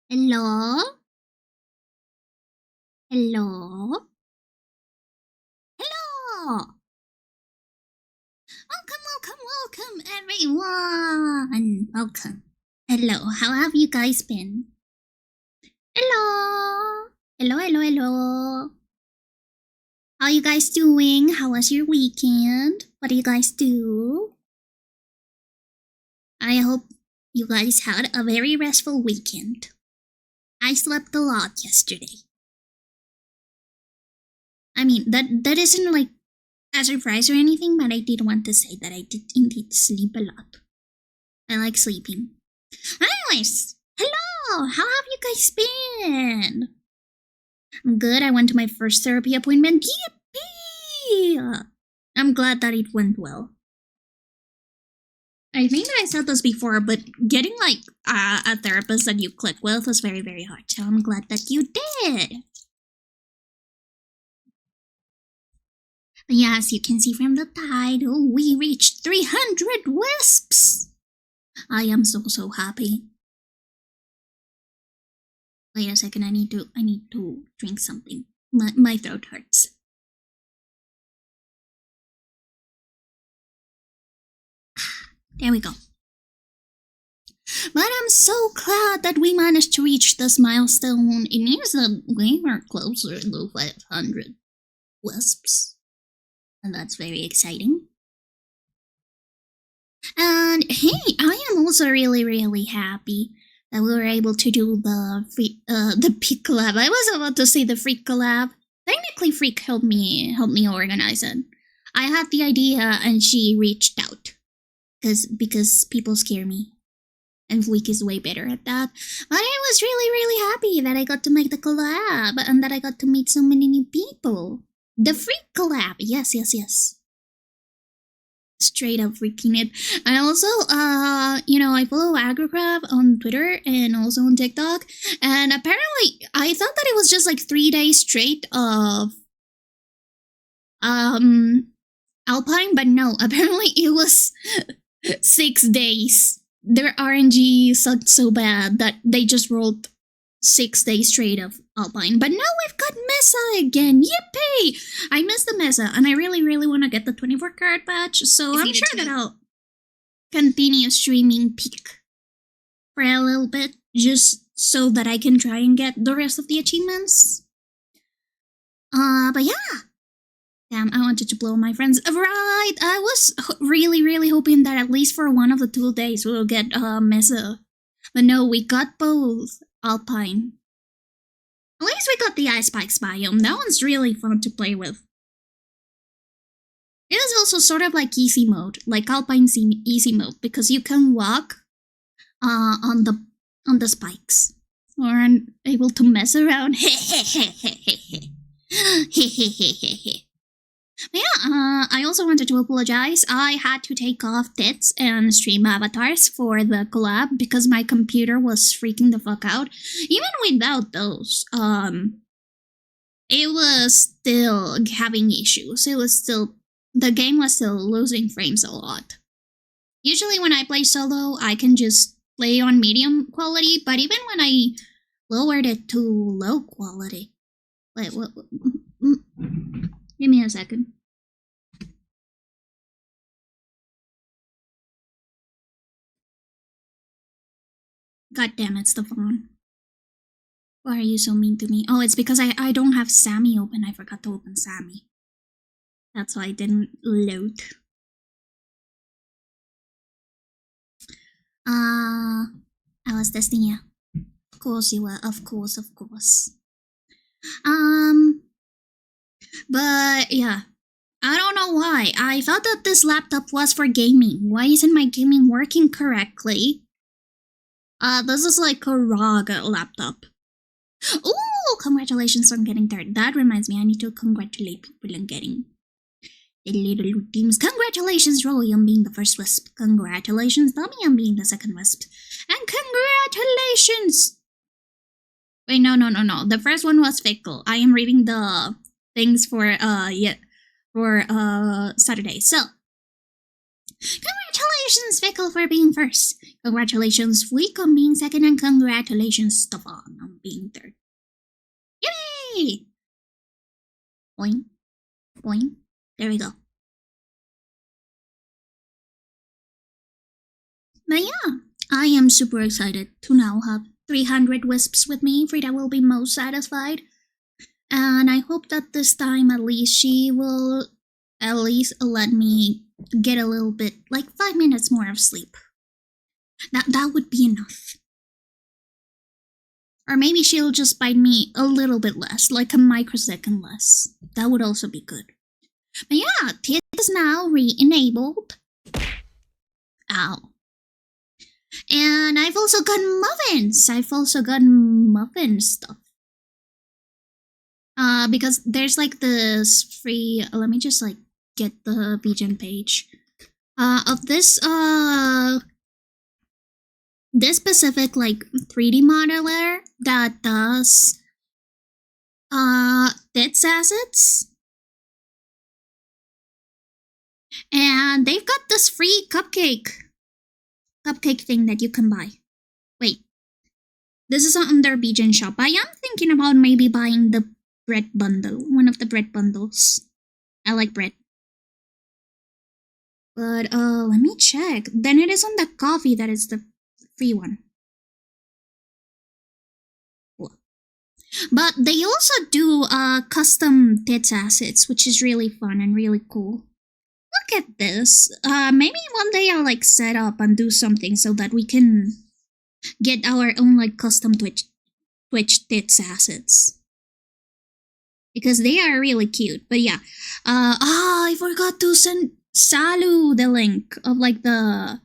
Hello? Hello? Hello? Welcome, everyone! Welcome. Hello, how have you guys been? Hello? Hello? How you guys doing? How was your weekend? What do you guys do? I hope you guys had a very restful weekend. I slept a lot yesterday. I mean, that isn't like a surprise or anything, but I did want to say that I did indeed sleep a lot. I like sleeping. Anyways, hello! How have you guys been? I'm good. I went to my first therapy appointment. Yippee! I'm glad that it went well. I think that I said this before, but getting like a therapist that you click with was very, very hard. So I'm glad that you did. But yeah, as you can see from the title, we reached 300 wisps. I am so happy. Wait a second, I need to drink something. My throat hurts. There we go. But I'm so glad that we managed to reach this milestone. It means that we are closer to 500 wisps. And that's very exciting. And hey, I am also really happy that we were able to do the Peak collab. I was about to say the Freak collab. Technically, Freak helped me organize it. I had the idea and she reached out. Because people scare me. And Freak is way better at that. But I was really happy that I got to make the collab and that I got to meet so many new people. The Freak collab, yes. Straight up freaking it. I also, I follow Agrocraft on Twitter and also on TikTok. And apparently, I thought that it was just like 3 days straight of, Alpine, but no, apparently it was 6 days. Their RNG sucked so bad that they just rolled 6 days straight of Alpine. But now we've got Mesa again. Yippee! I miss the Mesa, and I really want to get the 24 karat patch, so I'm sure that I'll continue streaming Peak for a little bit, just so that I can try and get the rest of the achievements. But yeah. Damn, I wanted to blow my friends. Right, I was really hoping that at least for one of the 2 days we'll get Mesa. But no, we got both Alpine. At least we got the Ice Spikes biome. That one's really fun to play with. It is also sort of like easy mode, like Alpine's easy mode, because you can walk on the spikes. Or I'm able to mess around. Yeah, I also wanted to apologize. I had to take off tits and stream avatars for the collab because my computer was freaking the fuck out. Even without those, it was still having issues. The game was still losing frames a lot. Usually when I play solo, I can just play on medium quality, but even when I lowered it to low quality... Wait, what? Give me a second. God damn it, Stefan. Why are you so mean to me? Oh, it's because I don't have Sammy open. I forgot to open Sammy. That's why I didn't load. I was testing you. Of course you were. Of course. But yeah, I don't know why. I thought that this laptop was for gaming. Why isn't my gaming working correctly? This is like a ROG laptop. Ooh, congratulations on getting third. That reminds me, I need to congratulate people on getting the little teams. Congratulations, Roy, on being the first wisp. Congratulations, Tommy, on being the second wisp. And congratulations! Wait, no. The first one was Fickle. I am reading the things for Saturday. So, congratulations Congratulations, Fickle, for being first. Congratulations, Fleek, on being second, and congratulations, Stefan, on being third. Yay! Boing. Boing. There we go. But yeah, I am super excited to now have 300 wisps with me. Frida will be most satisfied. And I hope that this time at least she will at least let me get a little bit, like 5 minutes more of sleep. That would be enough. Or maybe she'll just bite me a little bit less, like a microsecond less. That would also be good. But yeah, Tit is now re-enabled. Ow. And I've also got muffins. I've also got muffin stuff. Because there's like this free, let me just like get the VGen page. Of this, this specific like 3D modeler that does, Tits assets. And they've got this free cupcake thing that you can buy. Wait, this is on their VGen shop. I am thinking about maybe buying the bread bundle, one of the bread bundles. I like bread. But let me check. Then it is on the coffee that is the free one. Cool. But they also do custom Tits assets, which is really fun and really cool. Look at this. Maybe one day I'll like set up and do something so that we can get our own like custom Twitch Tits assets. Because they are really cute. But yeah. I forgot to send Salu the link of like the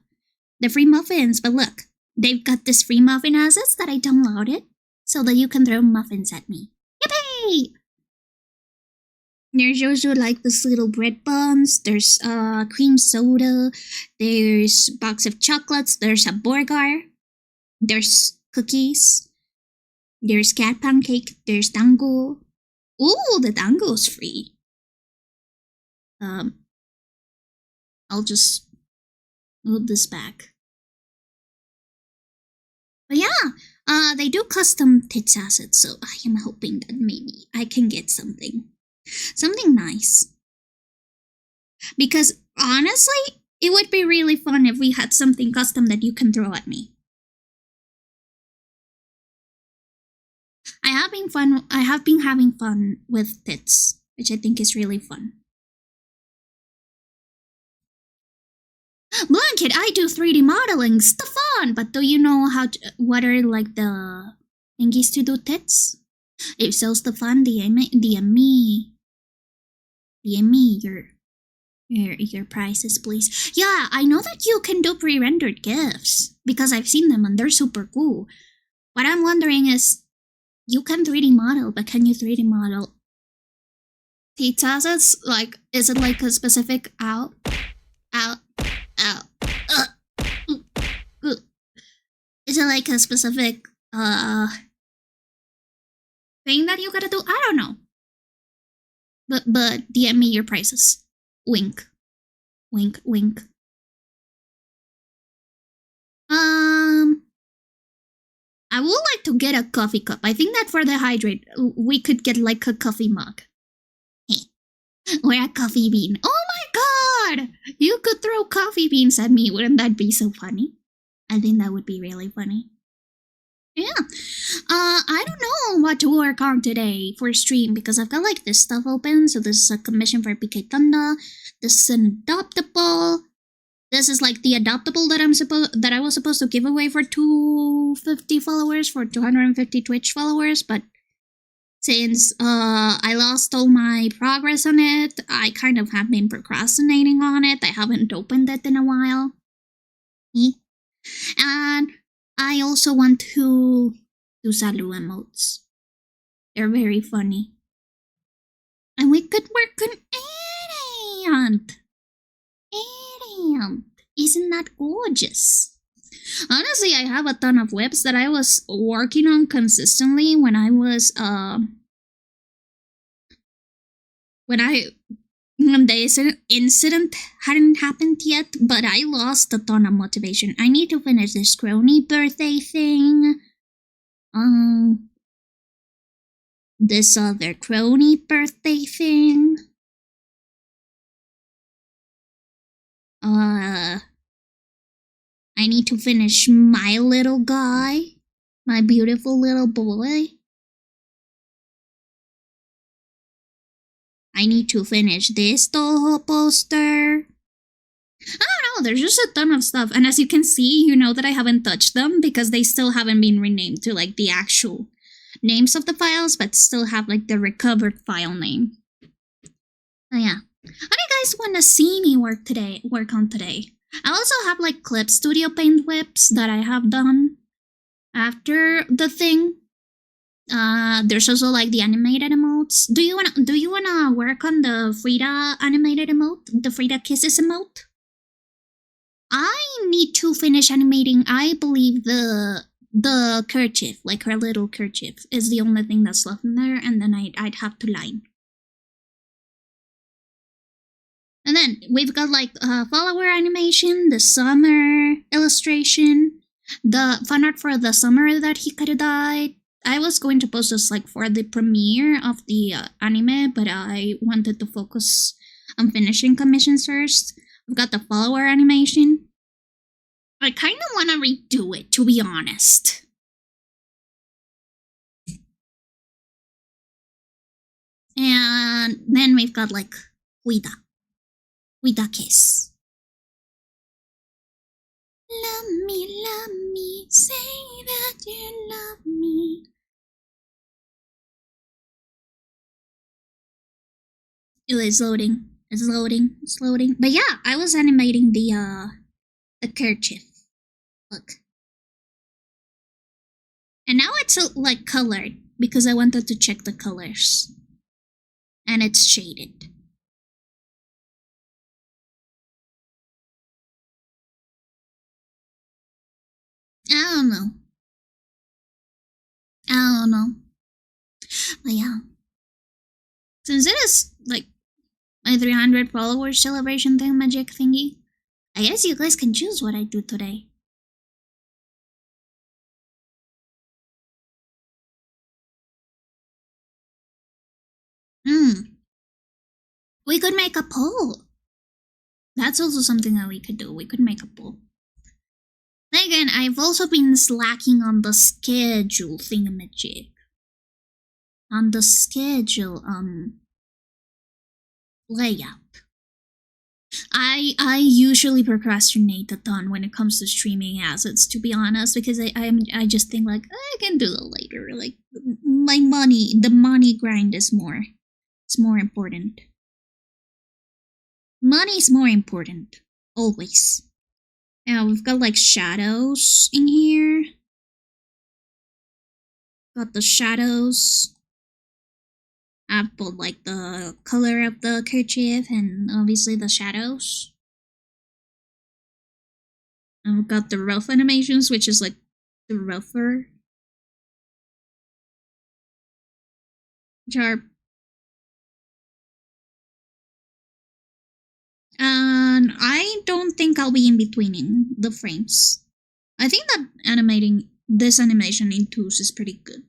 free muffins. But look, they've got this free muffin assets that I downloaded so that you can throw muffins at me. Yippee! There's also like this little bread buns, there's cream soda, there's a box of chocolates, there's a burger, there's cookies, there's cat pancake, there's dango. Ooh, the dango's free. I'll just move this back. But yeah, they do custom Tits assets, so I am hoping that maybe I can get something nice. Because honestly, it would be really fun if we had something custom that you can throw at me. I have been having fun with Tits, which I think is really fun. Blanket, I do 3D modeling, Stefan! But do you know what are like the thingies to do Tits? If so, Stefan, DM me your prices, please. Yeah, I know that you can do pre-rendered GIFs because I've seen them and they're super cool. What I'm wondering is, you can 3D model, but can you 3D model Tits assets? Like, is it like a specific is it like a specific thing that you gotta do? I don't know. But DM me your prices. Wink. Wink, wink. I would like to get a coffee cup. I think that for the hydrate, we could get like a coffee mug. Or a coffee bean. Oh my god! You could throw coffee beans at me. Wouldn't that be so funny? I think that would be really funny. Yeah. I don't know what to work on today for stream because I've got like this stuff open. So this is a commission for PK Thunder. This is an adoptable. This is like the adoptable that I was supposed to give away for 250 followers, for 250 Twitch followers, but since I lost all my progress on it, I kind of have been procrastinating on it. I haven't opened it in a while. And I also want to do Salu emotes. They're very funny. And we could work on Idiot. Isn't that gorgeous? Honestly, I have a ton of whips that I was working on consistently when I was The incident hadn't happened yet, but I lost a ton of motivation. I need to finish this crony birthday thing. This other crony birthday thing. I need to finish my little guy. My beautiful little boy. I need to finish this Toho poster. I don't know, there's just a ton of stuff. And as you can see, you know that I haven't touched them because they still haven't been renamed to like the actual names of the files, but still have like the recovered file name. Oh yeah. What do you guys want to see me work on today? I also have like clip studio paint whips that I have done after the thing. There's also like the animated emotes. Do you wanna work on the Frida animated emote? The Frida kisses emote? I need to finish animating, I believe the kerchief, like her little kerchief, is the only thing that's left in there, and then I'd have to line. And then we've got like follower animation, the summer illustration, the fan art for the summer that he could have died. I was going to post this like for the premiere of the anime, but I wanted to focus on finishing commissions first. I've got the follower animation. I kind of want to redo it, to be honest. And then we've got like Huida kiss. Love me, say that you love me. It's loading. It's loading. But yeah, I was animating the kerchief. Look. And now it's like colored because I wanted to check the colors. And it's shaded. I don't know. But yeah. Since it is like my 300 followers celebration thing magic thingy, I guess you guys can choose what I do today. We could make a poll. That's also something that we could do. We could make a poll. Again, I've also been slacking on the schedule thingamajig. On the schedule, layout. I usually procrastinate a ton when it comes to streaming assets, to be honest, because I just think like I can do that later. Like the money grind is more. It's more important. Money's more important. Always. Yeah, we've got like shadows in here. Got the shadows. I've put like the color of the kerchief and obviously the shadows. And we've got the rough animations, which is like the rougher. Which are. And I don't think I'll be in betweening the frames. I think that animating this animation in twos is pretty good.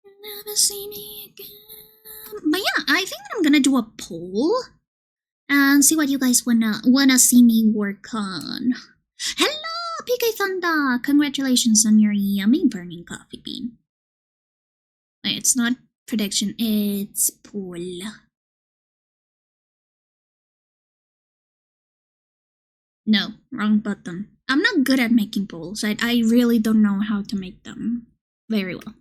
Never see me again. But yeah, I think that I'm gonna do a poll and see what you guys wanna see me work on. Hello, PK Thunder! Congratulations on your yummy burning coffee bean. Wait, it's not prediction, it's poll. No, wrong button. I'm not good at making polls. I really don't know how to make them very well.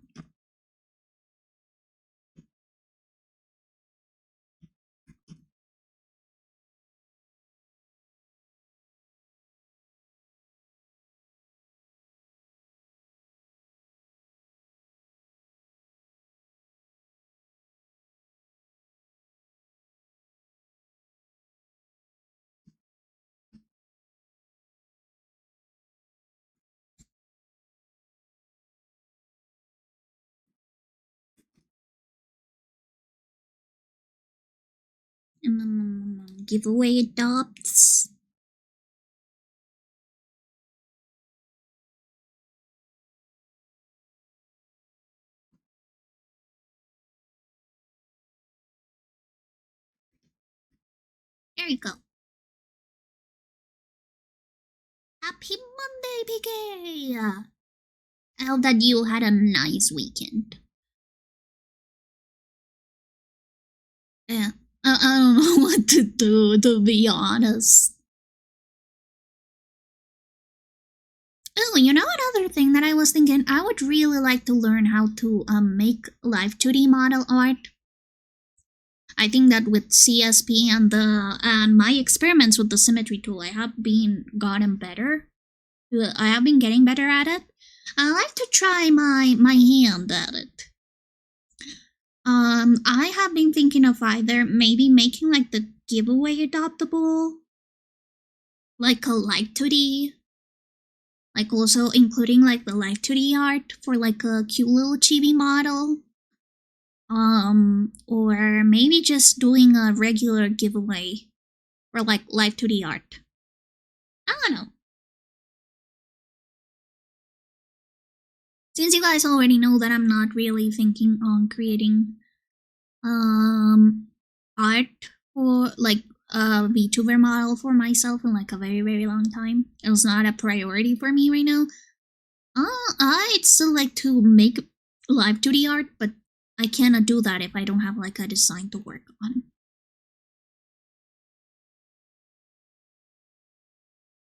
giveaway adopts. There you go. Happy Monday, PK! I hope that you had a nice weekend. Yeah, I don't know what to do, to be honest. Oh, you know another thing that I was thinking? I would really like to learn how to make live 2D model art. I think that with CSP and my experiments with the symmetry tool, I have been gotten better. I have been getting better at it. I like to try my hand at it. I have been thinking of either maybe making like the giveaway adoptable, like a live 2D, like also including like the live 2D art for like a cute little chibi model. Or maybe just doing a regular giveaway for like live 2D art. I don't know. Since you guys already know that I'm not really thinking on creating art for like a VTuber model for myself in like a very, very long time. It was not a priority for me right now. I'd still like to make live 2D art, but I cannot do that if I don't have like a design to work on.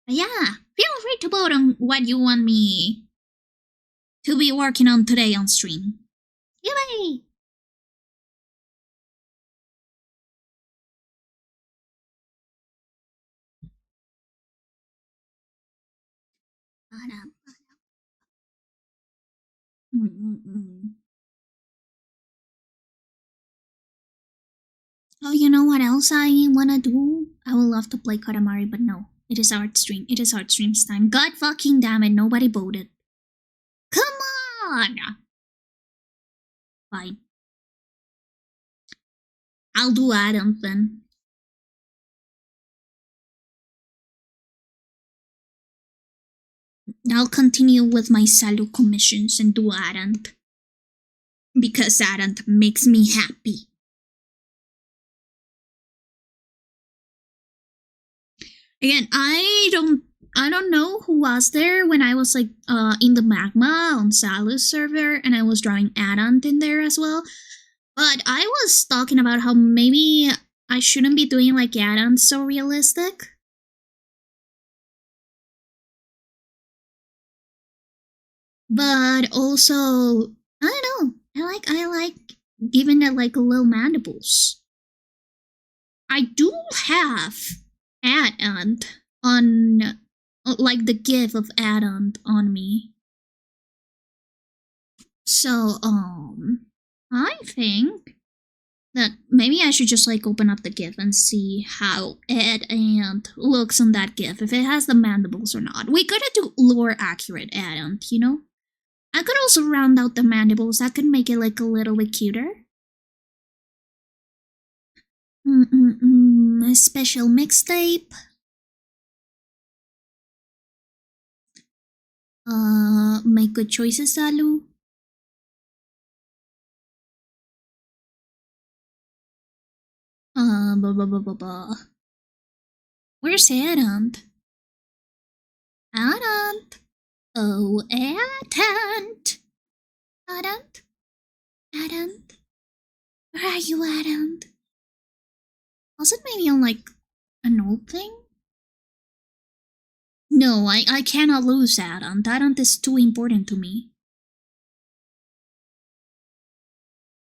But yeah, feel free to vote on what you want me to be working on today on stream. Yay! Oh, you know what else I wanna do? I would love to play Katamari, but no. It is art stream. It is art stream's time. God fucking damn it, nobody voted. Come on! Fine. I'll do add-ons then. I'll continue with my Salu commissions and do add-on. Because add-on makes me happy. Again, I don't know who was there when I was like in the magma on Salu's server and I was drawing add-on in there as well. But I was talking about how maybe I shouldn't be doing like add-ons so realistic. But also, I don't know. I like giving it like little mandibles. I do have add-on on like the gif of add-on on me. So I think that maybe I should just like open up the gif and see how add-on looks on that gif, if it has the mandibles or not. We gotta do lore accurate add-on, you know? I could also round out the mandibles. That could make it like a little bit cuter. A special mixtape. Make good choices, Salu. Where's Adam? Adam? Oh, Adam! Adam? Adam? Where are you, Adam? Was it maybe on like an old thing? No, I cannot lose Adam. Adam is too important to me.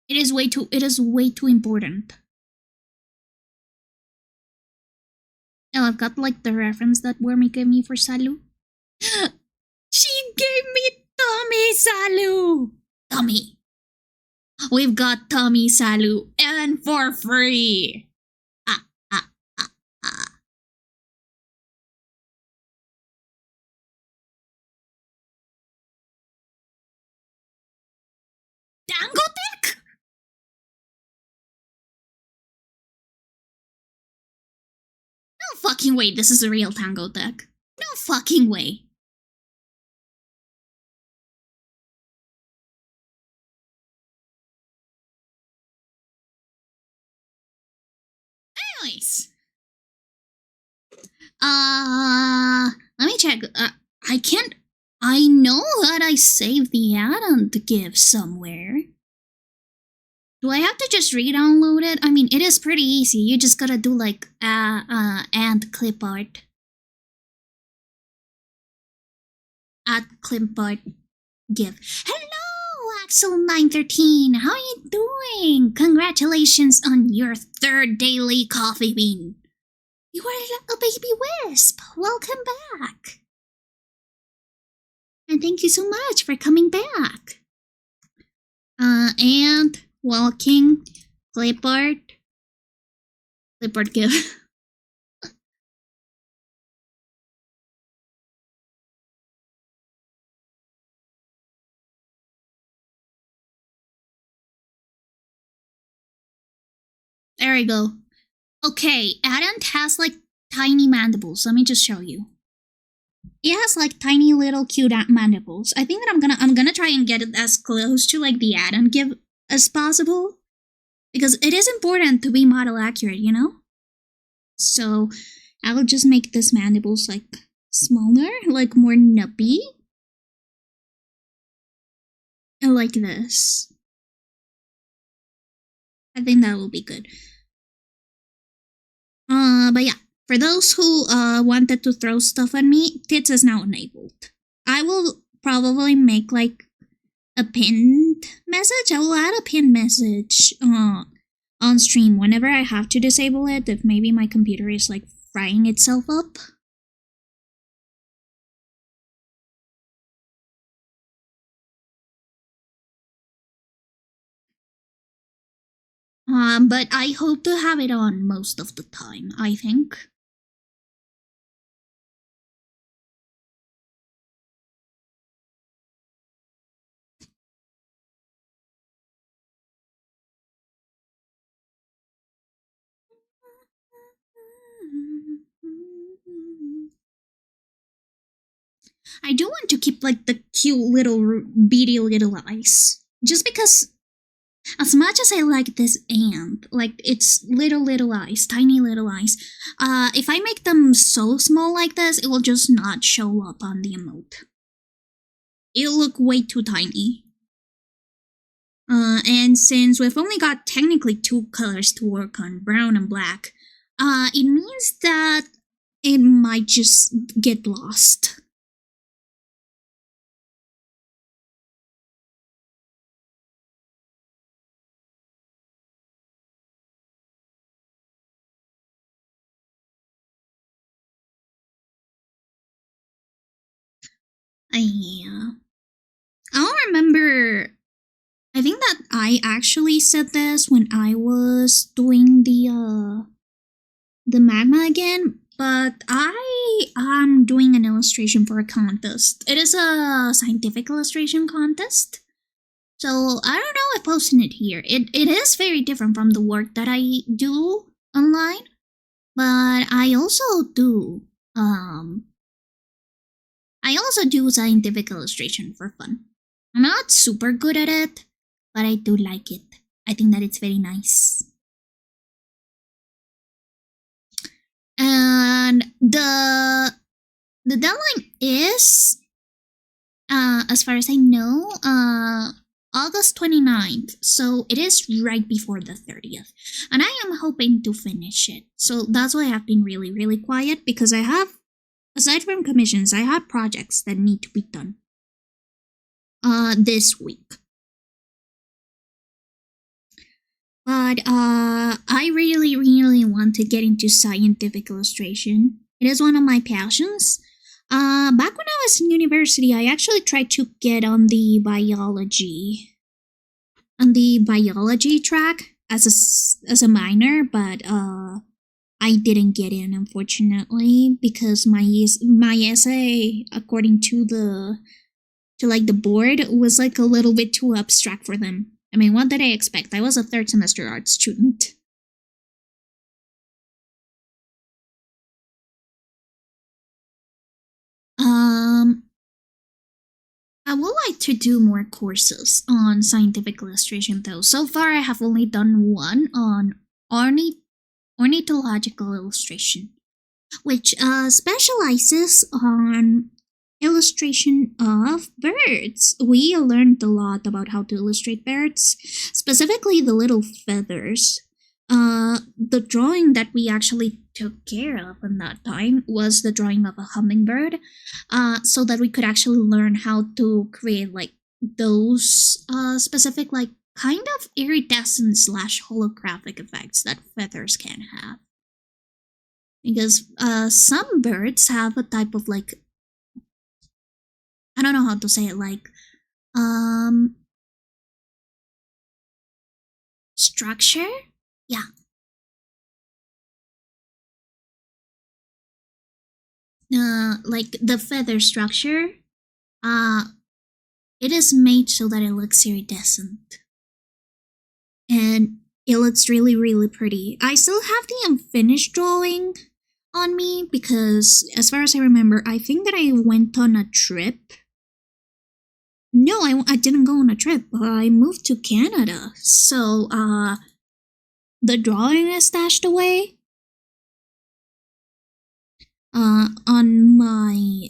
It is way too important. Oh, I've got like the reference that Wormy gave me for Salu. She gave me Tommy Salu! Tommy! We've got Tommy Salu and for free! Dangotek? fucking way this is a real Tango deck. No fucking way. Anyways. Let me check. I know that I saved the add-on to give somewhere. Do I have to just re-download it? I mean, it is pretty easy. You just gotta do like, and clip art. Add clip art give. Hello, Axel913. How are you doing? Congratulations on your 3rd daily coffee bean. You are a baby wisp. Welcome back. And thank you so much for coming back. And walking, clipboard give. There we go. Okay, Adant has like tiny mandibles. Let me just show you. It has like tiny little cute mandibles. I think that I'm gonna try and get it as close to like the Adant give as possible, because it is important to be model accurate, you know? So I will just make this mandibles like smaller, like more nuppy. And like this. I think that will be good. But yeah, for those who wanted to throw stuff at me, Tits is now enabled. I will probably make like a pinned message. I will add a pinned message on stream whenever I have to disable it, if maybe my computer is like frying itself up. But I hope to have it on most of the time, I think. I do want to keep like the cute little beady little eyes. Just because as much as I like this ant, like its little eyes, tiny little eyes, if I make them so small like this, it will just not show up on the emote. It'll look way too tiny. And since we've only got technically 2 colors to work on, brown and black, it means that it might just get lost. Yeah. I don't remember. I think that I actually said this when I was doing the magma again, but I am doing an illustration for a contest. It is a scientific illustration contest. So I don't know if posting it here. It is very different from the work that I do online, but I also do scientific illustration for fun. I'm not super good at it, but I do like it. I think that it's very nice. And the deadline is, as far as I know, August 29th. So it is right before the 30th. And I am hoping to finish it. So that's why I've been really, really quiet, because I have, aside from commissions, I have projects that need to be done this week. But I really, really want to get into scientific illustration. It is one of my passions. Back when I was in university, I actually tried to get on the biology track as a minor, but I didn't get in, unfortunately, because my essay, according to the board, was like a little bit too abstract for them. I mean, what did I expect? I was a 3rd semester art student. I would like to do more courses on scientific illustration though. So far I have only done one on ornithological illustration, which specializes on illustration of birds. We learned a lot about how to illustrate birds, specifically the little feathers. The drawing that we actually took care of in that time was the drawing of a hummingbird, so that we could actually learn how to create like those specific like kind of iridescent slash holographic effects that feathers can have. Because some birds have a type of like, I don't know how to say it, like structure. Yeah. Like the feather structure, it is made so that it looks iridescent. And it looks really, really pretty. I still have the unfinished drawing on me because, as far as I remember, I think that I went on a trip. No, I didn't go on a trip. I moved to Canada. So, the drawing is stashed away on my,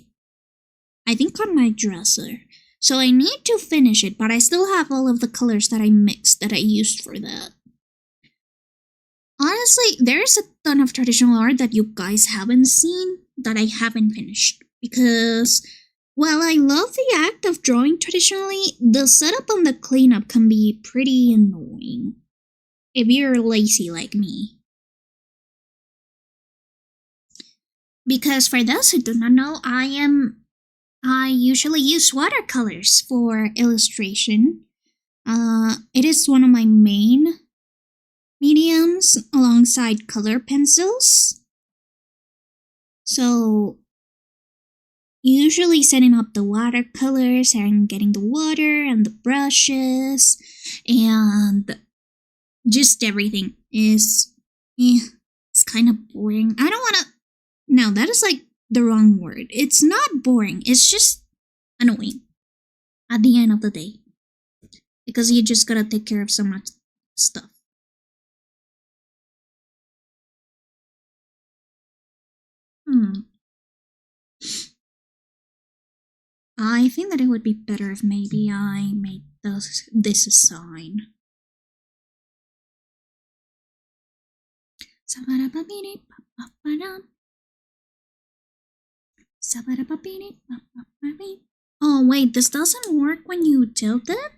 I think on my dresser. So I need to finish it, but I still have all of the colors that I mixed that I used for that. Honestly, there's a ton of traditional art that you guys haven't seen that I haven't finished because while I love the act of drawing traditionally, the setup and the cleanup can be pretty annoying if you're lazy like me. Because for those who do not know, I usually use watercolors for illustration. It is one of my main mediums alongside color pencils. So usually setting up the watercolors and getting the water and the brushes and just everything is it's kind of boring. I don't want to. No, that is like the wrong word. It's not boring. It's just annoying at the end of the day because you just gotta take care of so much stuff. I think that it would be better if maybe I made this a sign. Oh wait, this doesn't work when you tilt it?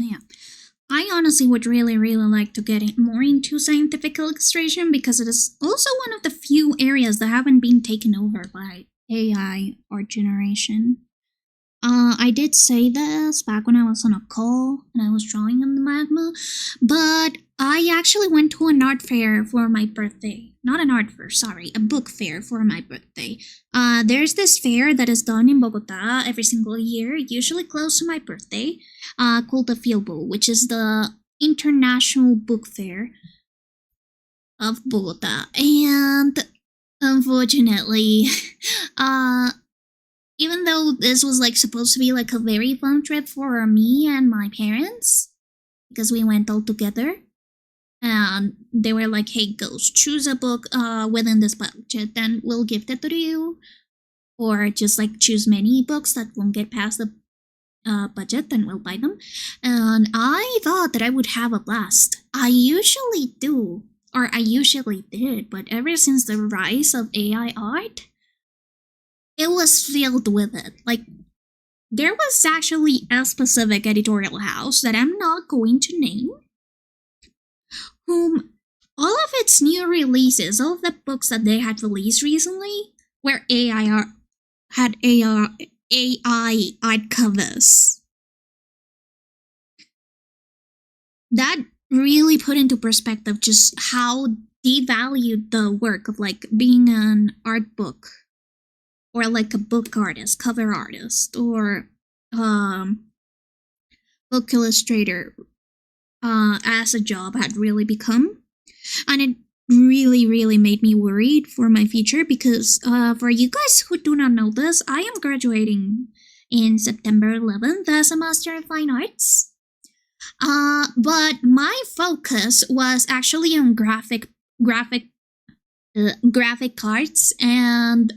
Yeah. I honestly would really, really like to get more into scientific illustration because it is also one of the few areas that haven't been taken over by AI art generation. I did say this back when I was on a call and I was drawing in the magma, but I actually went to an art fair for my birthday. Not an art fair, sorry, a book fair for my birthday. There's this fair that is done in Bogota every single year, usually close to my birthday, called the Filbo, which is the International Book Fair of Bogota. And unfortunately, even though this was like supposed to be like a very fun trip for me and my parents, because we went all together, and they were like, hey, go choose a book within this budget and we'll gift it to you, or just like choose many books that won't get past the budget and we'll buy them. And I thought that I would have a blast. I usually do, or I usually did, but ever since the rise of AI art, it was filled with it. Like, there was actually a specific editorial house that I'm not going to name, whom all of its new releases, all of the books that they had released recently, were had AI art covers. That really put into perspective just how devalued the work of like being an art book, or like a book artist, cover artist, or book illustrator as a job had really become. And it really made me worried for my future, because for you guys who do not know this, I am graduating in September 11th as a Master of Fine Arts. But my focus was actually on graphic arts and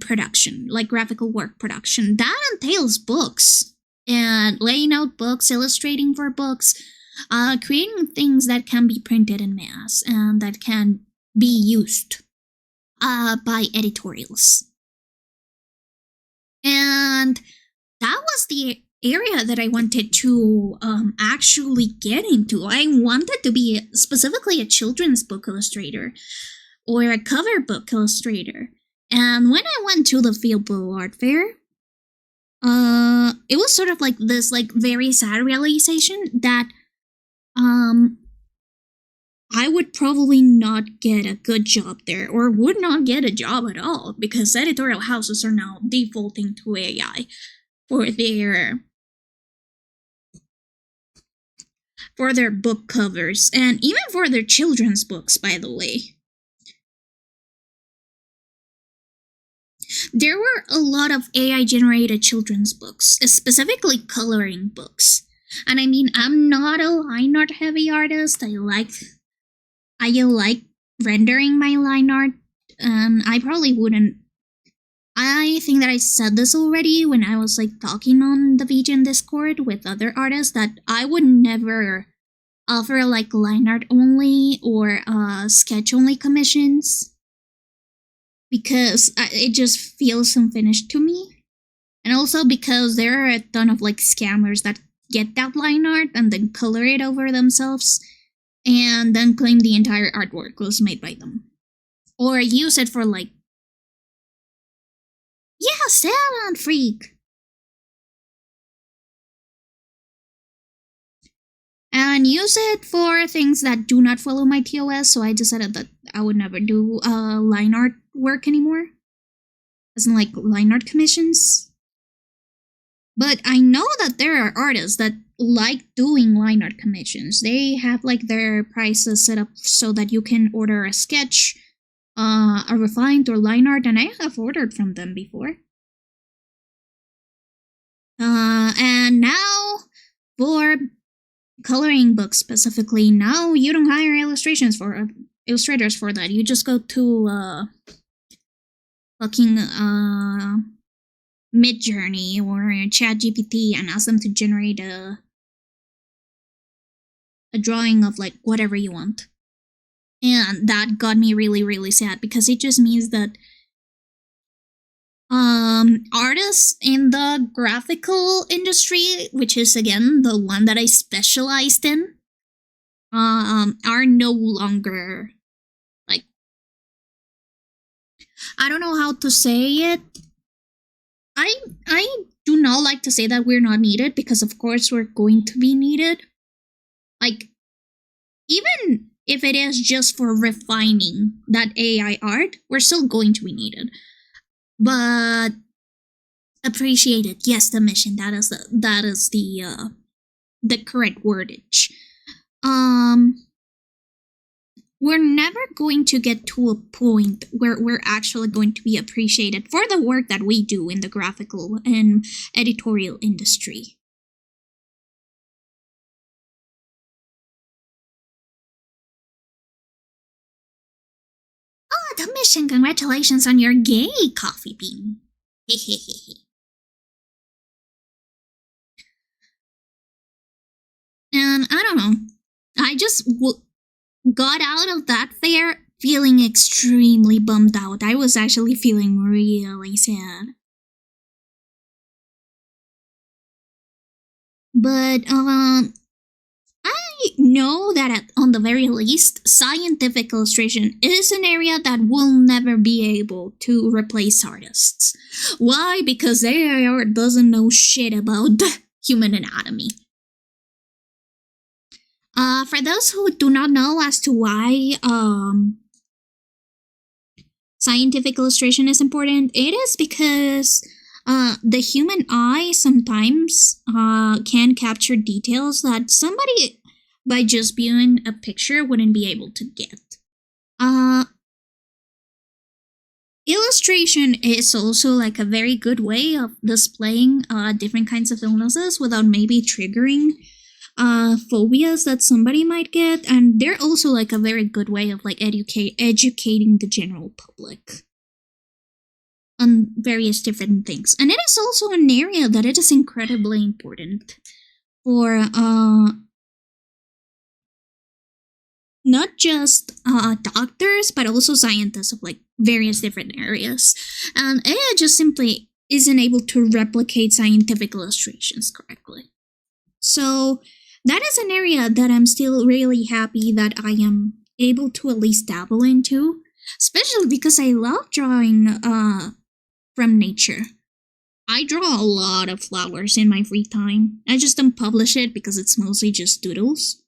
production, like graphical work production. That entails books and laying out books, illustrating for books, creating things that can be printed en masse and that can be used by editorials. And that was the area that I wanted to actually get into. I wanted to be specifically a children's book illustrator or a cover book illustrator. And when I went to the Fieldbow Art Fair, it was sort of like this like very sad realization that I would probably not get a good job there, or would not get a job at all, because editorial houses are now defaulting to AI for their book covers, and even for their children's books, by the way. There were a lot of AI-generated children's books, specifically coloring books. And I mean, I'm not a line art heavy artist. I like rendering my line art, and I probably wouldn't. I think that I said this already when I was like talking on the VGen Discord with other artists, that I would never offer like line art only or sketch only commissions, because it just feels unfinished to me. And also because there are a ton of like scammers that get that line art and then color it over themselves and then claim the entire artwork was made by them, or use it for like, yeah, sell on Freak, and use it for things that do not follow my TOS. So I decided that I would never do line art work anymore, as in like line art commissions. But I know that there are artists that like doing line art commissions. They have like their prices set up so that you can order a sketch, a refined or line art, and I have ordered from them before. And now for coloring books specifically, now you don't hire illustrators for that. You just go to fucking Midjourney or ChatGPT and ask them to generate a drawing of like whatever you want. And that got me really sad, because it just means that artists in the graphical industry, which is again the one that I specialized in, are no longer like, I don't know how to say it. I do not like to say that we're not needed, because of course we're going to be needed. Like, even if it is just for refining that AI art, we're still going to be needed. But appreciated, yes, the mission. That is the correct wordage. We're never going to get to a point where we're actually going to be appreciated for the work that we do in the graphical and editorial industry. Oh, the mission! Congratulations on your gay coffee bean. Hehehe. And I don't know. I just got out of that fair feeling extremely bummed out. I was actually feeling really sad. But I know that on the very least, scientific illustration is an area that will never be able to replace artists. Why? Because AIR doesn't know shit about human anatomy. For those who do not know as to why scientific illustration is important, it is because the human eye sometimes can capture details that somebody, by just viewing a picture, wouldn't be able to get. Illustration is also like a very good way of displaying different kinds of illnesses without maybe triggering phobias that somebody might get, and they're also like a very good way of like educating the general public on various different things. And it is also an area that it is incredibly important for not just doctors, but also scientists of like various different areas. And AI just simply isn't able to replicate scientific illustrations correctly. So that is an area that I'm still really happy that I am able to at least dabble into, especially because I love drawing from nature. I draw a lot of flowers in my free time. I just don't publish it because it's mostly just doodles.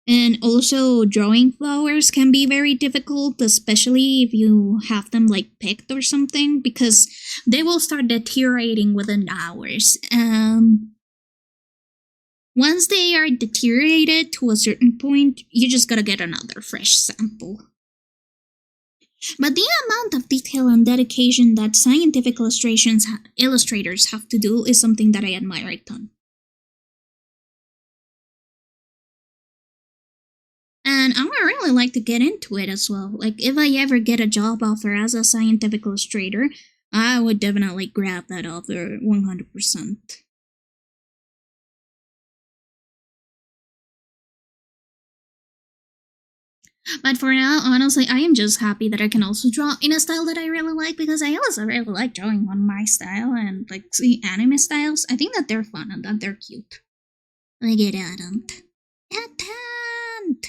And also, drawing flowers can be very difficult, especially if you have them like picked or something, because they will start deteriorating within hours. Once they are deteriorated to a certain point, you just gotta get another fresh sample. But the amount of detail and dedication that scientific illustrators have to do is something that I admire a ton. And I would really like to get into it as well. Like, if I ever get a job offer as a scientific illustrator, I would definitely grab that offer 100%. But for now, honestly, I am just happy that I can also draw in a style that I really like, because I also really like drawing on my style and like the anime styles. I think that they're fun and that they're cute. Look at Adam. Adam!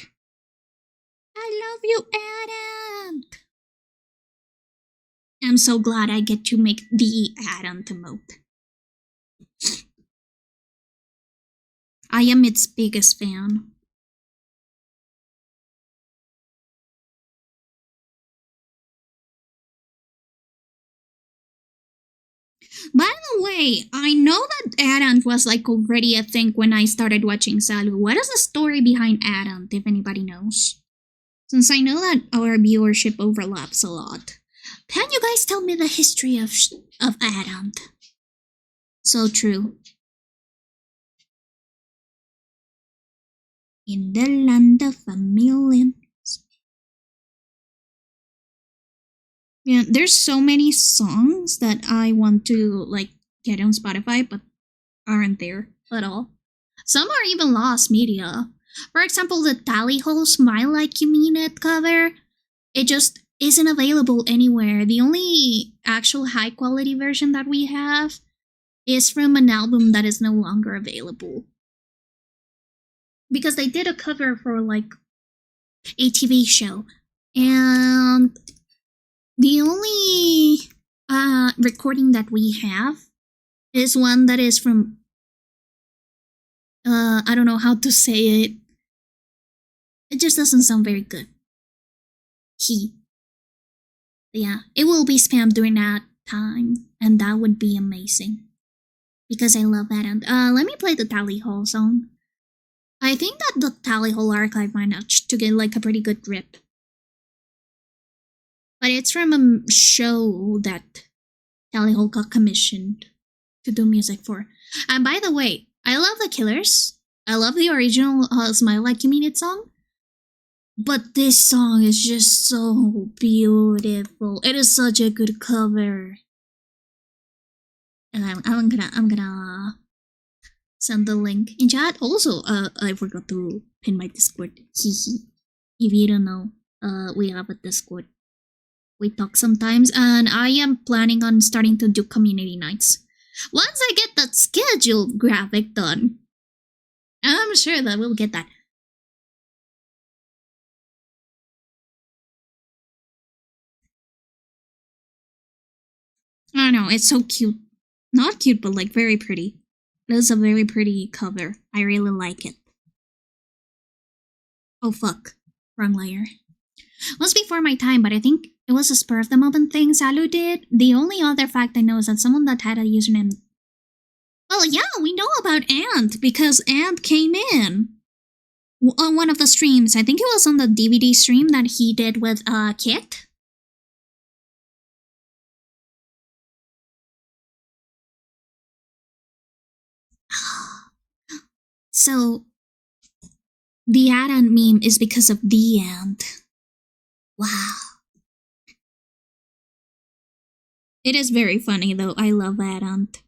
I love you, Adam! I'm so glad I get to make the Adam emote. I am its biggest fan. By the way, I know that Adant was like already a thing when I started watching Salu. What is the story behind Adant, if anybody knows? Since I know that our viewership overlaps a lot, can you guys tell me the history of Adant? So true. In the land of a million. Yeah, there's so many songs that I want to like get on Spotify, but aren't there at all. Some are even lost media. For example, the Tally Hole Smile Like You Mean It cover, it just isn't available anywhere. The only actual high quality version that we have is from an album that is no longer available. Because they did a cover for like a TV show, and the only recording that we have is one that is from, I don't know how to say it. It just doesn't sound very good. Yeah, it will be spammed during that time, and that would be amazing. Because I love that. And let me play the Tally Hole song. I think that the Tally Hole archive managed to get like a pretty good grip. But it's from a show that Tally Hole got commissioned to do music for. And by the way, I love the Killers. I love the original Smile Like You Mean It song. But this song is just so beautiful. It is such a good cover. And I'm gonna send the link in chat. Also, I forgot to pin my Discord. If you don't know, we have a Discord. We talk sometimes, and I am planning on starting to do community nights. Once I get that scheduled graphic done, I'm sure that we'll get that. I don't know, it's so cute. Not cute, but like very pretty. It is a very pretty cover. I really like it. Oh fuck. Wrong layer. It was before my time, but I think it was a spur of the moment thing Salu did. The only other fact I know is that someone that had a username. Well, yeah, we know about Ant because Ant came in on one of the streams. I think it was on the DVD stream that he did with Kit. So, the Ant meme is because of the Ant. Wow. It is very funny though. I love Ant.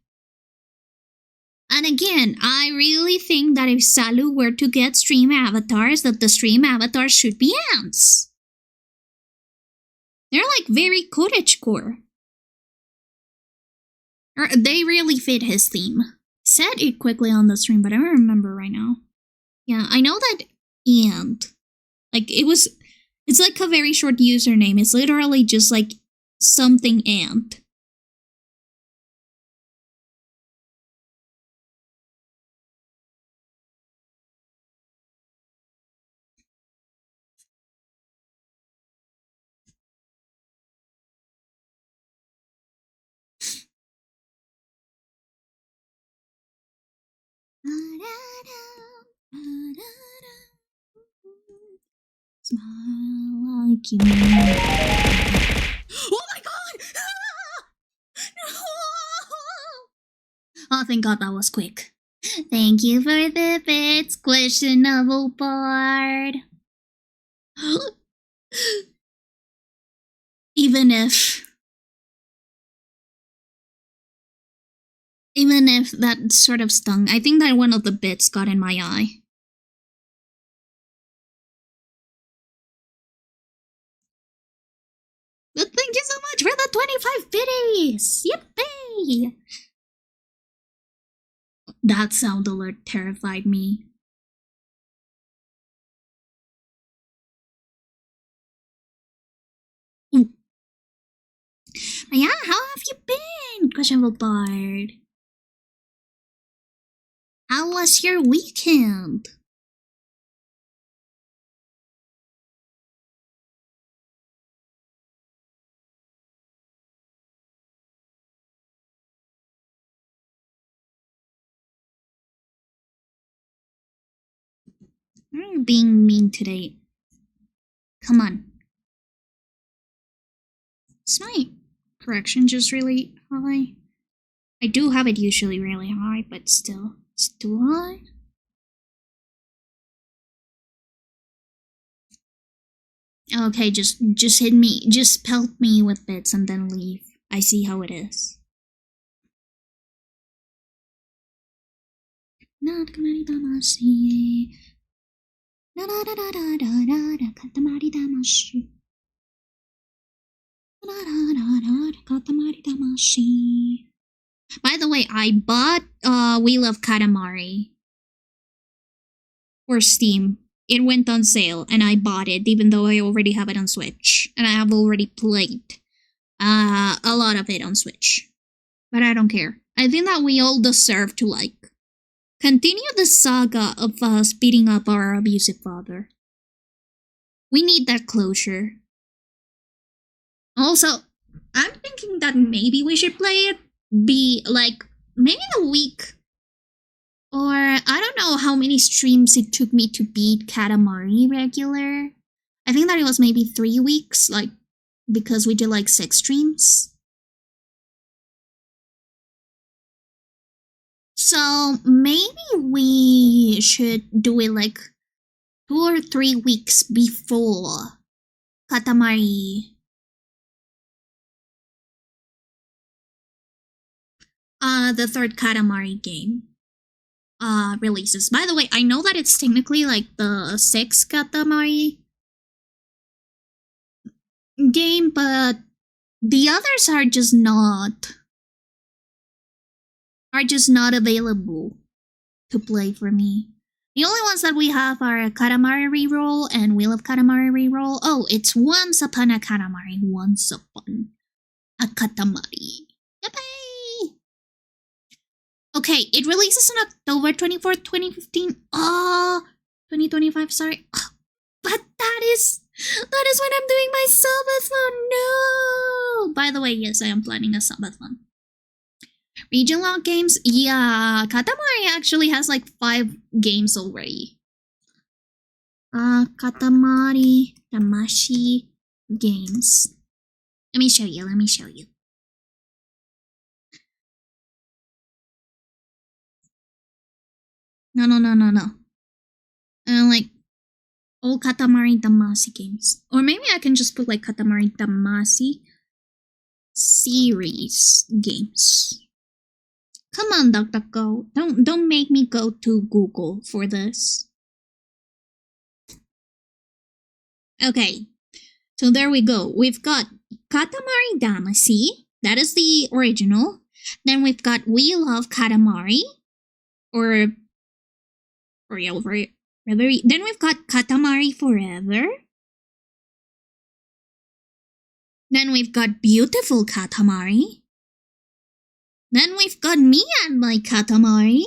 And again, I really think that if Salu were to get stream avatars, that the stream avatars should be ants. They're like very cottagecore. They really fit his theme. Said it quickly on the stream, but I don't remember right now. Yeah, I know that ant. Like it's like a very short username. It's literally just like something ant. Smile like you. Oh my god! Oh, thank god that was quick. Thank you for the bits, questionable board. Even if that sort of stung, I think that one of the bits got in my eye. But thank you so much for the 25 biddies! Yippee! That sound alert terrified me. Ooh. Yeah, how have you been, questionable bard? How was your weekend? I'm being mean today. Come on. Is my correction just really high? I do have it usually really high, but still, it's too high. Okay, just hit me, just pelt me with bits and then leave. I see how it is. By the way, I bought Wheel of Katamari for Steam. It went on sale and I bought it even though I already have it on Switch. And I have already played a lot of it on Switch. But I don't care. I think that we all deserve to like continue the saga of us beating up our abusive father. We need that closure. Also, I'm thinking that maybe we should play it be like maybe a week, or I don't know how many streams it took me to beat Katamari regular. I think that it was maybe 3 weeks, like because we did like 6 streams. So maybe we should do it like 2 or 3 weeks before Katamari. The third Katamari game releases. By the way, I know that it's technically like the 6th Katamari game, but the others are just not are just not available to play for me. The only ones that we have are Katamari Reroll and Wheel of Katamari Reroll. Oh, it's Once Upon a Katamari. Once Upon a Katamari. Yippee! Okay, it releases on October 24th, 2015. 2025, sorry. But that is when I'm doing my subathon. No! By the way, yes, I am planning a subathon. Region lock games? Yeah, Katamari actually has like 5 games already. Katamari Damashi games. Let me show you. No. Like, all Katamari Damacy games. Or maybe I can just put like Katamari Damacy series games. Come on, DuckDuckGo. Don't make me go to Google for this. Okay. So there we go. We've got Katamari Damacy. That is the original. Then we've got Wheel of Katamari. Then we've got Katamari Forever. Then we've got Beautiful Katamari. Then we've got Me and My Katamari.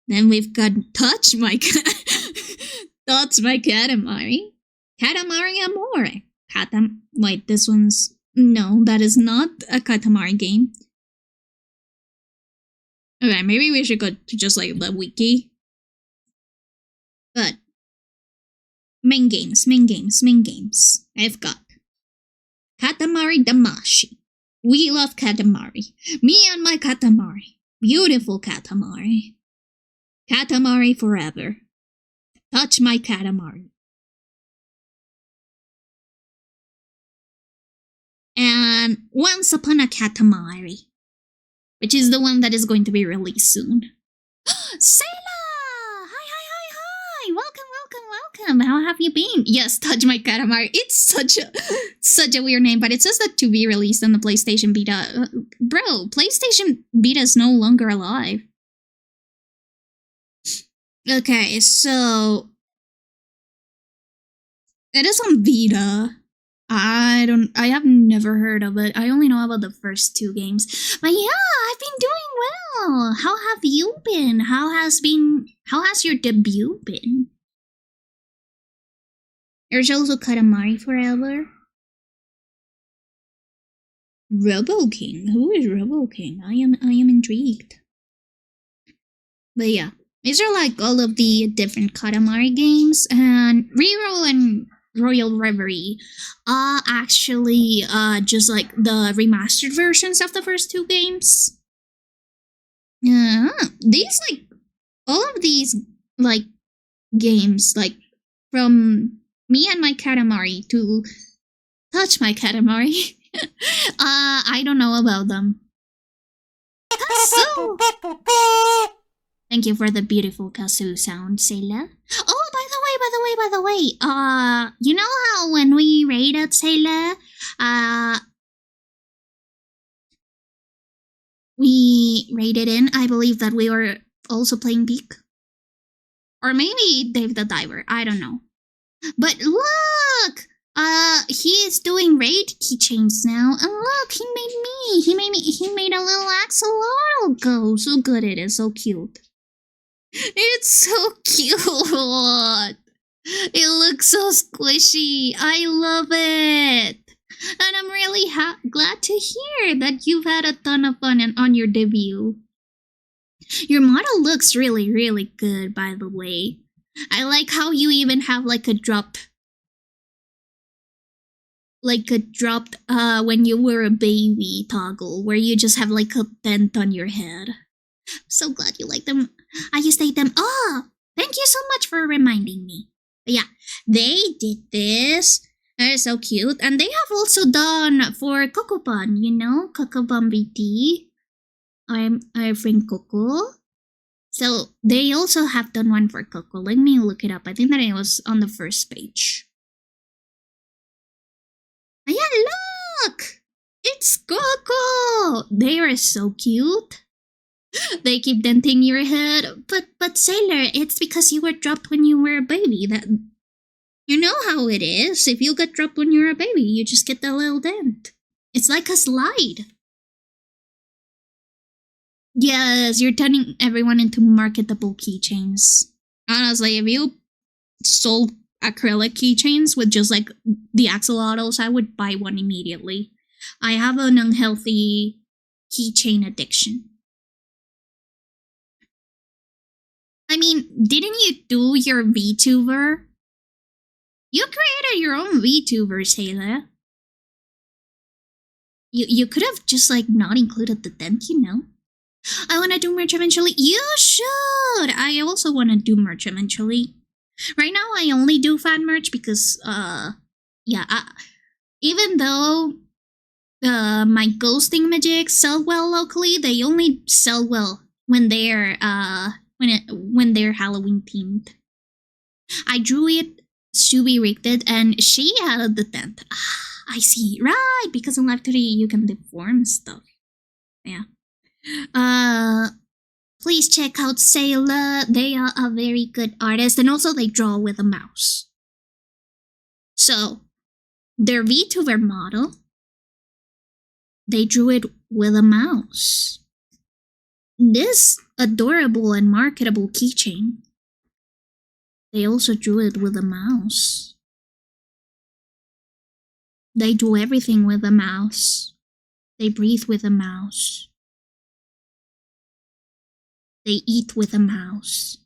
Then we've got Touch My Katamari. Katamari Amore. Wait, this one's... No, that is not a Katamari game. Okay, maybe we should go to just like the wiki. But main games. I've got Katamari Damacy, Wheel of Katamari, Me and My Katamari, Beautiful Katamari, Katamari Forever, Touch My Katamari, and Once Upon a Katamari, which is the one that is going to be released soon. Sayla! Hi! Welcome! How have you been? Yes, Touch My Katamari. It's such a weird name, but it says that to be released on the PlayStation Beta. Bro, PlayStation Beta is no longer alive. Okay, so... it is on Vita. I have never heard of it. I only know about the first 2 games. But yeah, I've been doing well. How have you been? How has your debut been? There's also Katamari Forever. Robo King. Who is Robo King? I am intrigued. But yeah, these are like all of the different Katamari games, and Reroll and Royal Reverie are actually just like the remastered versions of the first 2 games. These like all of these like games, like from Me and My Katamari to Touch My Katamari. I don't know about them. Kazoo! Thank you for the beautiful kazoo sound, Sayla. Oh, by the way, you know how when we raided Sayla, we raided in, I believe that we were also playing Peak. Or maybe Dave the Diver, I don't know. But look! He is doing raid keychains now, and look, he made a little axolotl go. So good it is, so cute. It's so cute. It looks so squishy. I love it. And I'm really glad to hear that you've had a ton of fun on your debut. Your model looks really, really good, by the way. I like how you even have like a dropped when you were a baby toggle, where you just have like a dent on your head. So glad you like them. I used to hate them. Oh, thank you so much for reminding me. But yeah, they did this. That is so cute. And they have also done for Kokobon, you know, Kokobon BT. I friend Coco. So they also have done one for Coco. Let me look it up. I think that it was on the first page. Yeah, look! It's Coco! Oh, they are so cute. They keep denting your head. But Sailor, it's because you were dropped when you were a baby. That you know how it is. If you get dropped when you're a baby, you just get a little dent. It's like a slide. Yes, you're turning everyone into marketable keychains. Honestly, if you sold acrylic keychains with just like the axolotls, I would buy one immediately. I have an unhealthy keychain addiction. I mean, didn't you do your VTuber? You created your own VTuber, Sailor. You could have just like not included the dent, you know? I want to do merch eventually. You should! I also want to do merch eventually. Right now, I only do fan merch because, even though my ghosting magics sell well locally, they only sell well when they're when they're Halloween themed. I drew it, Subi rigged it, and she added the dent. I see, right? Because in Live 3 you can deform stuff. Yeah. Please check out Sailor. They are a very good artist, and also they draw with a mouse. So, their VTuber model, they drew it with a mouse. This adorable and marketable keychain, they also drew it with a mouse. They do everything with a mouse. They breathe with a mouse. They eat with a mouse.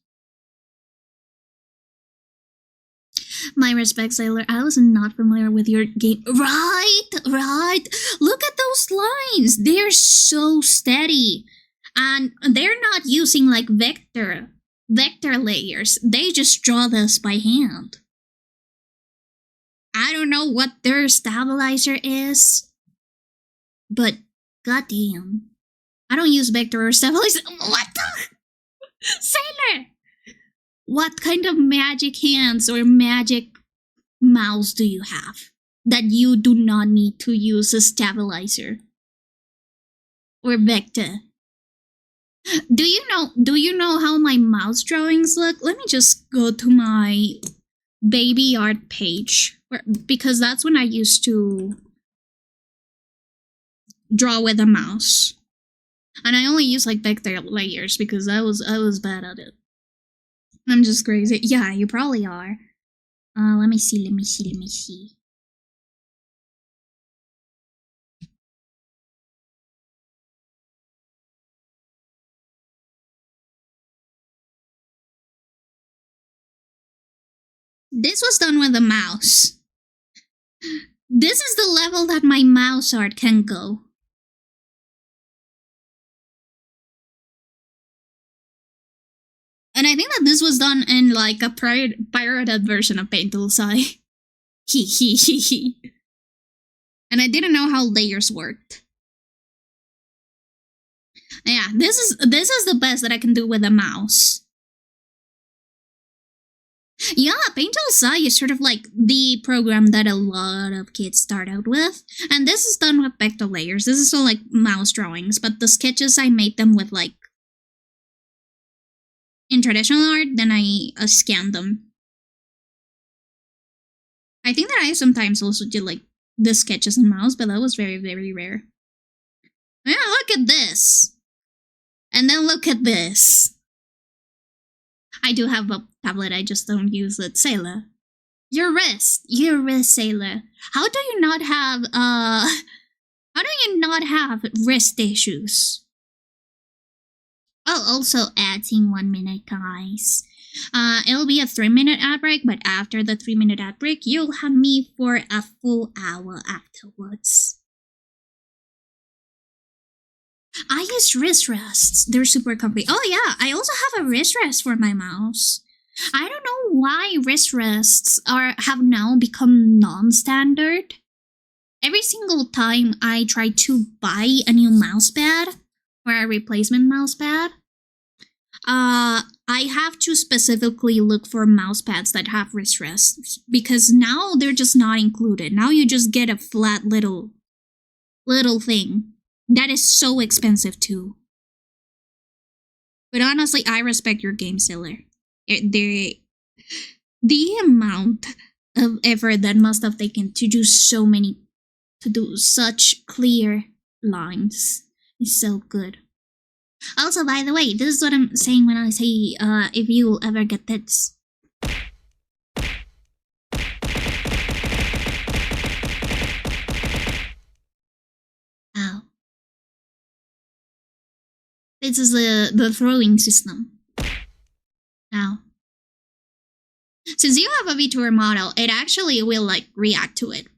My respect, Sailor. I was not familiar with your game. Right. Look at those lines. They're so steady. And they're not using like vector layers. They just draw this by hand. I don't know what their stabilizer is, but goddamn. I don't use vector or stabilizer. What the? Sailor! What kind of magic hands or magic mouse do you have that you do not need to use a stabilizer or vector? Do you know how my mouse drawings look? Let me just go to my baby art page, because that's when I used to draw with a mouse. And I only use like vector layers because I was bad at it. I'm just crazy. Yeah, you probably are. Let me see. This was done with a mouse. This is the level that my mouse art can go. And I think that this was done in like a pirated version of Paint Toolsai. He. And I didn't know how layers worked. Yeah, this is the best that I can do with a mouse. Yeah, Paint Toolsai is sort of like the program that a lot of kids start out with. And this is done with vector layers. This is all like mouse drawings, but the sketches I made them with like in traditional art, then I scanned them. I think that I sometimes also did like the sketches in mouse, but that was very, very rare. Yeah, look at this. And then look at this. I do have a tablet, I just don't use it. Sailor. Your wrist, Sailor. How do you not have wrist issues? Oh, also adding 1 minute, guys. It'll be a 3-minute ad break, but after the 3-minute ad break, you'll have me for a full hour afterwards. I use wrist rests. They're super comfy. Oh yeah, I also have a wrist rest for my mouse. I don't know why wrist rests have now become non-standard. Every single time I try to buy a new mouse pad, or a replacement mouse pad, I have to specifically look for mouse pads that have wrist rests, because now they're just not included. Now you just get a flat little thing. That is so expensive too. But honestly, I respect your game seller. The amount of effort that must have taken to do such clear lines is so good. Also, by the way, this is what I'm saying when I say if you will ever get tits. Ow. This is the throwing system. Ow. Since you have a VTuber model, it actually will like react to it.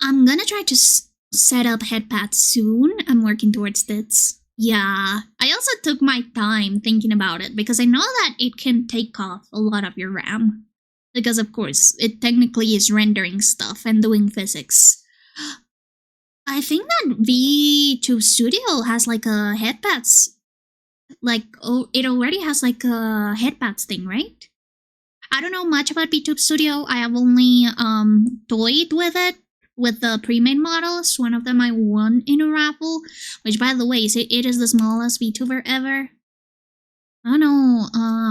I'm gonna try to set up headpads soon. I'm working towards this. Yeah, I also took my time thinking about it because I know that it can take off a lot of your RAM. Because of course, it technically is rendering stuff and doing physics. I think that VTube Studio has like a headpads. Like, oh, it already has like a headpads thing, right? I don't know much about VTube Studio. I have only toyed with it with the pre-made models. One of them I won in a raffle, which by the way, it is the smallest VTuber ever. I don't know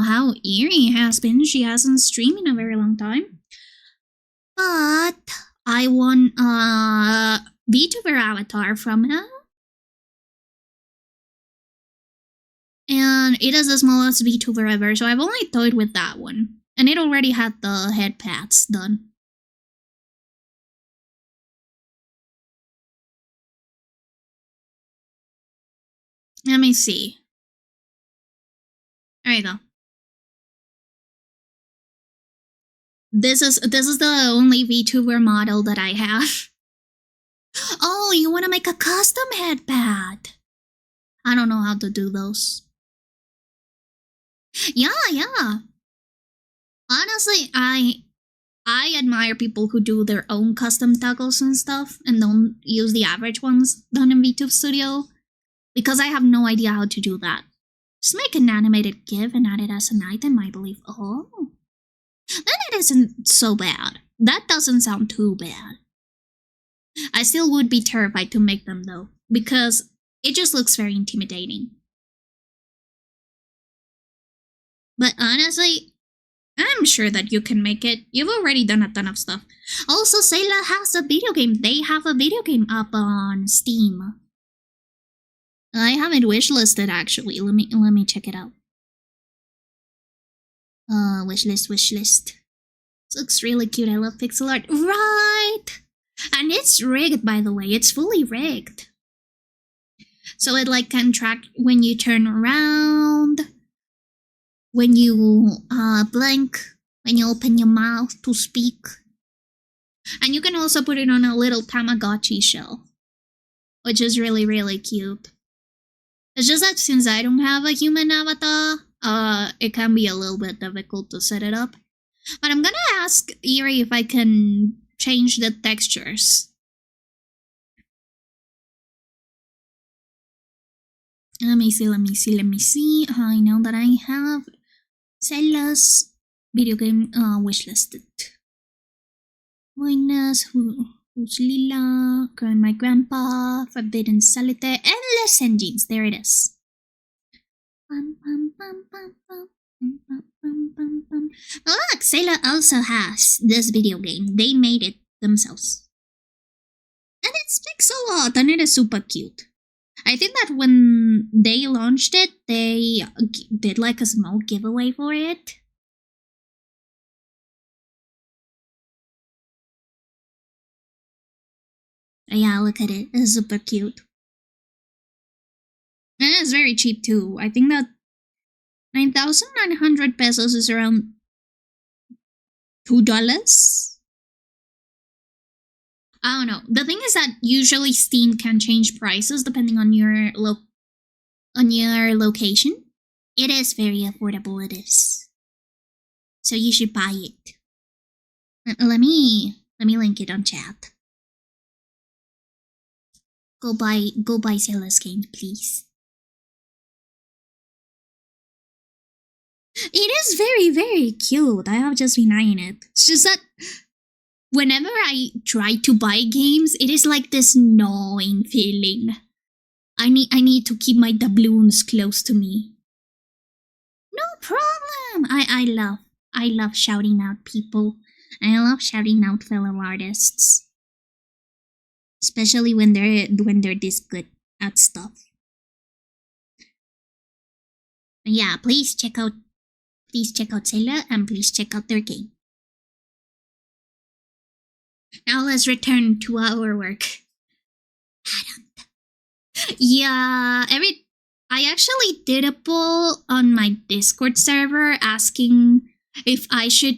how Eerie has been. She hasn't streamed in a very long time. But I won a VTuber avatar from her. And it is the smallest VTuber ever, so I've only toyed with that one. And it already had the head pads done. Let me see. There you go. This is the only VTuber model that I have. Oh, you want to make a custom headpad? I don't know how to do those. Yeah. Honestly, I admire people who do their own custom toggles and stuff and don't use the average ones done in VTube Studio. Because I have no idea how to do that. Just make an animated GIF and add it as an item, I believe. Oh. Then it isn't so bad. That doesn't sound too bad. I still would be terrified to make them though, because it just looks very intimidating. But honestly, I'm sure that you can make it. You've already done a ton of stuff. Also, Sayla has a video game. They have a video game up on Steam. I have it wishlisted actually. Let me check it out. Wishlist. This looks really cute. I love pixel art. Right! And it's rigged, by the way. It's fully rigged. So it like can track when you turn around, when you blink, when you open your mouth to speak. And you can also put it on a little Tamagotchi shell, which is really, really cute. It's just that since I don't have a human avatar, it can be a little bit difficult to set it up. But I'm gonna ask Eerie if I can change the textures. Let me see. I know that I have Zelda's video game wishlisted. Witness, Who's Lila, Growing My Grandpa, Forbidden Solitaire, Endless Engines. There it is. Oh, look, Sailor also has this video game. They made it themselves. And it's pixel art and it is super cute. I think that when they launched it, they did like a small giveaway for it. Yeah, look at it. It's super cute. And it's very cheap too. I think that 9,900 pesos is around $2. I don't know. The thing is that usually Steam can change prices depending on your location. It is very affordable. It is. So you should buy it. Let me link it on chat. Go buy Sailor's game, please. It is very, very cute. I have just been eyeing it. It's just that whenever I try to buy games, it is like this gnawing feeling. I need to keep my doubloons close to me. No problem. I love shouting out people. I love shouting out fellow artists, especially when they're this good at stuff. Yeah, please check out Sailor and please check out their game. Now let's return to our work. Yeah, I actually did a poll on my Discord server asking if I should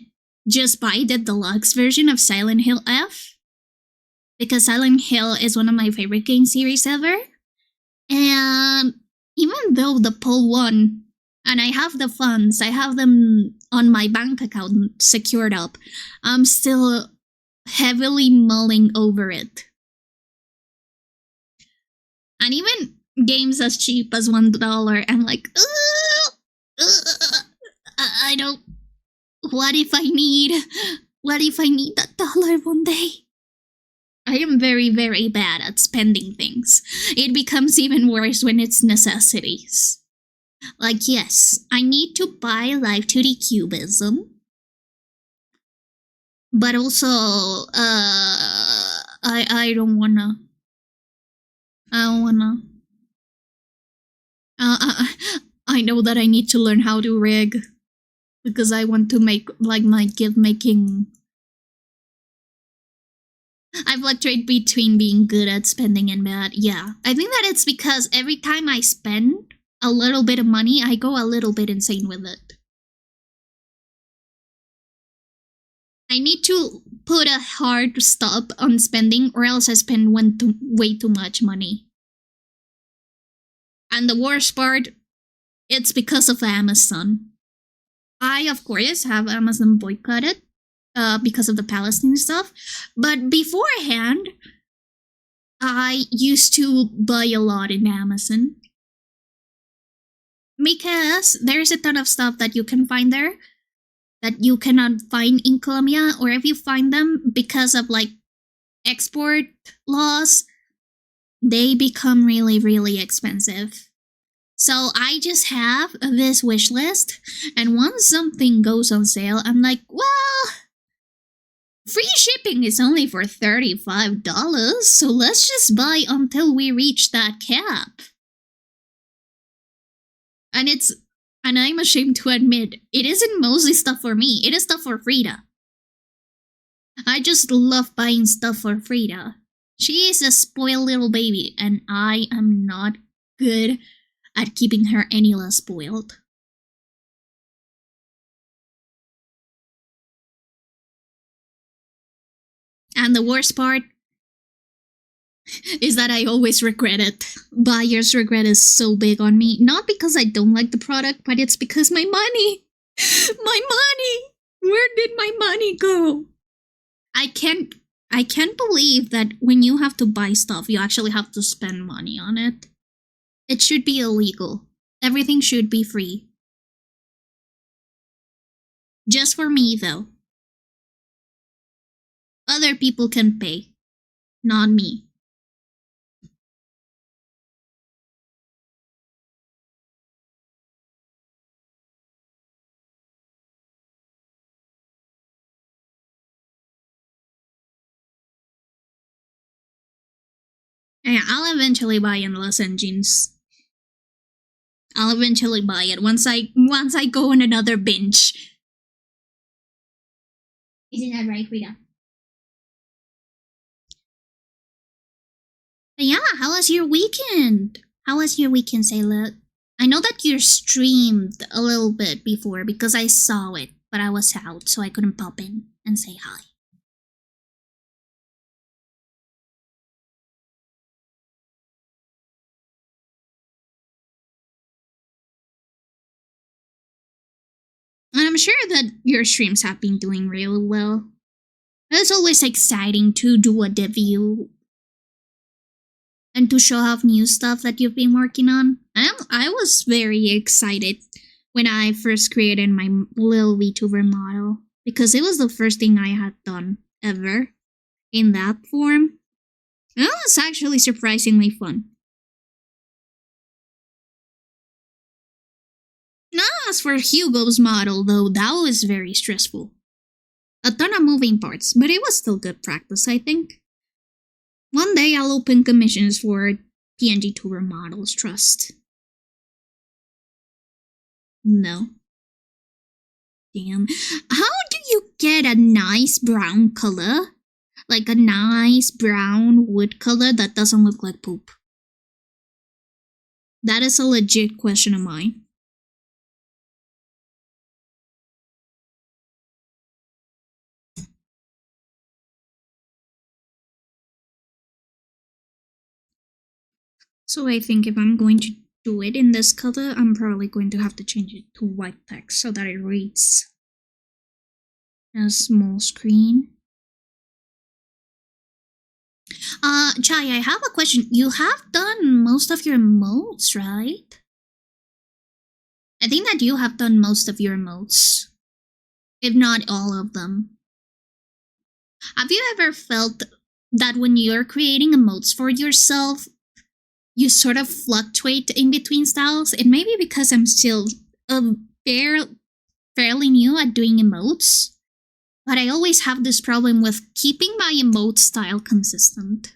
just buy the deluxe version of Silent Hill F, because Silent Hill is one of my favorite game series ever. And even though the poll won, and I have the funds, I have them on my bank account secured up, I'm still heavily mulling over it. And even games as cheap as $1, I'm like, I don't. What if I need that dollar one day? I am very, very bad at spending things. It becomes even worse when it's necessities. Like, yes, I need to buy Live 2D Cubism, but also, I don't wanna. I know that I need to learn how to rig, because I want to make, like, my gift making. I fluctuate between being good at spending and bad. Yeah, I think that it's because every time I spend a little bit of money, I go a little bit insane with it. I need to put a hard stop on spending, or else I spend way too much money. And the worst part, it's because of Amazon. I, of course, have Amazon boycotted because of the Palestine stuff. But beforehand, I used to buy a lot in Amazon. Because there's a ton of stuff that you can find there that you cannot find in Colombia, or if you find them, because of like export laws, they become really, really expensive. So I just have this wish list, and once something goes on sale, I'm like, well, free shipping is only for $35, so let's just buy until we reach that cap. And I'm ashamed to admit, it isn't mostly stuff for me, it is stuff for Frida. I just love buying stuff for Frida. She is a spoiled little baby, and I am not good at keeping her any less spoiled. And the worst part is that I always regret it. Buyer's regret is so big on me. Not because I don't like the product, but it's because my money! My money! Where did my money go? I can't believe that when you have to buy stuff, you actually have to spend money on it. It should be illegal. Everything should be free. Just for me, though. Other people can pay. Not me. Yeah, I'll eventually buy Endless Engines. I'll eventually buy it once I go on another binge. Isn't that right, Frida? But yeah, how was your weekend? How was your weekend, Sailor? I know that you streamed a little bit before because I saw it, but I was out, so I couldn't pop in and say hi. And I'm sure that your streams have been doing really well. It's always exciting to do a debut and to show off new stuff that you've been working on. I was very excited when I first created my little VTuber model, because it was the first thing I had done, ever in that form. It was actually surprisingly fun. Now, as for Hugo's model, though, that was very stressful. A ton of moving parts, but it was still good practice, I think. One day I'll open commissions for PNG Tour models, trust. No. Damn. How do you get a nice brown color? Like a nice brown wood color that doesn't look like poop? That is a legit question of mine. So I think if I'm going to do it in this color, I'm probably going to have to change it to white text so that it reads a small screen. Chai, I have a question. You have done most of your emotes, right? I think that you have done most of your emotes, if not all of them. Have you ever felt that when you're creating emotes for yourself, you sort of fluctuate in between styles? It may be because I'm still fairly new at doing emotes, but I always have this problem with keeping my emote style consistent.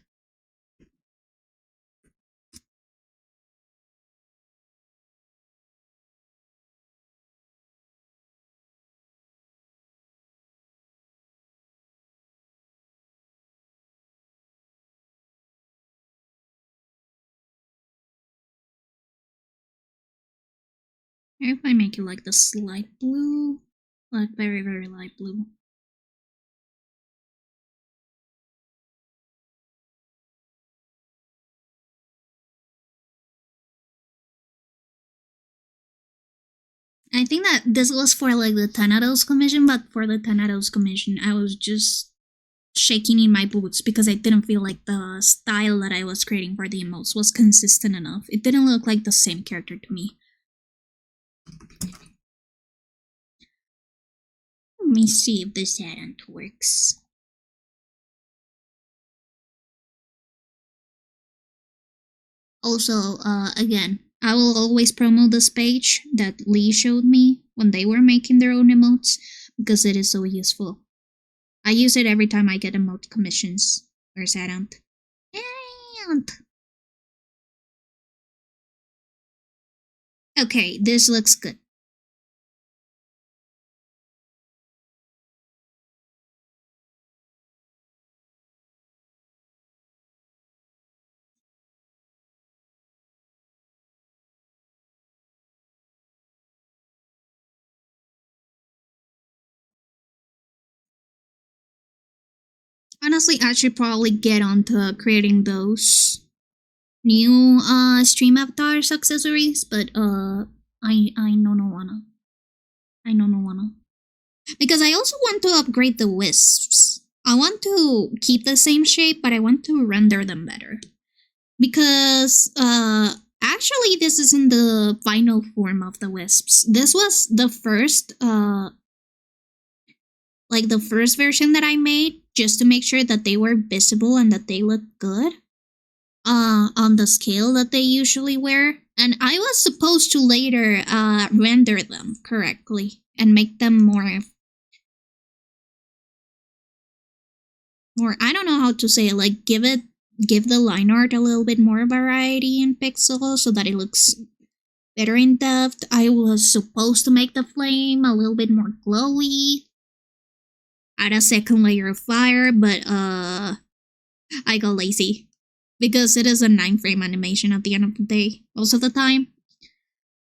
If I make it like this light blue, like very, very light blue. I think that this was for like the Thanatos commission, but for the Thanatos commission, I was just shaking in my boots because I didn't feel like the style that I was creating for the emotes was consistent enough. It didn't look like the same character to me. Let me see if this add-on works. Also, again, I will always promote this page that Lee showed me when they were making their own emotes because it is so useful. I use it every time I get emote commissions. Where's add-on? Okay, this looks good. Honestly, I should probably get onto creating those new stream avatars accessories, but I don't wanna. I don't wanna. Because I also want to upgrade the wisps. I want to keep the same shape, but I want to render them better. Because actually this isn't the final form of the wisps. This was the first like the first version that I made just to make sure that they were visible and that they look good on the scale that they usually wear. And I was supposed to later render them correctly and make them more, I don't know how to say it, like give the line art a little bit more variety in pixels so that it looks better in depth. I was supposed to make the flame a little bit more glowy, add a second layer of fire, but I got lazy because it is a 9-frame animation at the end of the day most of the time.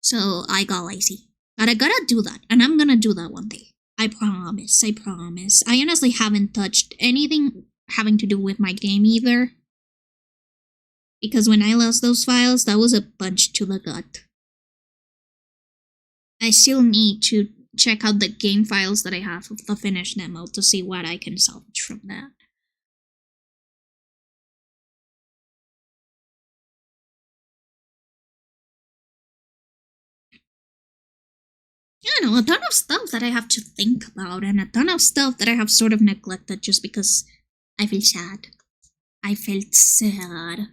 So I got lazy. But I gotta do that, and I'm gonna do that one day. I promise, I promise. I honestly haven't touched anything having to do with my game either. Because when I lost those files, that was a punch to the gut. I still need to check out the game files that I have of the finished demo to see what I can salvage from that. I don't know, a ton of stuff that I have to think about, and a ton of stuff that I have sort of neglected just because I feel sad. I felt sad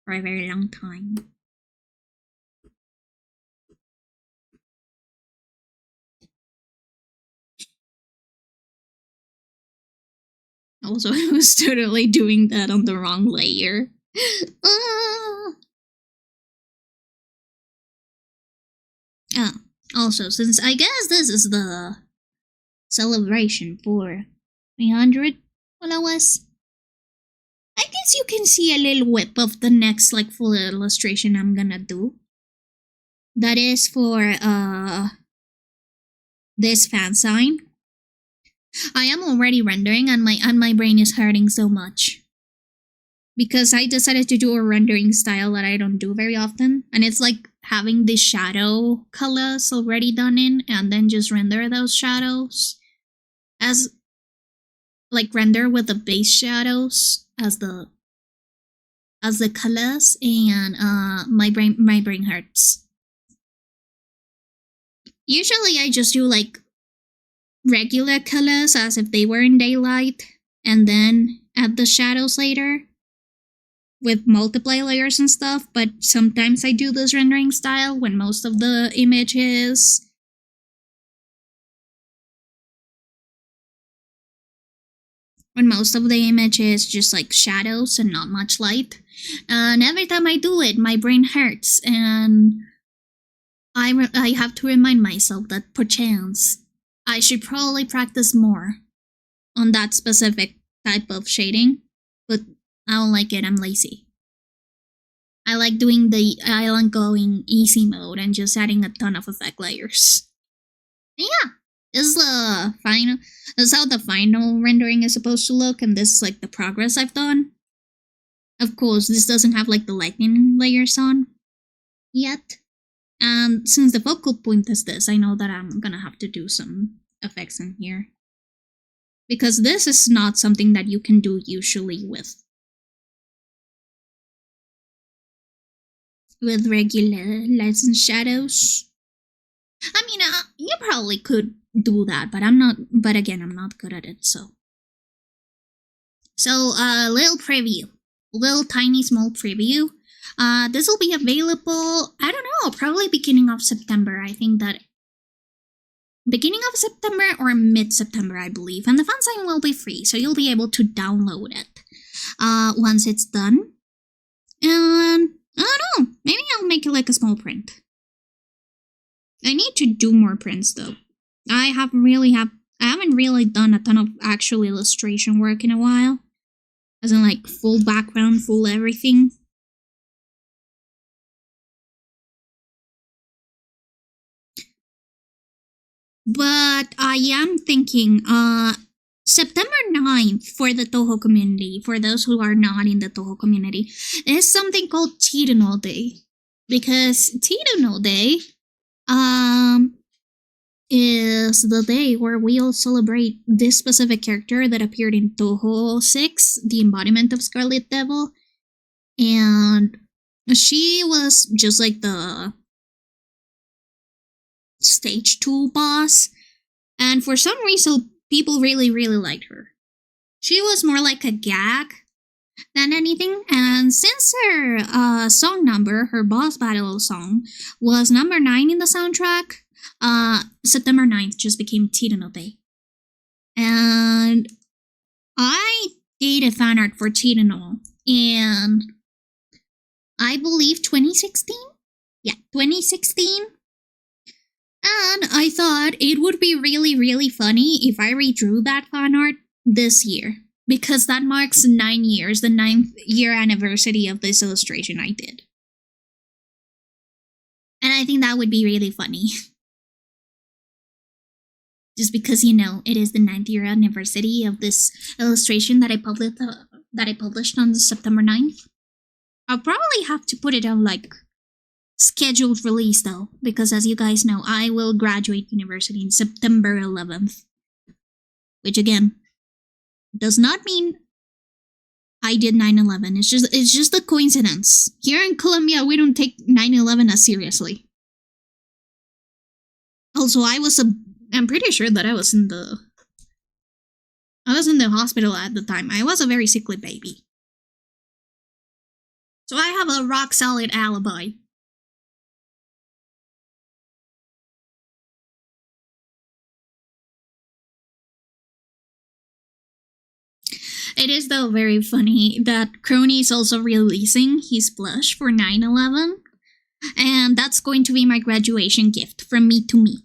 for a very long time. Also, I was totally doing that on the wrong layer. Also, since I guess this is the celebration for 300 followers, I guess you can see a little whip of the next like full illustration I'm gonna do. That is for this fan sign. I am already rendering and my brain is hurting so much. Because I decided to do a rendering style that I don't do very often. And it's like having the shadow colors already done in and then just render those shadows as like render with the base shadows as the colors, and my brain hurts. Usually I just do like regular colors as if they were in daylight and then add the shadows later with multiply layers and stuff, but sometimes I do this rendering style when most of the image is just like shadows and not much light. And every time I do it, my brain hurts, and I have to remind myself that perchance I should probably practice more on that specific type of shading, but I don't like it, I'm lazy. I like doing the island going easy mode and just adding a ton of effect layers. Yeah, this is the final, this is how the final rendering is supposed to look, and this is like the progress I've done. Of course, this doesn't have like the lightning layers on yet. And since the focal point is this, I know that I'm gonna have to do some effects in here. Because this is not something that you can do usually with regular lights and shadows. I mean, you probably could do that, but I'm not, but again, I'm not good at it, so. So, little preview. Little tiny small preview. This will be available, I don't know, probably beginning of September. I think that beginning of September or mid-September, I believe. And the fan sign will be free, so you'll be able to download it once it's done. And I don't know, maybe I'll make it like a small print. I need to do more prints though. I haven't really done a ton of actual illustration work in a while. As in like full background, full everything. But I am thinking, September 9th for the Toho community, for those who are not in the Toho community, is something called Chirino Day. Because Chirino Day, is the day where we all celebrate this specific character that appeared in Toho 6, the embodiment of Scarlet Devil. And she was just like the stage 2 boss, and for some reason people really liked her. She was more like a gag than anything, and since her song number, her boss battle song, was number 9 in the soundtrack, September 9th just became Chirino Day. And I did a fan art for Chirino in, I believe, 2016? Yeah, 2016. And I thought it would be really funny if I redrew that fan art this year. Because that marks 9 years, the 9th year anniversary of this illustration I did. And I think that would be really funny. Just because, you know, it is the 9th year anniversary of this illustration that I published on September 9th. I'll probably have to put it on like scheduled release though, because as you guys know, I will graduate university in September 11th. Which again, does not mean I did 9/11. It's just a coincidence. Here in Colombia, we don't take 9/11 as seriously. Also, I'm pretty sure that I was in the hospital at the time. I was a very sickly baby. So I have a rock solid alibi. It is, though, very funny that Crony is also releasing his blush for 9/11, and that's going to be my graduation gift from me to me.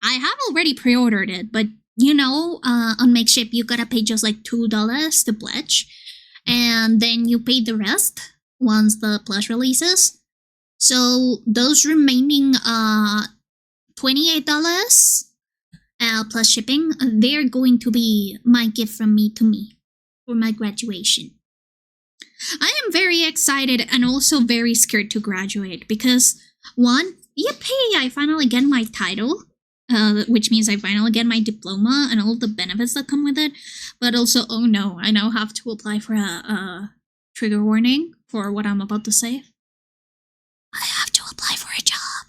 I have already pre-ordered it, but you know, on Makeship you gotta pay just like $2 to pledge, and then you pay the rest once the plush releases. So those remaining $28 plus shipping, they're going to be my gift from me to me for my graduation. I am very excited and also very scared to graduate because, one, yippee, I finally get my title, which means I finally get my diploma and all the benefits that come with it, but also, oh no, I now have to apply for a trigger warning for what I'm about to say. I have to apply for a job.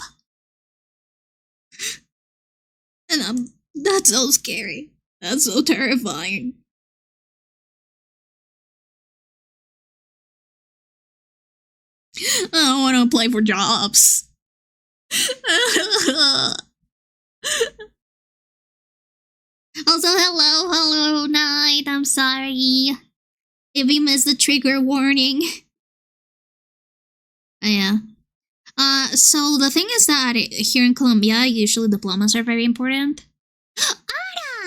And that's so scary. That's so terrifying. I don't want to apply for jobs. Also, hello, Night. I'm sorry if you missed the trigger warning. Yeah. So the thing is that here in Colombia, usually diplomas are very important.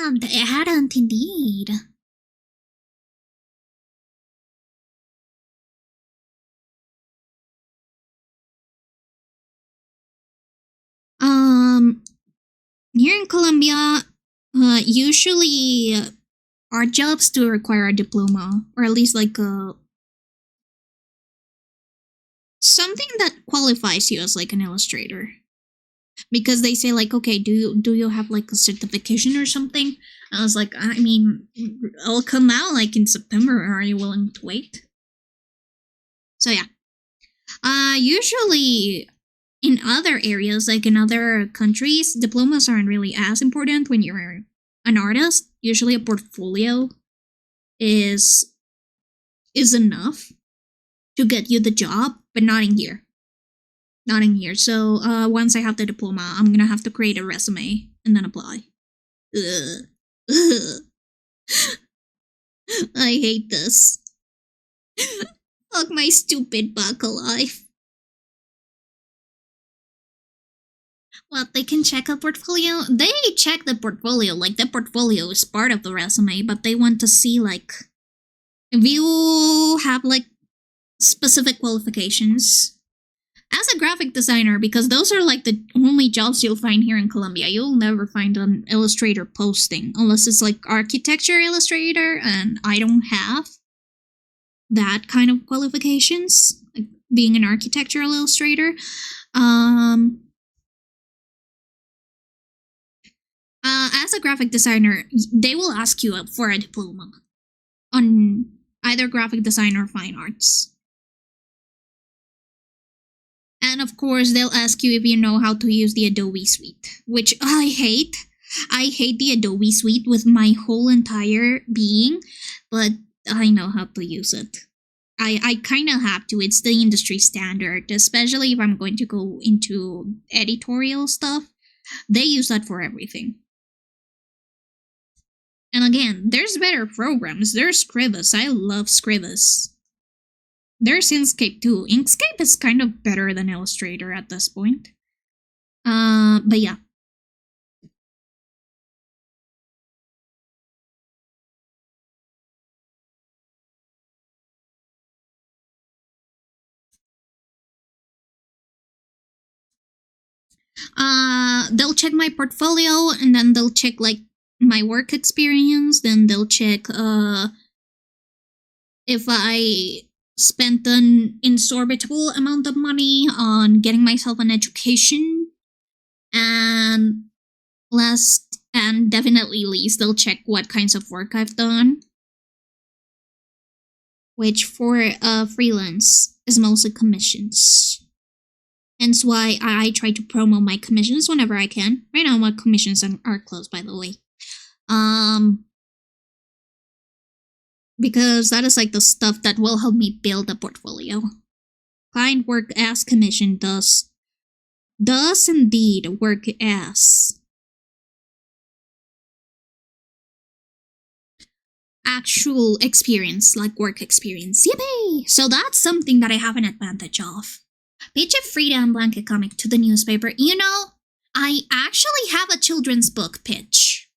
Ardent indeed. Here in Colombia, usually art jobs do require a diploma, or at least like something that qualifies you as like an illustrator. Because they say like, okay, do you have like a certification or something? I was like, I mean, I'll come out like in September. Are you willing to wait? So yeah. Usually in other areas, like in other countries, diplomas aren't really as important when you're an artist. Usually a portfolio is enough to get you the job, but not in here. Not in here. So once I have the diploma, I'm gonna have to create a resume and then apply. Ugh. I hate this. Fuck my stupid buckle life. What, they can check a portfolio? They check the portfolio, like the portfolio is part of the resume, but they want to see like if you have like specific qualifications. As a graphic designer, because those are like the only jobs you'll find here in Colombia, you'll never find an illustrator posting unless it's like architecture illustrator, and I don't have that kind of qualifications, like being an architectural illustrator. As a graphic designer, they will ask you for a diploma on either graphic design or fine arts. And of course, they'll ask you if you know how to use the Adobe suite, which I hate. I hate the Adobe suite with my whole entire being, but I know how to use it. I kind of have to. It's the industry standard, especially if I'm going to go into editorial stuff. They use that for everything. And again, there's better programs. There's Scribus. I love Scribus. There's Inkscape too. Inkscape is kind of better than Illustrator at this point. But yeah. They'll check my portfolio, and then they'll check like my work experience. Then they'll check if I spent an insorbitable amount of money on getting myself an education. And last and definitely least, they'll check what kinds of work I've done. Which for freelance is mostly commissions. Hence why I try to promote my commissions whenever I can. Right now my commissions are closed, by the way. Because that is like the stuff that will help me build a portfolio. Client work as commission does indeed work as actual experience, like work experience. Yippee! So that's something that I have an advantage of. Pitch a freedom blanket comic to the newspaper. You know, I actually have a children's book pitch.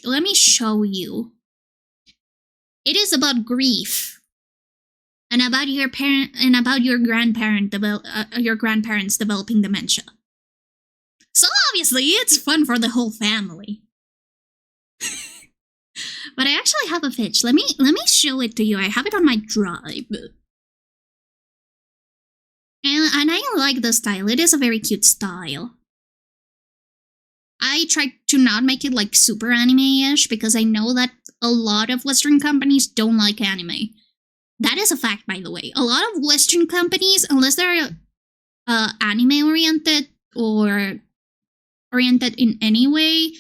Let me show you. It is about grief. And about your parent and about your grandparents developing dementia. So obviously it's fun for the whole family. But I actually have a pitch. Let me show it to you. I have it on my drive. And I like the style. It is a very cute style. I tried to not make it like super anime-ish because I know that a lot of Western companies don't like anime. That is a fact, by the way. A lot of Western companies, unless they're anime-oriented or oriented in any way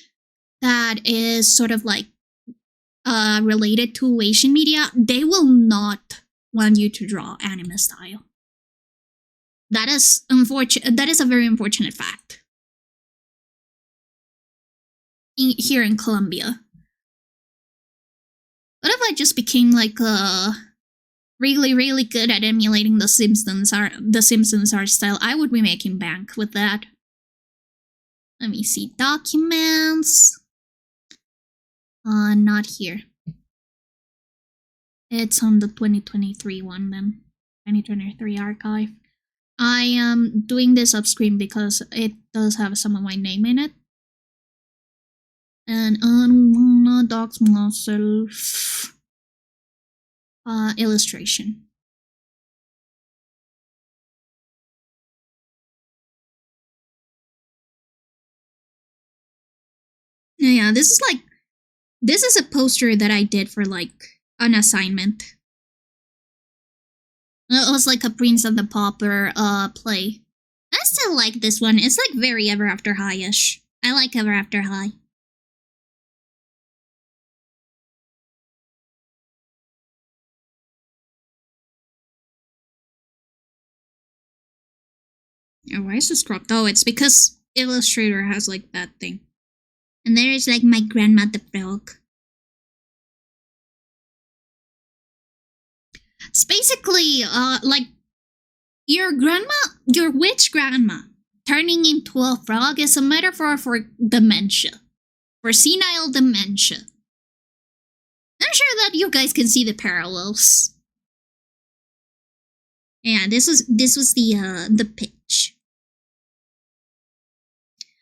that is sort of like related to Asian media, they will not want you to draw anime style. That is unfortunate. That is a very unfortunate fact. Here in Colombia. What if I just became like really good at emulating the Simpsons art style? I would be making bank with that. Let me see, documents. Not here. It's on the 2023 one then. 2023 archive. I am doing this off screen because it does have some of my name in it. And I don't wanna dox myself. Illustration. Yeah, this is a poster that I did for like an assignment. It was like a Prince and the Pauper play. I still like this one. It's like very Ever After High-ish. I like Ever After High. Oh, why is this cropped? Oh, it's because Illustrator has like that thing. And there is like my grandma the frog. It's basically like your witch grandma turning into a frog is a metaphor for dementia. For senile dementia. I'm sure that you guys can see the parallels. Yeah, this was the pitch.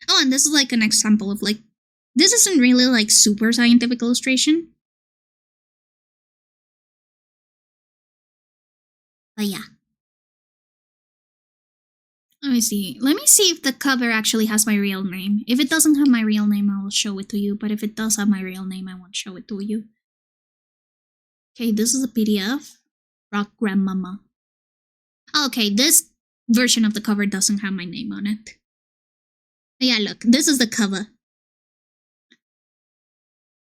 Oh, and this is like an example of like, this isn't really like super scientific illustration. But yeah. Let me see if the cover actually has my real name. If it doesn't have my real name, I will show it to you. But if it does have my real name, I won't show it to you. Okay, this is a PDF. Rock Grandmama. Okay, this version of the cover doesn't have my name on it. Yeah, look, this is the cover.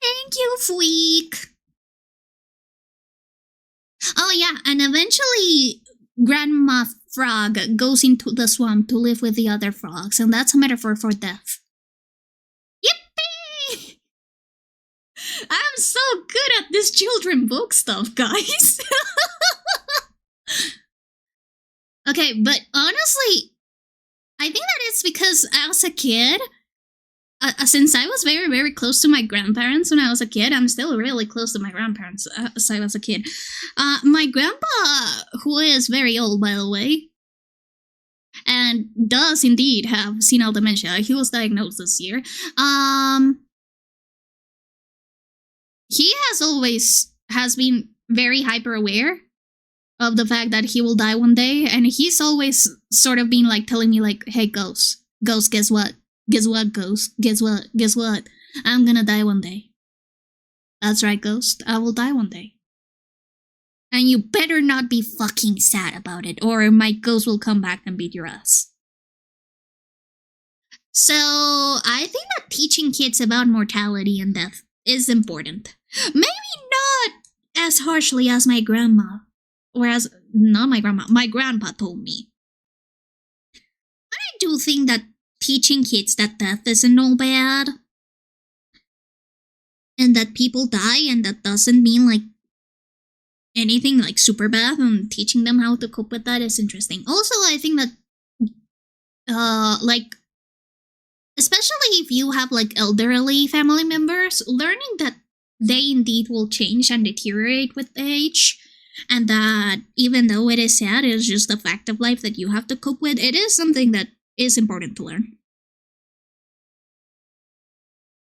Thank you, Freak. Oh yeah, and eventually Grandma Frog goes into the swamp to live with the other frogs, and that's a metaphor for death. Yippee! I'm so good at this children book stuff, guys. Okay, but honestly, I think that it's because as a kid, since I was very close to my grandparents when I was a kid, I'm still really close to my grandparents as I was a kid. My grandpa, who is very old by the way, and does indeed have senile dementia, he was diagnosed this year, he has been very hyper aware of the fact that he will die one day, and he's always sort of been like telling me like, hey, Ghost, guess what? Guess what, Ghost? Guess what? I'm gonna die one day. That's right, Ghost. I will die one day. And you better not be fucking sad about it, or my ghost will come back and beat your ass. So, I think that teaching kids about mortality and death is important. Maybe not as harshly as my grandma, or as, not my grandma, my grandpa told me. But I do think that teaching kids that death isn't all bad, and that people die, and that doesn't mean like anything like super bad, and teaching them how to cope with that is interesting. Also, I think that, like, especially if you have like elderly family members, learning that they indeed will change and deteriorate with age, and that even though it is sad, it is just a fact of life that you have to cope with, it is something that is important to learn.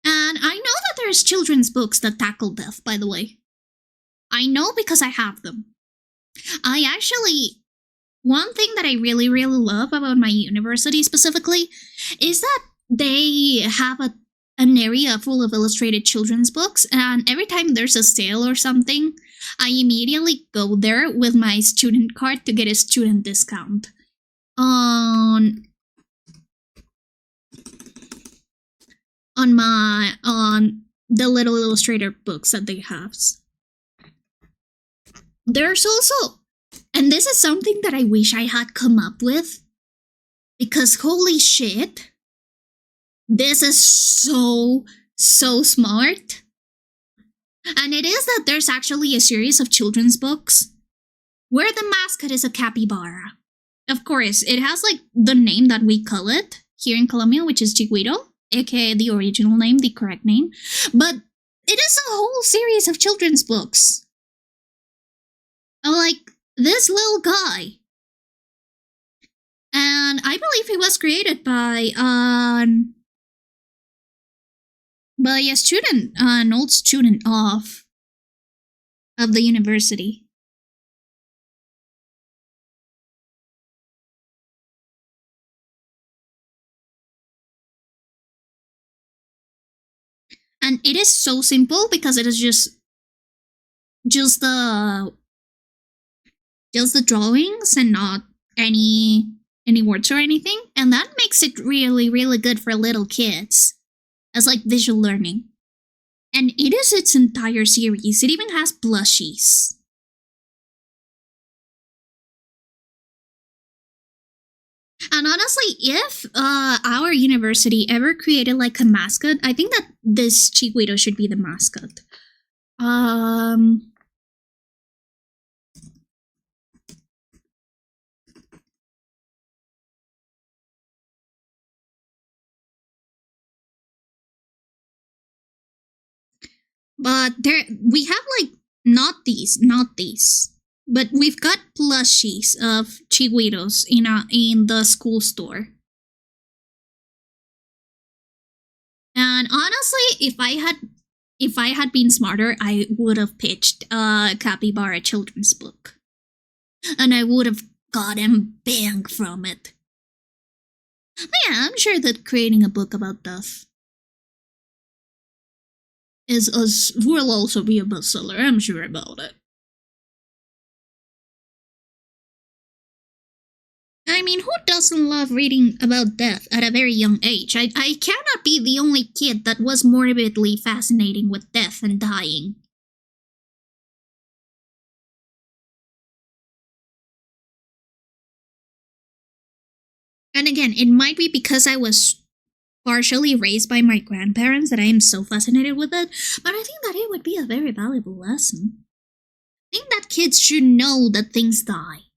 And I know that there's children's books that tackle death, by the way. I know because I have them. One thing that I really, really love about my university specifically is that they have an area full of illustrated children's books, and every time there's a sale or something, I immediately go there with my student card to get a student discount on the little illustrator books that they have. There's also, and this is something that I wish I had come up with, because holy shit, this is so smart. And it is that there's actually a series of children's books where the mascot is a capybara. Of course, it has like the name that we call it here in Colombia, which is Chiquito, aka the original name, the correct name. But it is a whole series of children's books. Like this little guy. And I believe it was created by a student, an old student of the university. And it is so simple because it is just the drawings and not any words or anything, and that makes it really, really good for little kids as like visual learning. And it is its entire series. It even has plushies. And honestly, if our university ever created like a mascot, I think that this Chiquito should be the mascot. But we have like not these, but we've got plushies of Chiquitos in the school store. And honestly, if I had been smarter, I would have pitched a capybara children's book, and I would have gotten bang from it. But yeah, I'm sure that creating a book about death will also be a bestseller. I'm sure about it. I mean, who doesn't love reading about death at a very young age? I cannot be the only kid that was morbidly fascinating with death and dying. And again, it might be because I was partially raised by my grandparents that I am so fascinated with it, but I think that it would be a very valuable lesson. I think that kids should know that things die.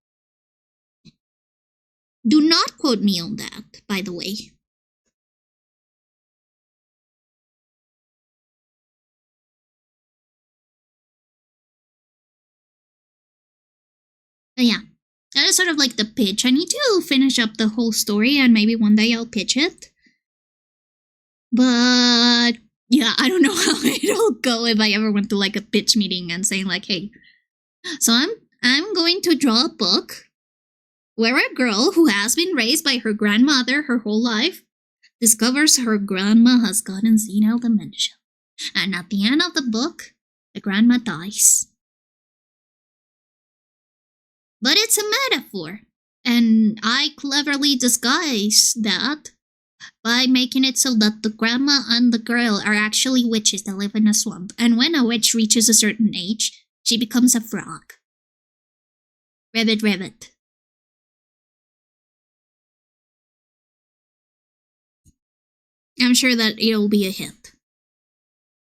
Do not quote me on that, by the way. But yeah, that is sort of like the pitch. I need to finish up the whole story and maybe one day I'll pitch it. But yeah, I don't know how it'll go if I ever went to like a pitch meeting and saying like, hey, so I'm going to draw a book where a girl who has been raised by her grandmother her whole life discovers her grandma has gotten senile dementia. And at the end of the book, the grandma dies. But it's a metaphor, and I cleverly disguise that by making it so that the grandma and the girl are actually witches that live in a swamp, and when a witch reaches a certain age, she becomes a frog. Ribbit, ribbit. I'm sure that it'll be a hit.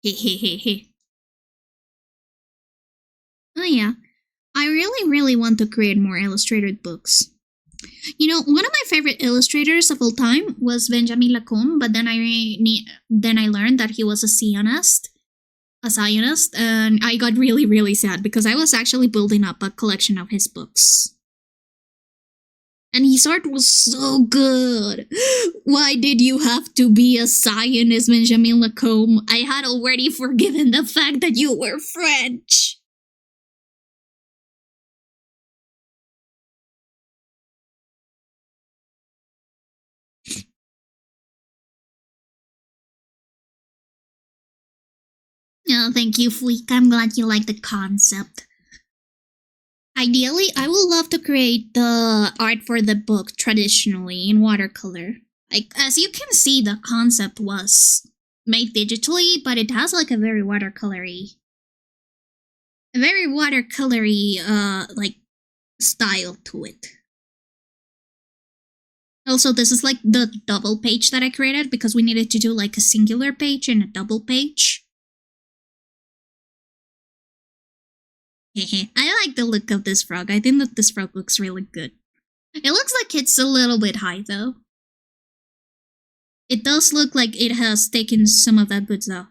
Hehehehe. Oh yeah, I really want to create more illustrated books. You know, one of my favorite illustrators of all time was Benjamin Lacombe, but then I learned that he was a Zionist, and I got really sad because I was actually building up a collection of his books. And his art was so good. Why did you have to be a Zionist, Benjamin Lacombe? I had already forgiven the fact that you were French. Oh, thank you, Fleek. I'm glad you like the concept. Ideally, I would love to create the art for the book traditionally in watercolor. Like, as you can see, the concept was made digitally, but it has like a very watercolory, like, style to it. Also, this is like the double page that I created because we needed to do like a singular page and a double page. I like the look of this frog. I think that this frog looks really good. It looks like it's a little bit high though. It does look like it has taken some of that goods though.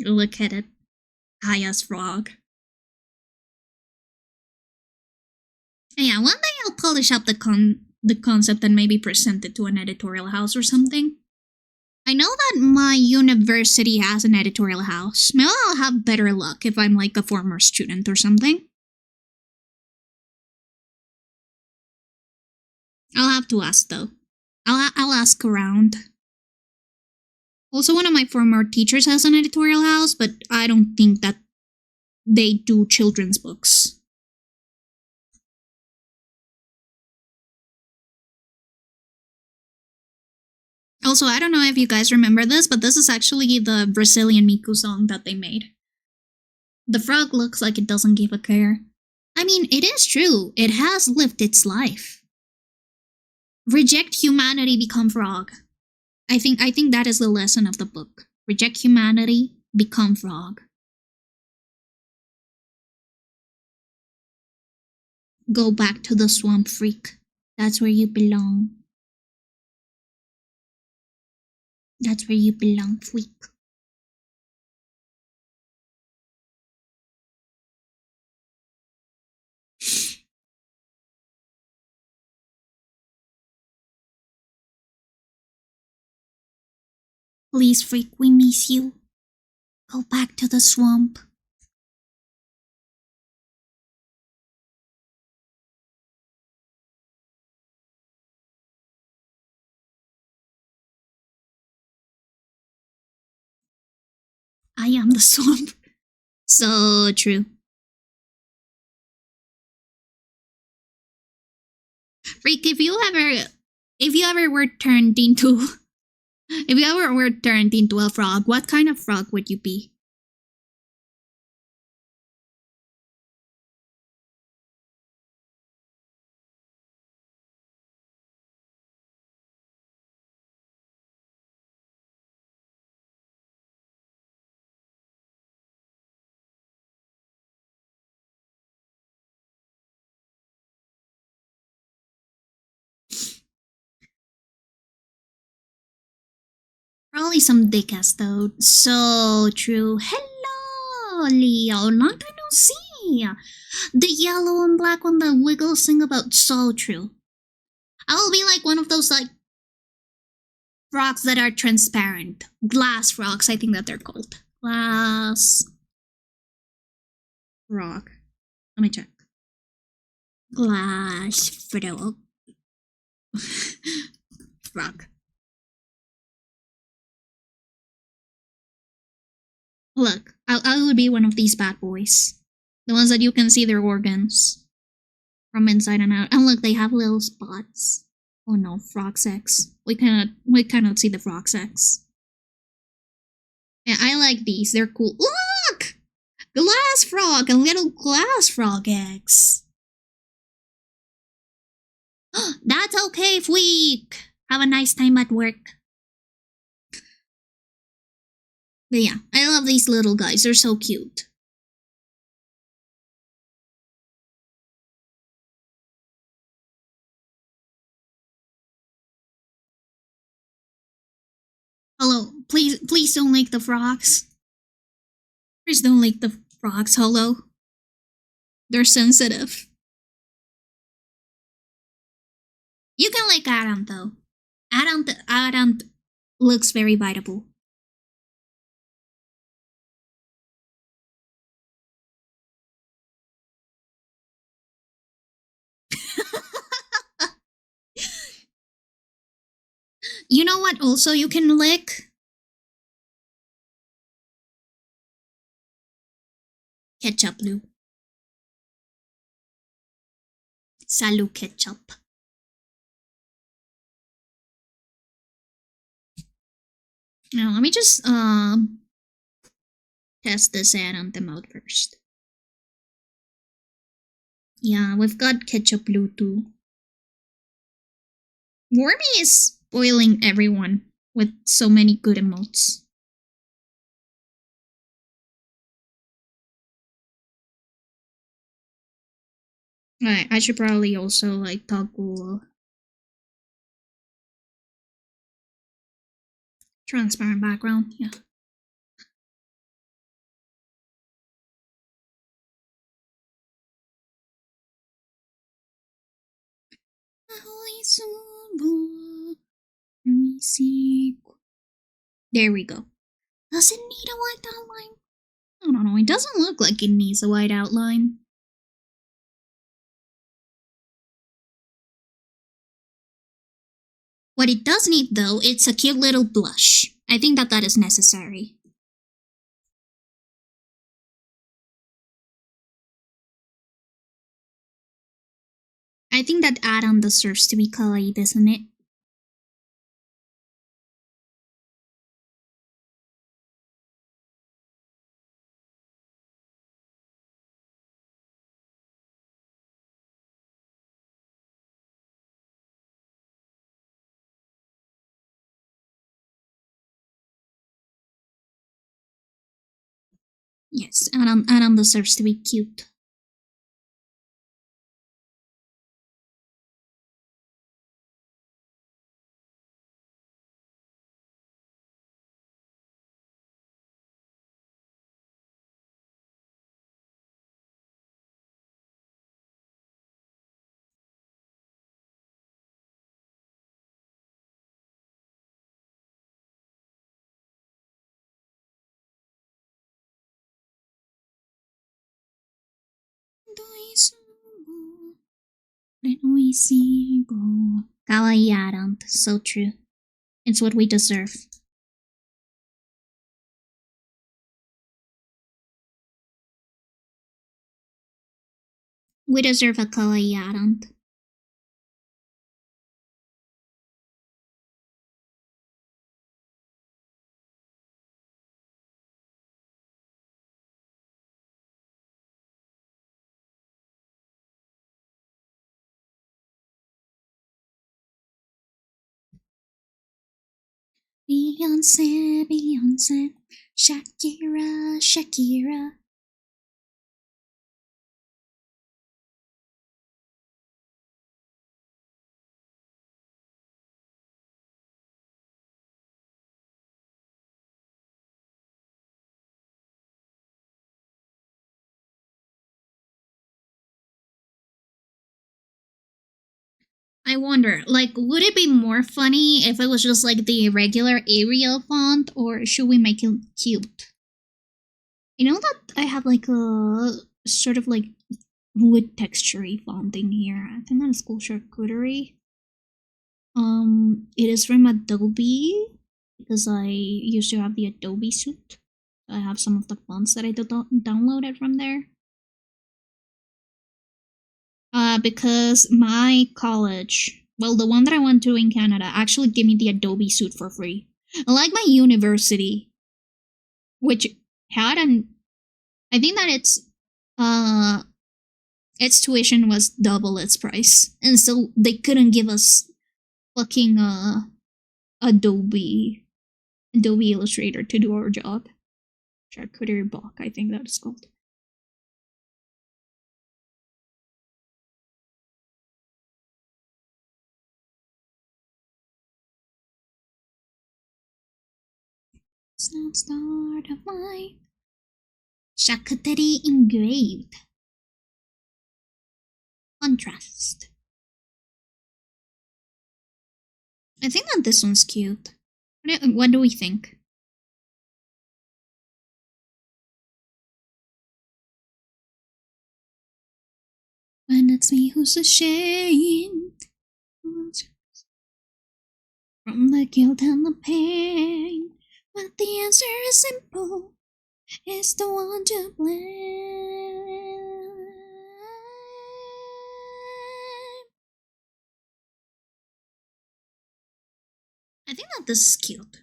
Look at it. High as frog. And yeah, one day I'll polish up the concept and maybe present it to an editorial house or something. I know that my university has an editorial house. Maybe I'll have better luck if I'm like a former student or something. I'll have to ask though. I'll ask around. Also, one of my former teachers has an editorial house, but I don't think that they do children's books. Also, I don't know if you guys remember this, but this is actually the Brazilian Miku song that they made. The frog looks like it doesn't give a care. I mean, it is true. It has lived its life. Reject humanity, become frog. I think that is the lesson of the book. Reject humanity, become frog. Go back to the swamp, freak. That's where you belong. That's where you belong, freak. Please, freak, we miss you. Go back to the swamp. I am the swamp. So true. Freak, if you ever were turned into a frog, what kind of frog would you be? Probably some dick-ass though. So true. Hello, Leo. Long time no see. The yellow and black one that Wiggles sing about. So true. I will be like one of those like frogs that are transparent. Glass frogs, I think that they're called. Glass frog. Let me check. Glass frog. Frog. Look, I would be one of these bad boys. The ones that you can see their organs from inside and out. And look, they have little spots. Oh no, frog sex. We cannot see the frog sex. Yeah, I like these. They're cool. Look! Glass frog and little glass frog eggs. That's okay, Freak! Have a nice time at work. But yeah, I love these little guys. They're so cute. Hello, please don't lick the frogs. Please don't lick the frogs, hello. They're sensitive. You can lick Adam though. Adam looks very biteable. You know what also you can lick? Ketchup, Lou. Salut, ketchup. Now let me just test this anthem out first. Yeah, we've got ketchup Lou too. Wormy is spoiling everyone with so many good emotes. Alright, I should probably also like toggle transparent background, yeah. There we go. Does it need a white outline? I don't know, it doesn't look like it needs a white outline. What it does need though, it's a cute little blush. I think that is necessary. I think that Adam deserves to be kawaii, doesn't it? Yes, Adam deserves to be cute. Kawaii Adam, so true. It's what we deserve. We deserve a kawaii Adam. Beyonce, Beyonce, Shakira, Shakira. I wonder, like, would it be more funny if it was just like the regular Arial font, or should we make it cute? You know that I have like a sort of like wood texturey font in here. I think that is called charcuterie. It is from Adobe because I used to have the Adobe suite. I have some of the fonts that I downloaded from there. Because my college, well, the one that I went to in Canada, actually gave me the Adobe suite for free. Unlike my university, which had I think that its tuition was double its price, and so they couldn't give us fucking Adobe Illustrator to do our job. Charcuterie book, I think that is called. It's not start of mine. Charcuterie engraved. Contrast. I think that this one's cute. What do we think? When it's me who's ashamed from the guilt and the pain, but the answer is simple. It's the one to blame. I think that this is cute.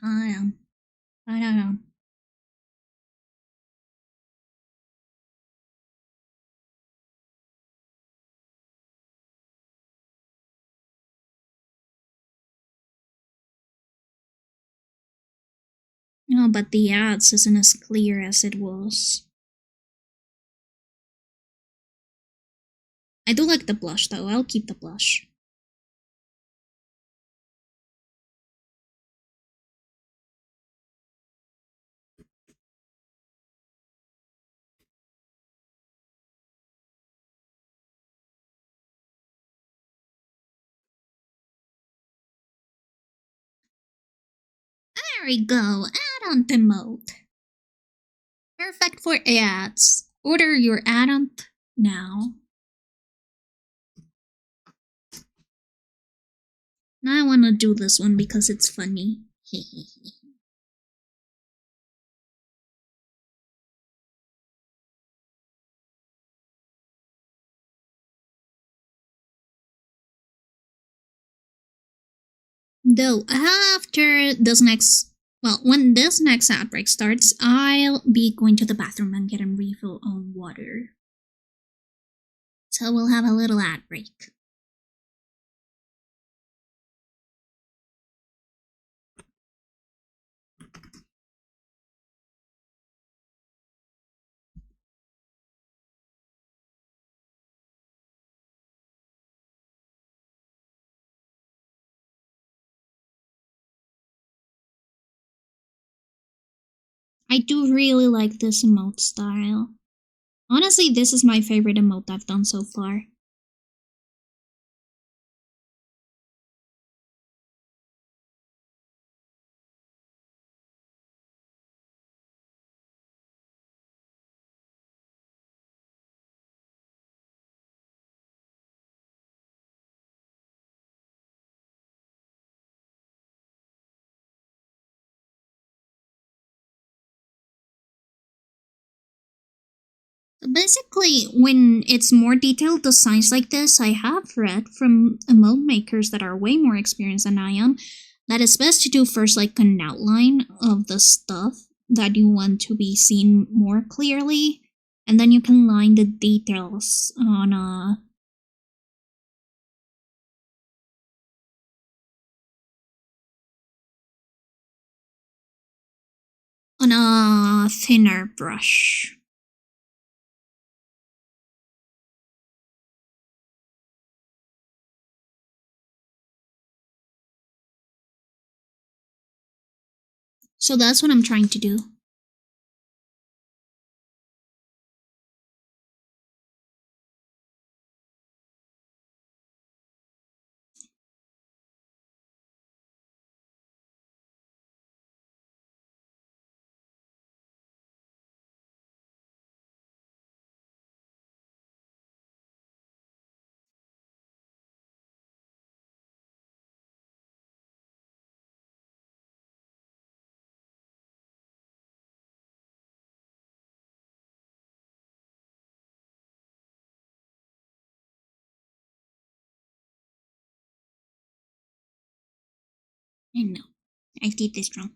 I don't know. No, but the ads isn't as clear as it was. I do like the blush though, I'll keep the blush. There we go, add-on emote. Perfect for ads. Order your add-on now. Now I want to do this one because it's funny. Though after this next, well, when this next ad break starts, I'll be going to the bathroom and get a refill on water. So we'll have a little ad break. I do really like this emote style. Honestly, this is my favorite emote I've done so far. Basically, when it's more detailed designs like this, I have read from emote makers that are way more experienced than I am that it's best to do first like an outline of the stuff that you want to be seen more clearly, and then you can line the details on a thinner brush. So that's what I'm trying to do. I know. I did this wrong.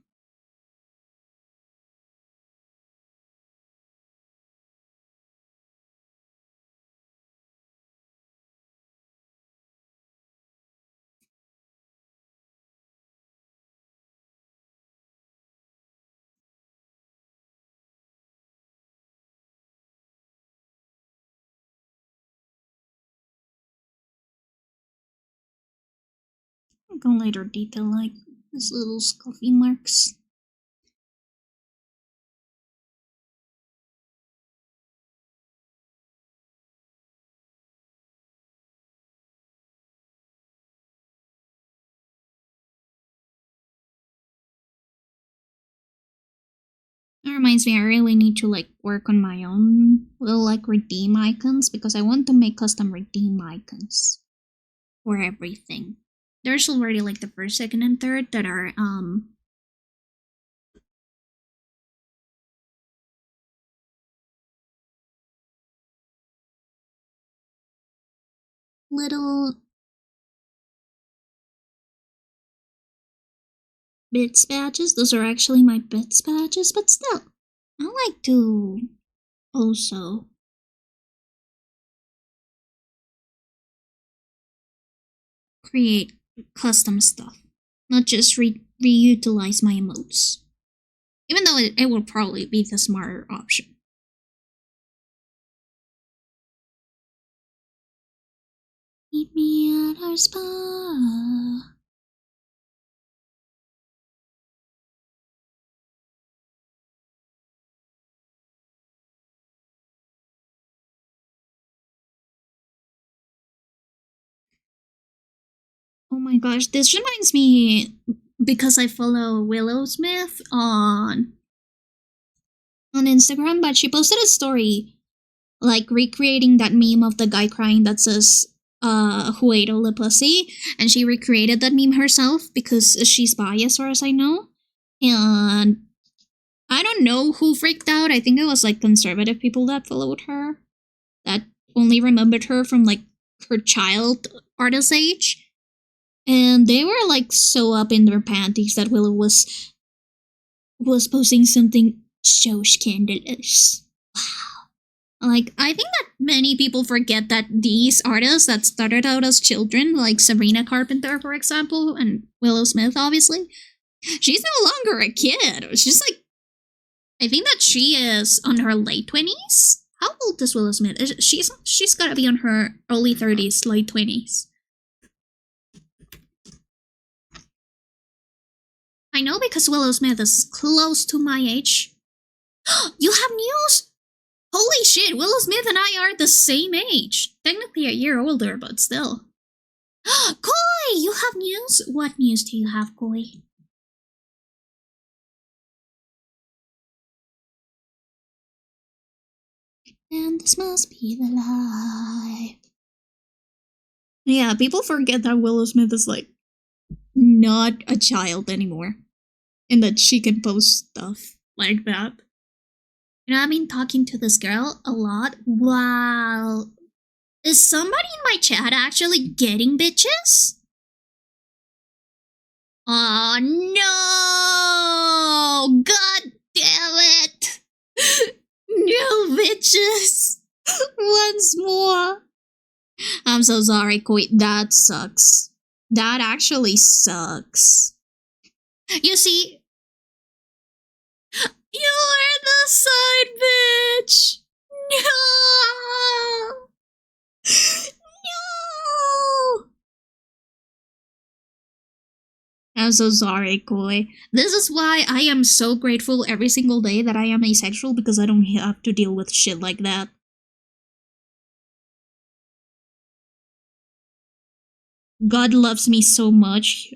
I'm gonna later detail like these little coffee marks. That reminds me, I really need to like work on my own little like redeem icons because I want to make custom redeem icons for everything. There's already like the first, second, and third that are little bits badges. Those are actually my bits badges, but still, I like to also create custom stuff, not just reutilize my emotes. Even though it will probably be the smarter option. Meet me at our spa. Oh my gosh, this reminds me because I follow Willow Smith on Instagram, but she posted a story like recreating that meme of the guy crying that says who ate all the pussy, and she recreated that meme herself because she's biased as far as I know. And I don't know who freaked out. I think it was like conservative people that followed her that only remembered her from like her child artist age. And they were like so up in their panties that Willow was posting something so scandalous. Wow. Like, I think that many people forget that these artists that started out as children, like Sabrina Carpenter, for example, and Willow Smith, obviously, she's no longer a kid. She's like, I think that she is on her late 20s. How old is Willow Smith? She's gotta be on her early 30s, late 20s. I know because Willow Smith is close to my age. You have news? Holy shit, Willow Smith and I are the same age. Technically a year older, but still. Koi, you have news? What news do you have, Koi? And this must be the life. Yeah, people forget that Willow Smith is like not a child anymore. And that she can post stuff like that. You know, I've been talking to this girl a lot. Wow. Is somebody in my chat actually getting bitches? Oh no! God damn it! No bitches! Once more! I'm so sorry, Koi. That sucks. That actually sucks. You see, you're the side bitch! No! No! I'm so sorry, Koi. This is why I am so grateful every single day that I am asexual because I don't have to deal with shit like that. God loves me so much,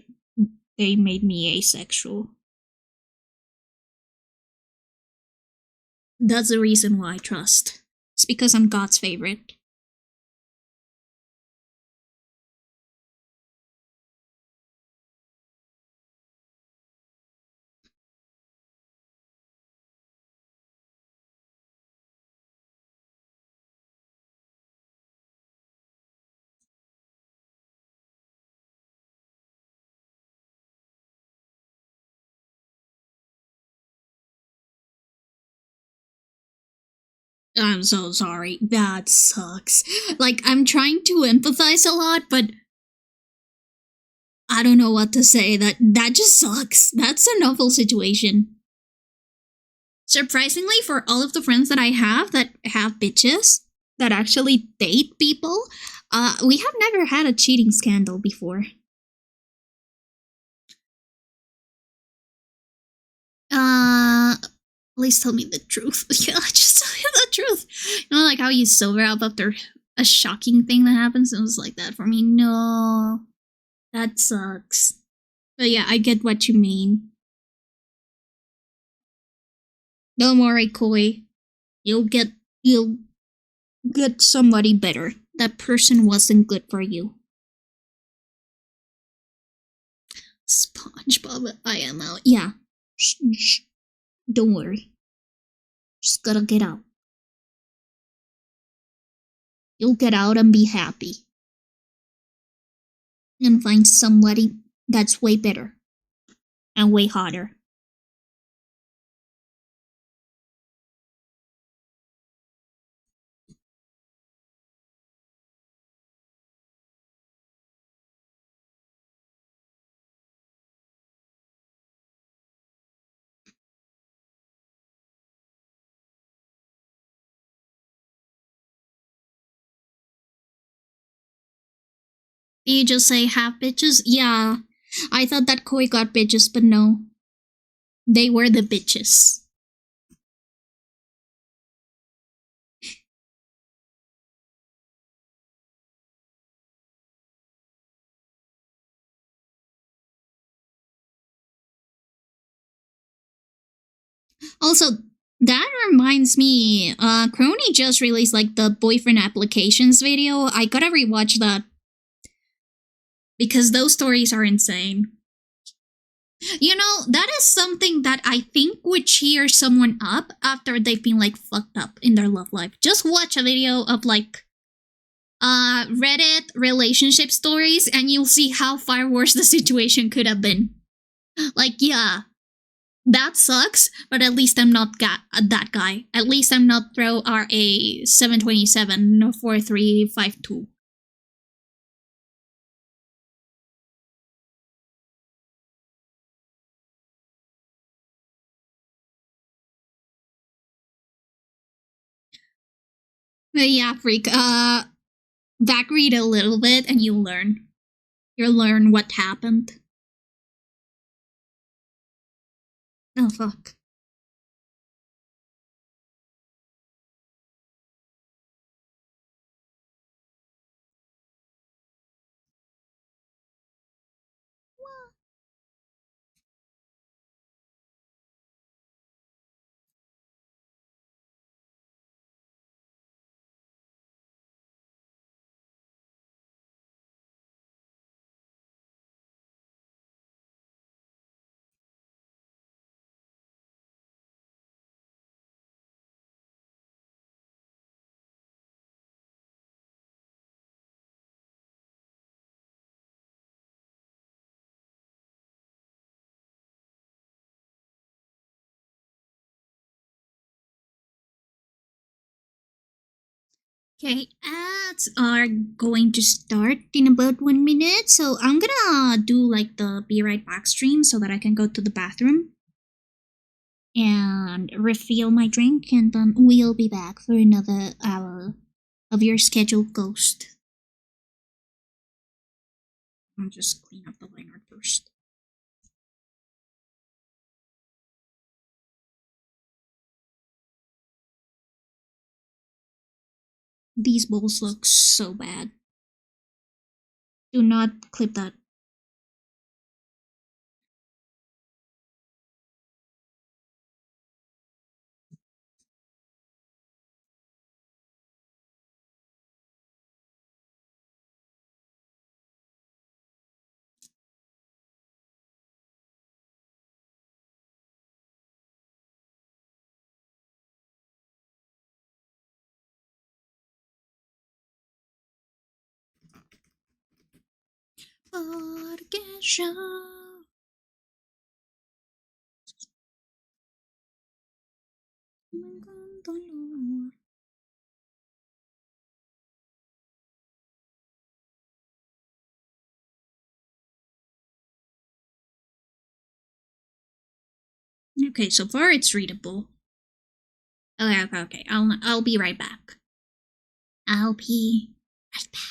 they made me asexual. That's the reason why I trust. It's because I'm God's favorite. I'm so sorry. That sucks. Like, I'm trying to empathize a lot, but I don't know what to say. That just sucks. That's an awful situation. Surprisingly, for all of the friends that I have that have bitches that actually date people, we have never had a cheating scandal before. Please tell me the truth. Yeah, just tell me the truth. You know, like how you sober up after a shocking thing that happens. It was like that for me. No, that sucks. But yeah, I get what you mean. Don't worry, Koi. You'll get somebody better. That person wasn't good for you. SpongeBob, I am out. Yeah. Shh. Don't worry. Just gotta get out. You'll get out and be happy. And find somebody that's way better. And way hotter. Did you just say half bitches? Yeah. I thought that Koi got bitches, but no. They were the bitches. Also, that reminds me, Crony just released like the boyfriend applications video. I gotta rewatch that. Because those stories are insane. You know, that is something that I think would cheer someone up after they've been like fucked up in their love life. Just watch a video of like Reddit relationship stories and you'll see how far worse the situation could have been. Like, yeah, that sucks, but at least I'm not that guy. At least I'm not throw RA 727 or 4352. But yeah, freak. Back read a little bit and you'll learn. You'll learn what happened. Oh fuck. Okay, ads are going to start in about 1 minute, so I'm gonna do like the be right back stream so that I can go to the bathroom and refill my drink, and then we'll be back for another hour of your scheduled ghost. I'll just clean up the line art first. These bowls look so bad. Do not clip that. Porque yo me encanta el olor. Okay, so far it's readable. Okay. I'll be right back. I'll be right back.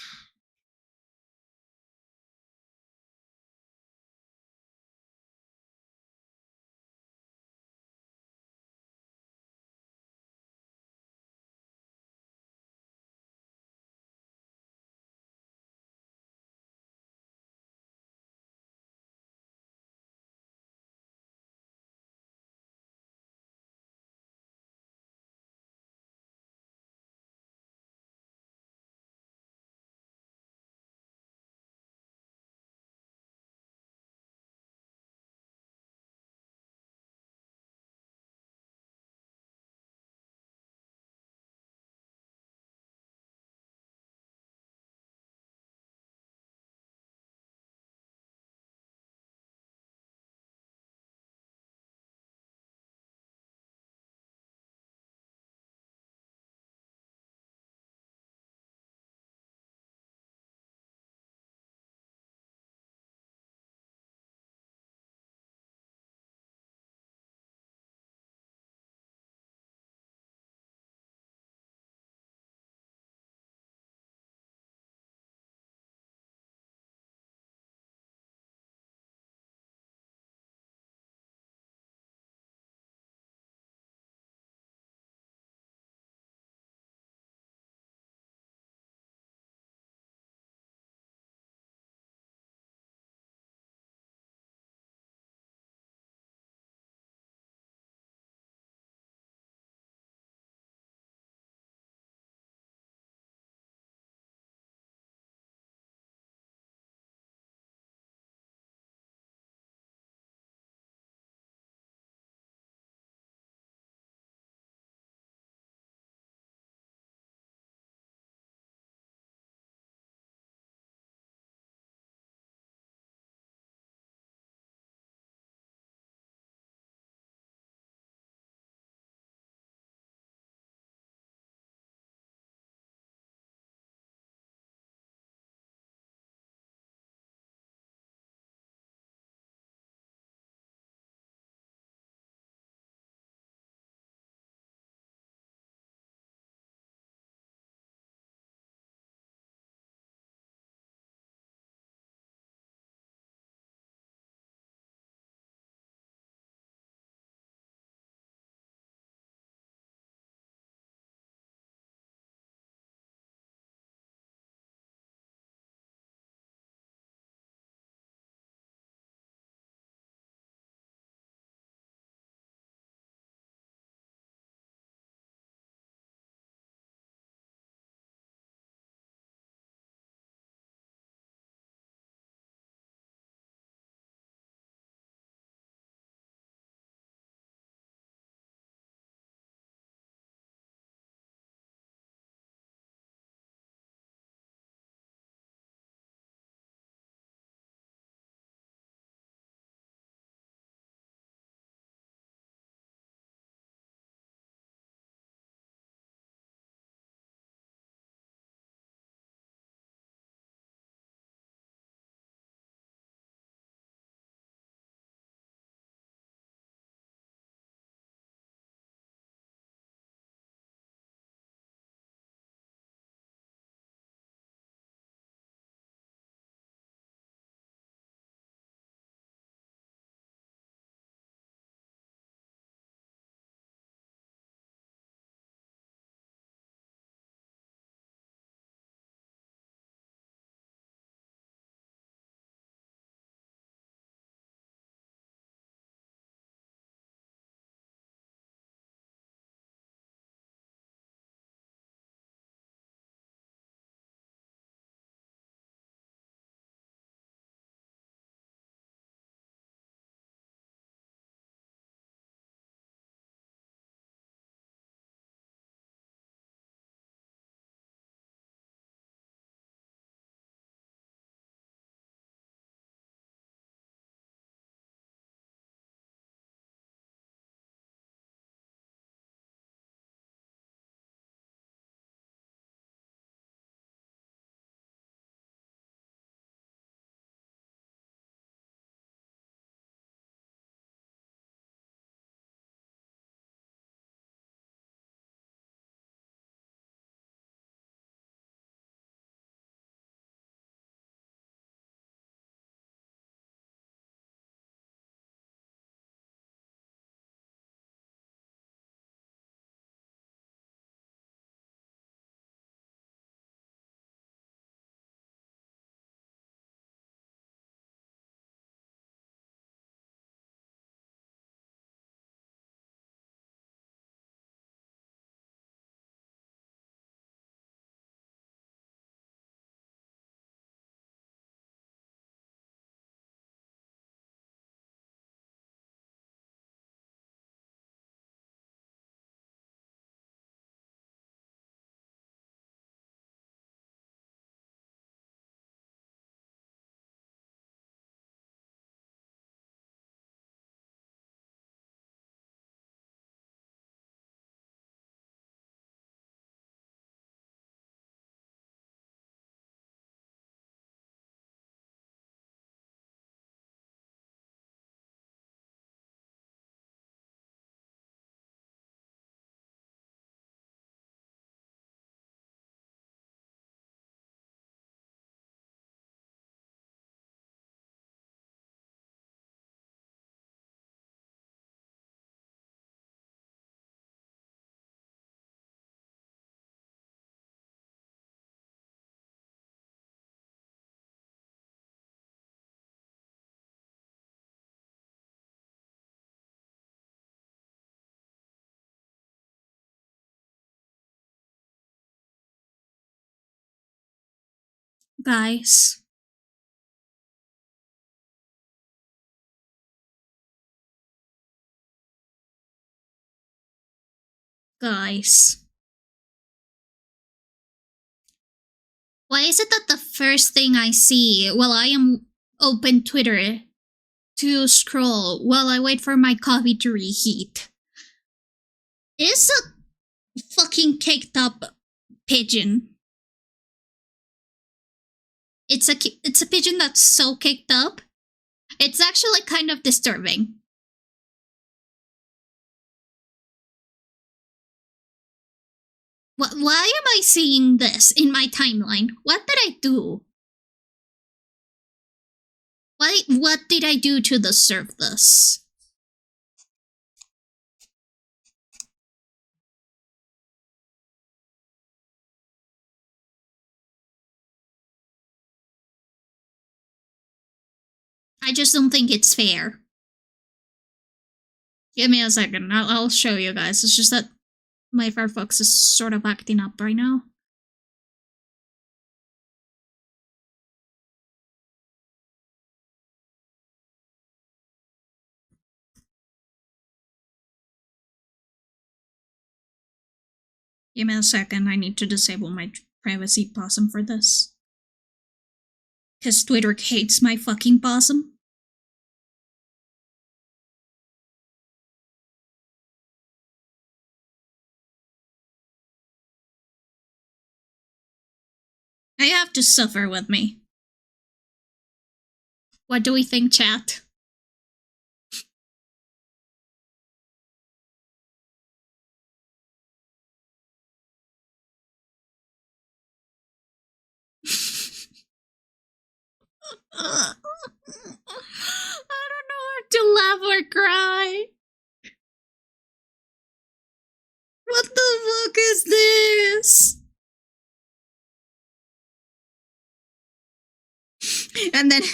Guys. Guys. Why is it that the first thing I see while I am open Twitter to scroll while I wait for my coffee to reheat is a fucking caked up pigeon? It's a pigeon that's so caked up. It's actually kind of disturbing. Why am I seeing this in my timeline? What did I do? What did I do to deserve this? I just don't think it's fair. Give me a second. I'll show you guys. It's just that my Firefox is sort of acting up right now. Give me a second. I need to disable my privacy possum for this. Because Twitter hates my fucking possum. I have to suffer with me. What do we think, chat? I don't know if to laugh or cry. What the fuck is this? And then... and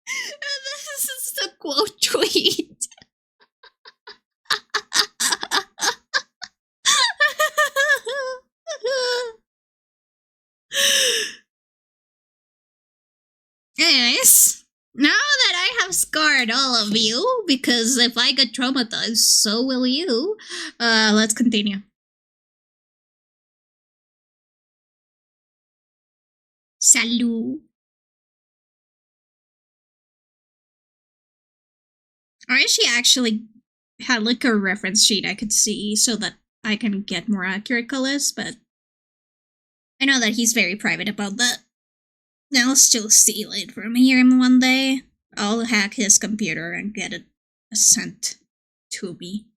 this is the quote tweet. Anyways, now that I have scarred all of you, because if I get traumatized, so will you, let's continue. Salut. I wish she actually had like a reference sheet I could see so that I can get more accurate colors, but I know that he's very private about that. I'll still steal it from him one day. I'll hack his computer and get it sent to me.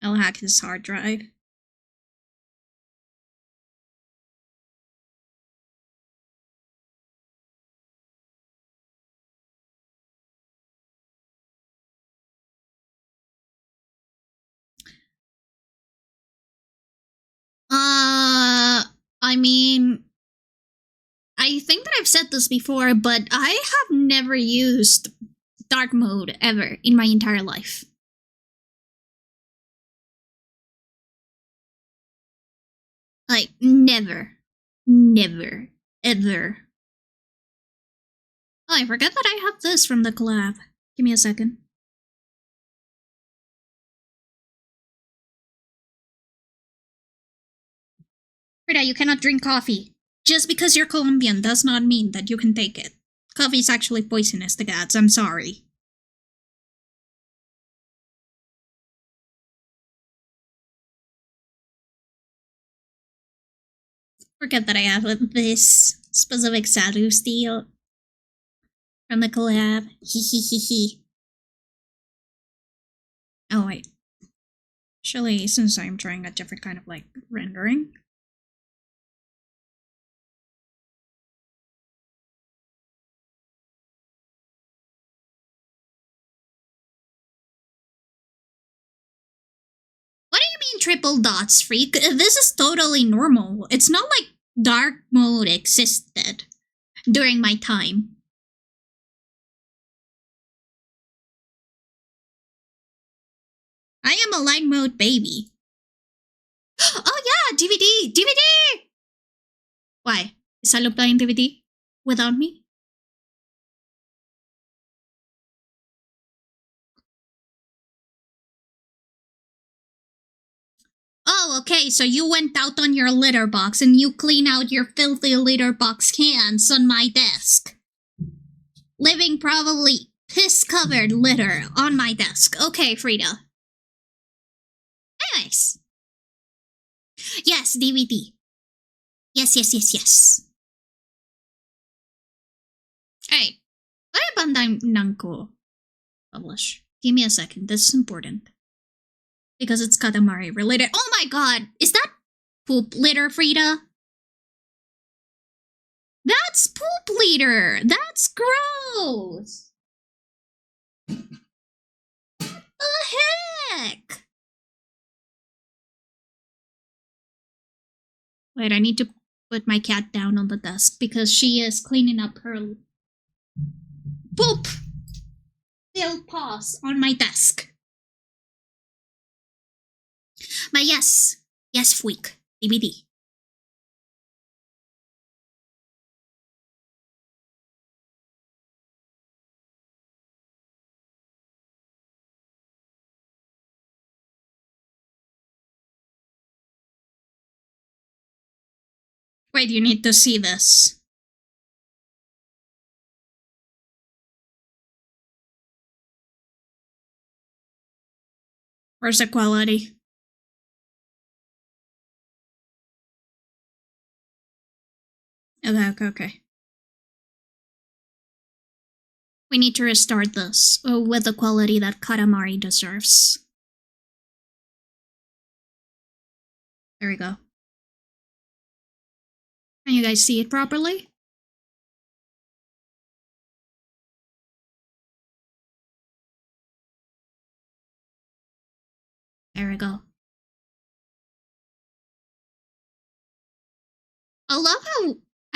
I'll hack his hard drive. I mean, I think that I've said this before, but I have never used dark mode ever in my entire life. Like, never. Never. Ever. Oh, I forgot that I have this from the collab. Give me a second. Frida, you cannot drink coffee. Just because you're Colombian does not mean that you can take it. Coffee is actually poisonous to cats, I'm sorry. Forget that I have this specific Salu steel from the collab. Hehehehe. Oh wait. Actually, since I'm trying a different kind of like rendering. What do you mean triple dots, freak? This is totally normal. It's not like dark mode existed during my time. I am a light mode baby. Oh yeah, DVD! DVD! Why? Is Halo playing DVD without me? Oh, okay, so you went out on your litter box and you clean out your filthy litter box cans on my desk. Leaving probably piss-covered litter on my desk. Okay, Frida. Anyways. Yes, DVD. Yes. Alright. Ano ba nang ko publish? Give me a second. This is important. Because it's Katamari related. Oh my god! Is that poop litter, Frida? That's poop litter! That's gross! What the heck? Wait, I need to put my cat down on the desk because she is cleaning up her poop filled paws on my desk. But yes, freak, DVD. Wait, you need to see this. Where's the quality? Okay. We need to restart this with the quality that Katamari deserves. There we go. Can you guys see it properly? There we go. I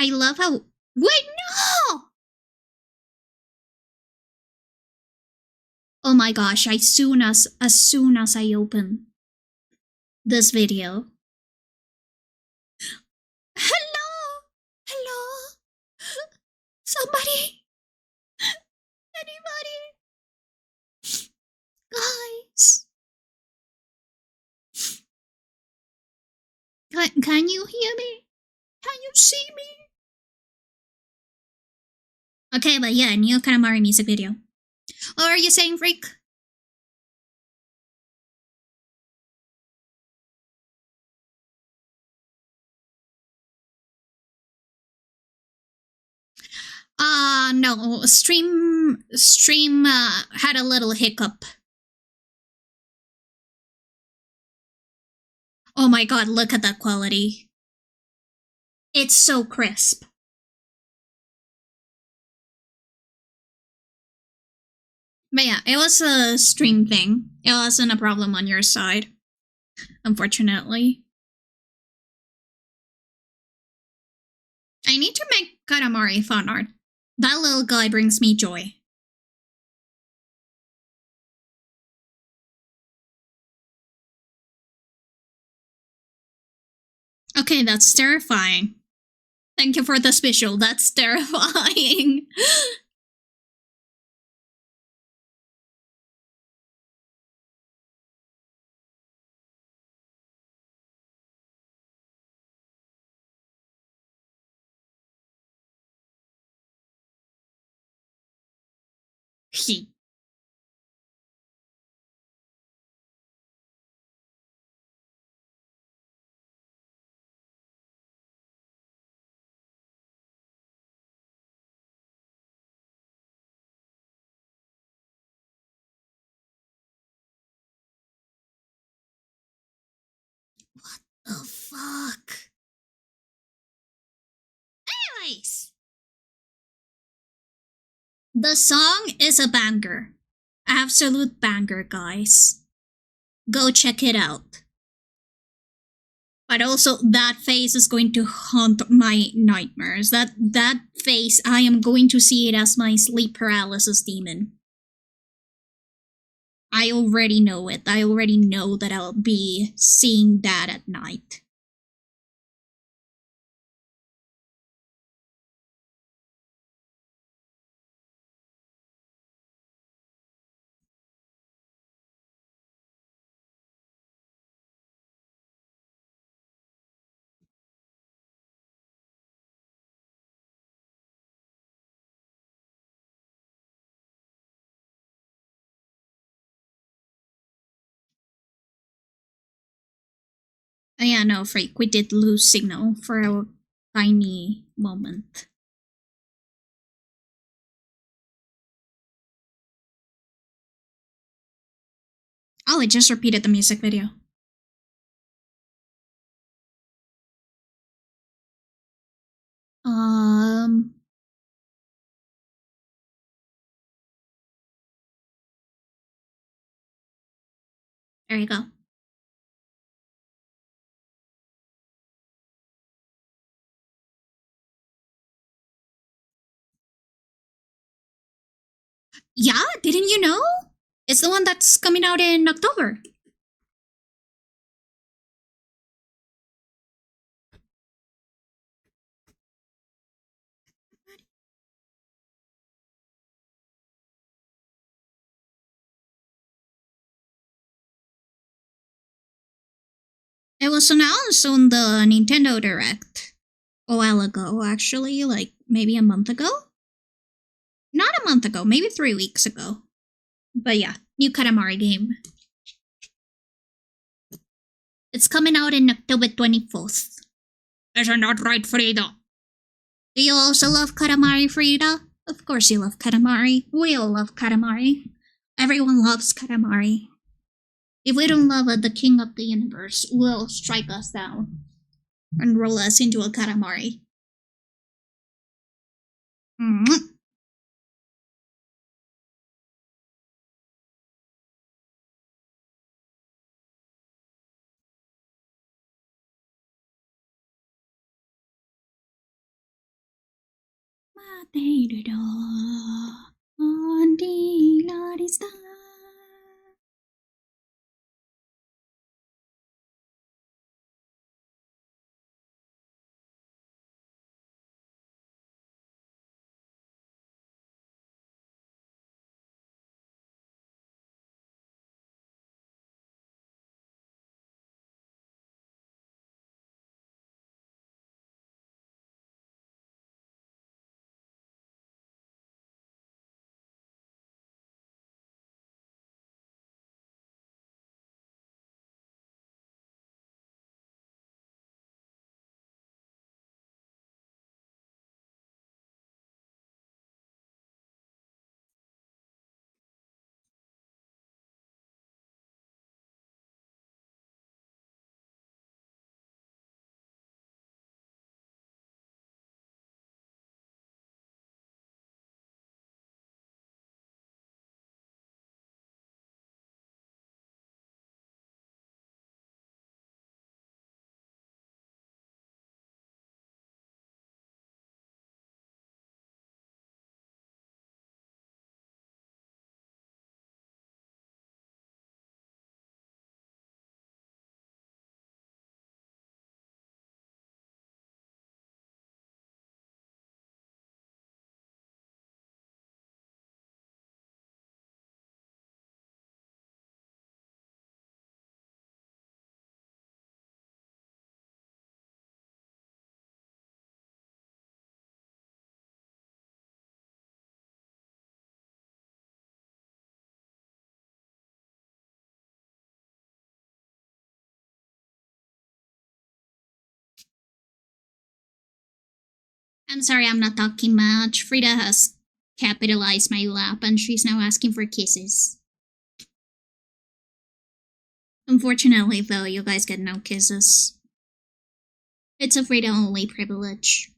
love how. Wait, no! Oh my gosh! As soon as I open this video. Hello, somebody, anybody, guys. Can you hear me? Can you see me? Okay, but yeah, new Katamari music video. What are you saying, freak? No, stream had a little hiccup. Oh my god, look at that quality. It's so crisp. But yeah, it was a stream thing. It wasn't a problem on your side, unfortunately. I need to make Katamari fan art. That little guy brings me joy. Okay, that's terrifying. Thank you for this visual. That's terrifying. What the fuck? Anyways. The song is a banger. Absolute banger, guys. Go check it out. But also, that face is going to haunt my nightmares. That face, I am going to see it as my sleep paralysis demon. I already know it. I already know that I'll be seeing that at night. Oh yeah, no, Freak, we did lose signal for a tiny moment. Oh, it just repeated the music video. There you go. Yeah, didn't you know? It's the one that's coming out in October. It was announced on the Nintendo Direct a while ago, actually, like maybe a month ago? Not a month ago, maybe 3 weeks ago. But yeah, new Katamari game. It's coming out in October 24th. Isn't that right, Frida? Do you also love Katamari, Frida? Of course you love Katamari. We all love Katamari. Everyone loves Katamari. If we don't love it, the king of the universe will strike us down and roll us into a Katamari. Mm-hmm. I'm sorry, I'm not talking much. Frida has capitalized my lap and she's now asking for kisses. Unfortunately, though, you guys get no kisses. It's a Frida only privilege.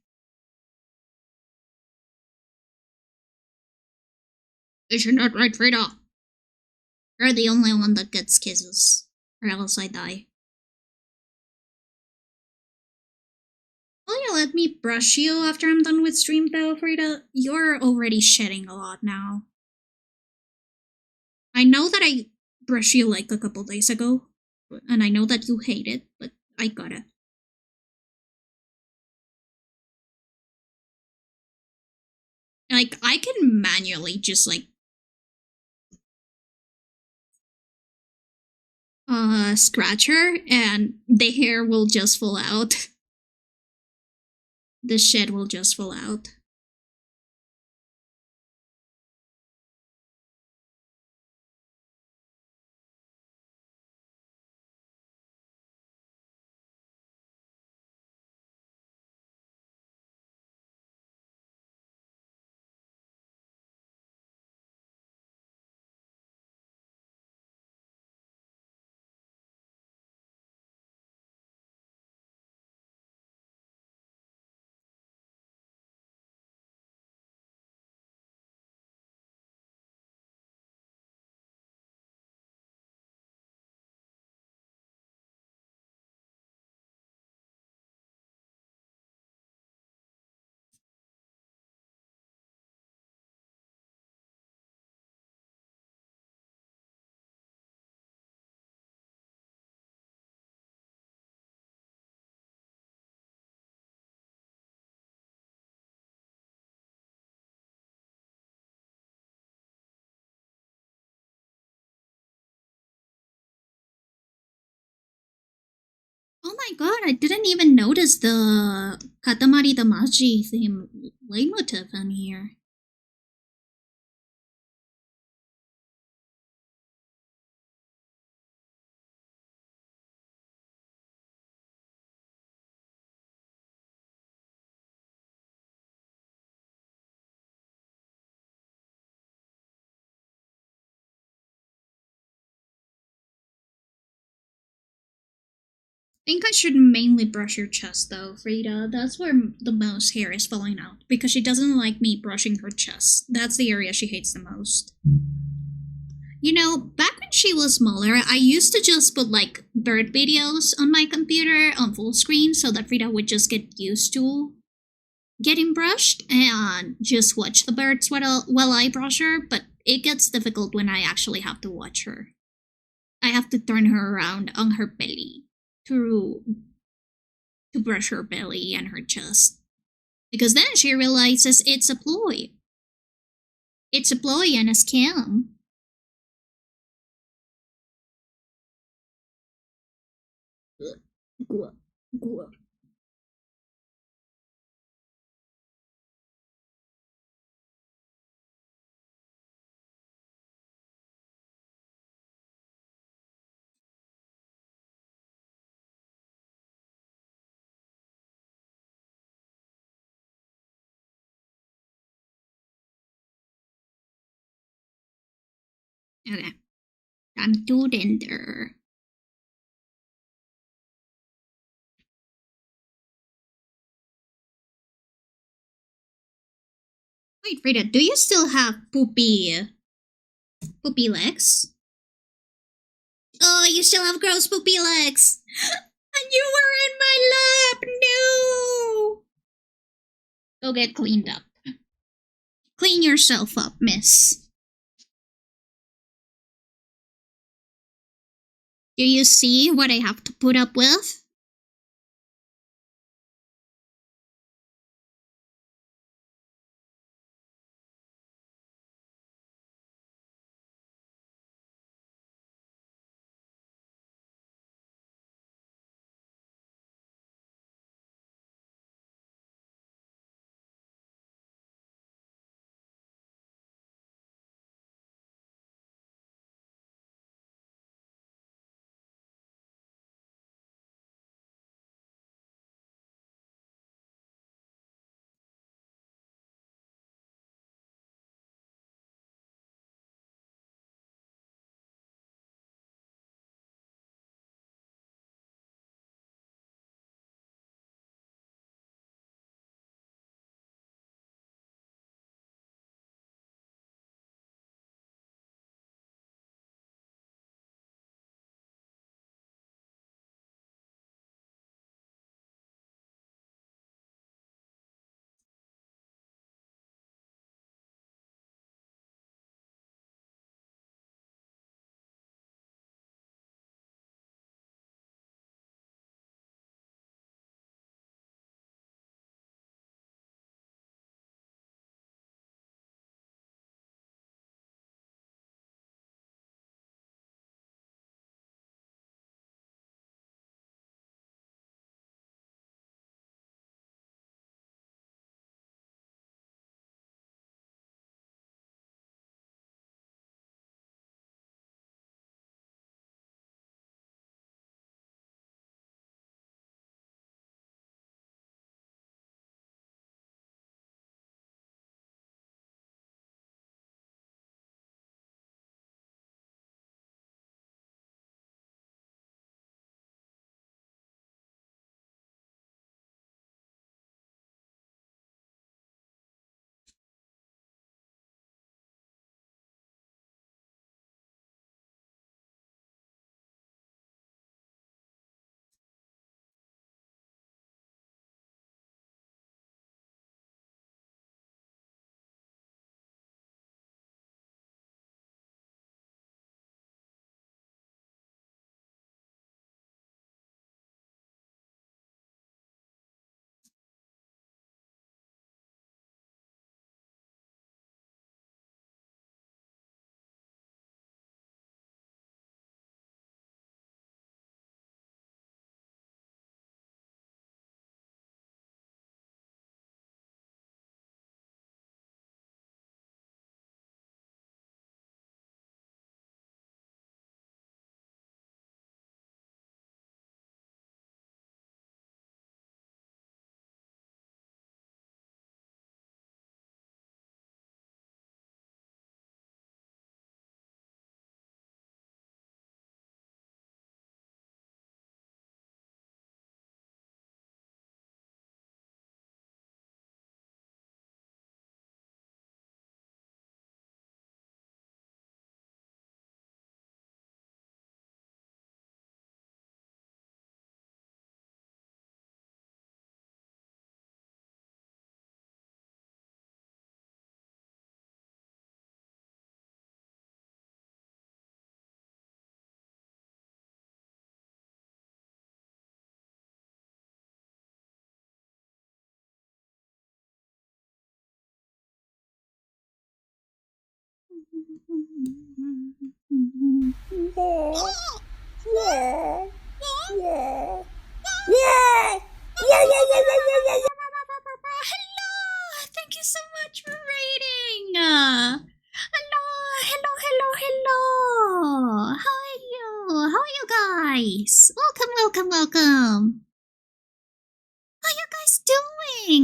Isn't that right, Frida? You're the only one that gets kisses, or else I die. Will you let me brush you after I'm done with stream, though, Frida? You're already shedding a lot now. I know that I brushed you like a couple days ago, and I know that you hate it, but I gotta. Like, I can manually just, like, scratch her, and the hair will just fall out. The shed will just fall out. my god, I didn't even notice the Katamari Damacy theme leitmotif on here. I think I should mainly brush your chest though, Frida. That's where the most hair is falling out. Because she doesn't like me brushing her chest. That's the area she hates the most. You know, back when she was smaller, I used to just put like bird videos on my computer on full screen so that Frida would just get used to getting brushed and just watch the birds while I brush her, but it gets difficult when I actually have to watch her. I have to turn her around on her belly to brush her belly and her chest. Because then she realizes it's a ploy. It's a ploy and a scam. Okay, I'm too tender. Wait, Frida, do you still have poopy legs? Oh, you still have gross poopy legs! And you were in my lap! No! Go get cleaned up. Clean yourself up, miss. Do you see what I have to put up with? Hello! Thank you so much for rating! Hello! Hello, hello, hello! How are you? How are you guys? Welcome, welcome, welcome! How are you guys doing?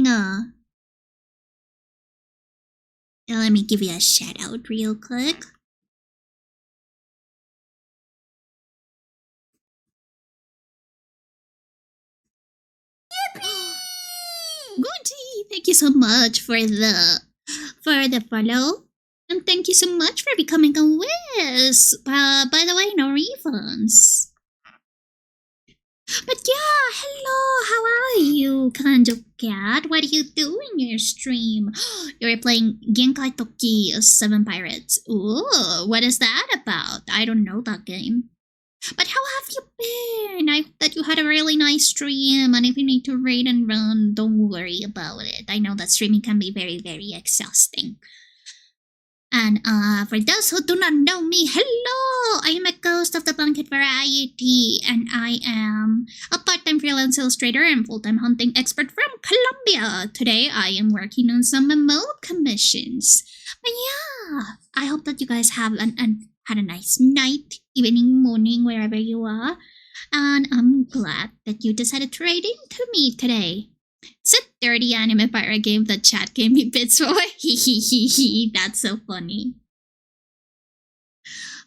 Let me give you a shout out real quick. Goody! Thank you so much for the follow. And thank you so much for becoming a Wiz. By the way, no refunds. But yeah, hello, how are you, kind of cat? What are you doing in your stream? You're playing Genkai Toki 7 Pirates. Ooh, what is that about? I don't know that game. But how have you been? I hope that you had a really nice stream, and if you need to raid and run, don't worry about it. I know that streaming can be very, very exhausting. And for those who do not know me, hello! I am a ghost of the Blanket Variety, and I am a part-time freelance illustrator and full-time hunting expert from Colombia. Today, I am working on some remote commissions. But yeah, I hope that you guys have had a nice night, evening, morning, wherever you are. And I'm glad that you decided to raid into me today. It's a dirty anime pirate game that chat gave me bits for. Hehehehe, that's so funny.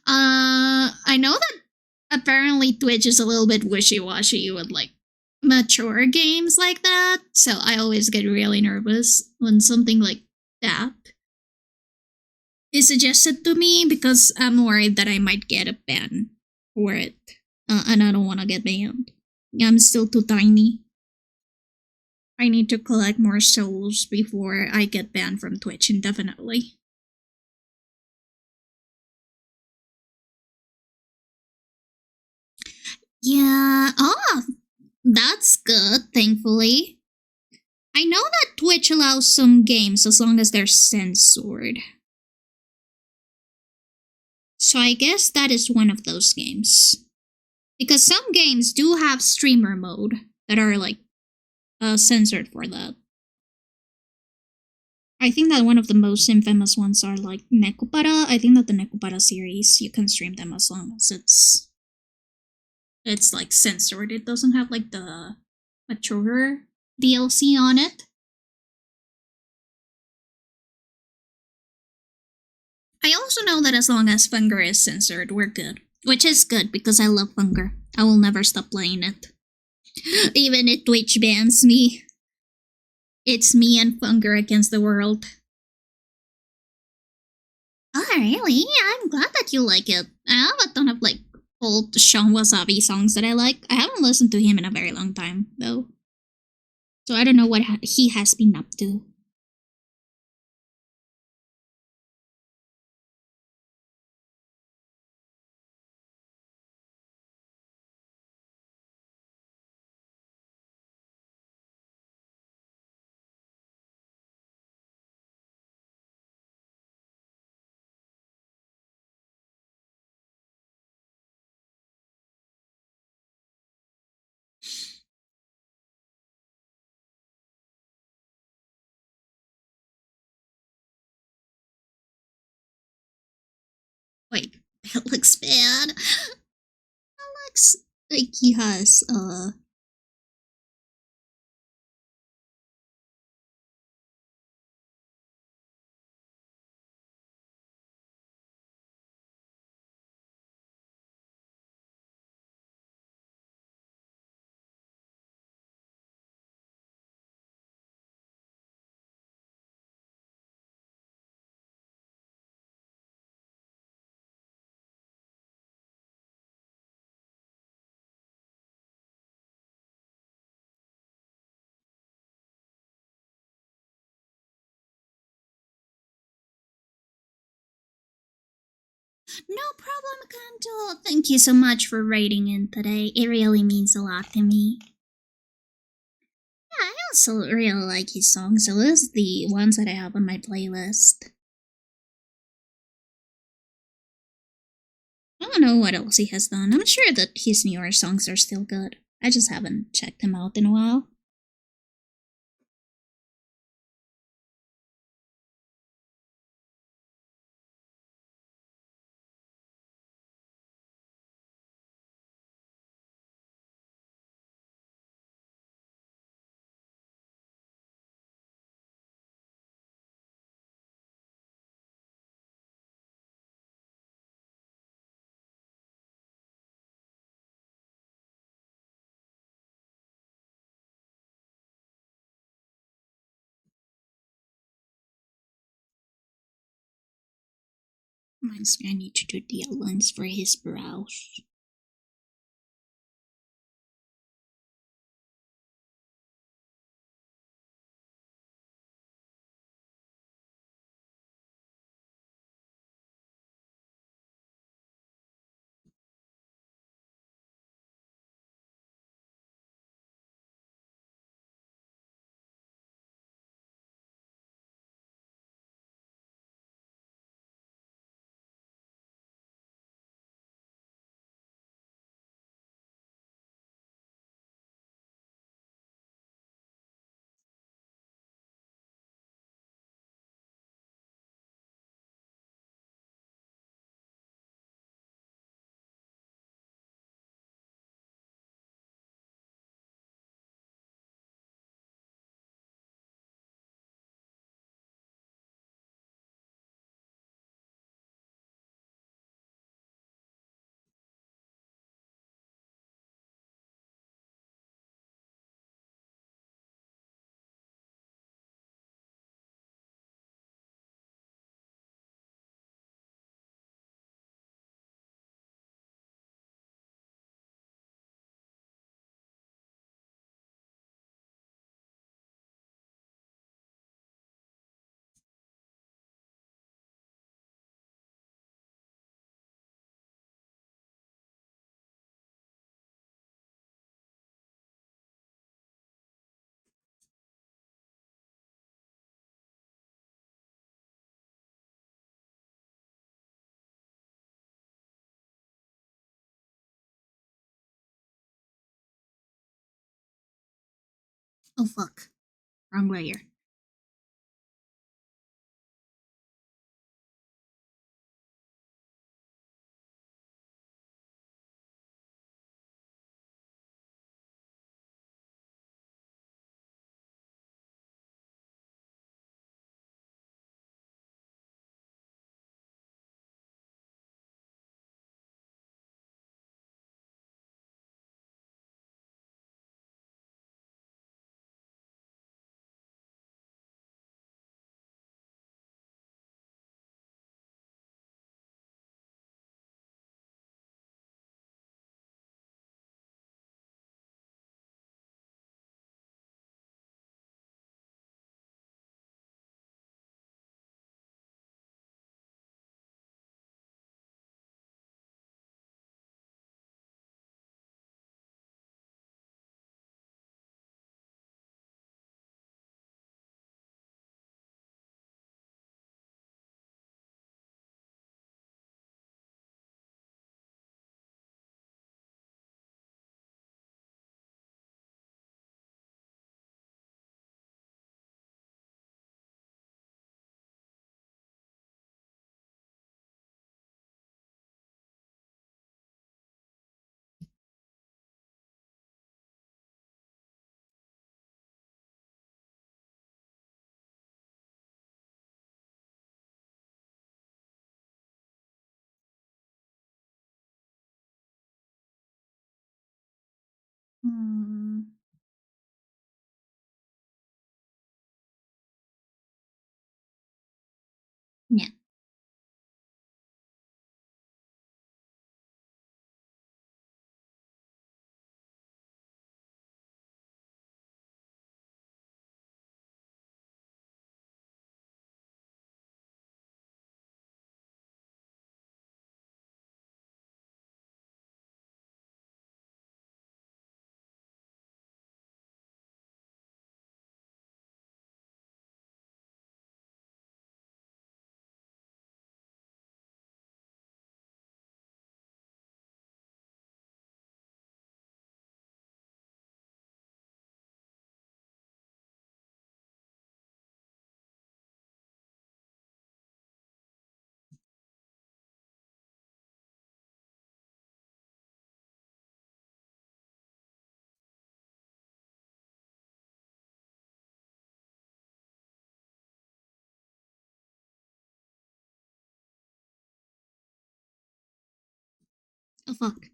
I know that apparently Twitch is a little bit wishy-washy with like mature games like that, so I always get really nervous when something like that is suggested to me because I'm worried that I might get a ban for it, and I don't want to get banned. I'm still too tiny. I need to collect more souls before I get banned from Twitch indefinitely. Yeah, that's good, thankfully. I know that Twitch allows some games as long as they're censored. So I guess that is one of those games. Because some games do have streamer mode that are like censored for that. I think that one of the most infamous ones are like Nekopara. I think that the Nekopara series, you can stream them as long as it's like censored. It doesn't have like the mature DLC on it. I also know that as long as Funger is censored, we're good. Which is good because I love Funger. I will never stop playing it. Even if Twitch bans me. It's me and Funger against the world. Oh, really? I'm glad that you like it. I have a ton of like old Sean Wasabi songs that I like. I haven't listened to him in a very long time, though. So I don't know what he has been up to. Wait, that looks bad. That looks like he has, No problem, Kanto. Thank you so much for writing in today. It really means a lot to me. Yeah, I also really like his songs, so those are the ones that I have on my playlist. don't know what else he has done. I'm sure that his newer songs are still good. I just haven't checked him out in a while. Reminds me I need to do the outlines for his brows. Oh fuck. Wrong layer. Hmm. Yeah. Oh, fuck.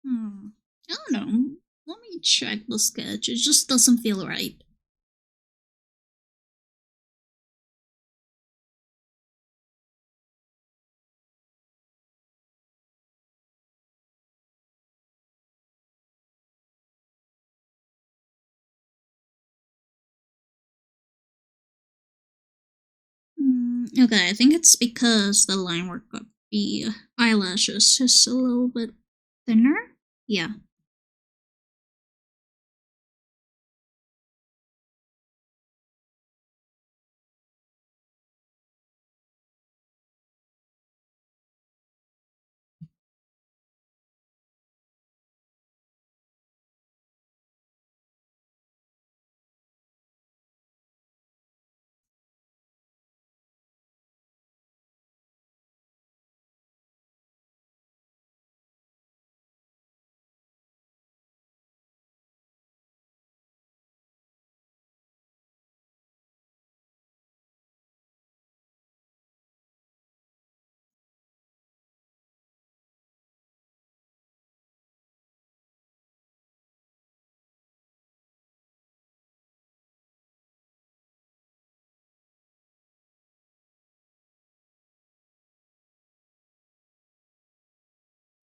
I don't know. Let me check the sketch. It just doesn't feel right. Okay, I think it's because the line work of the eyelashes is a little bit thinner. Yeah.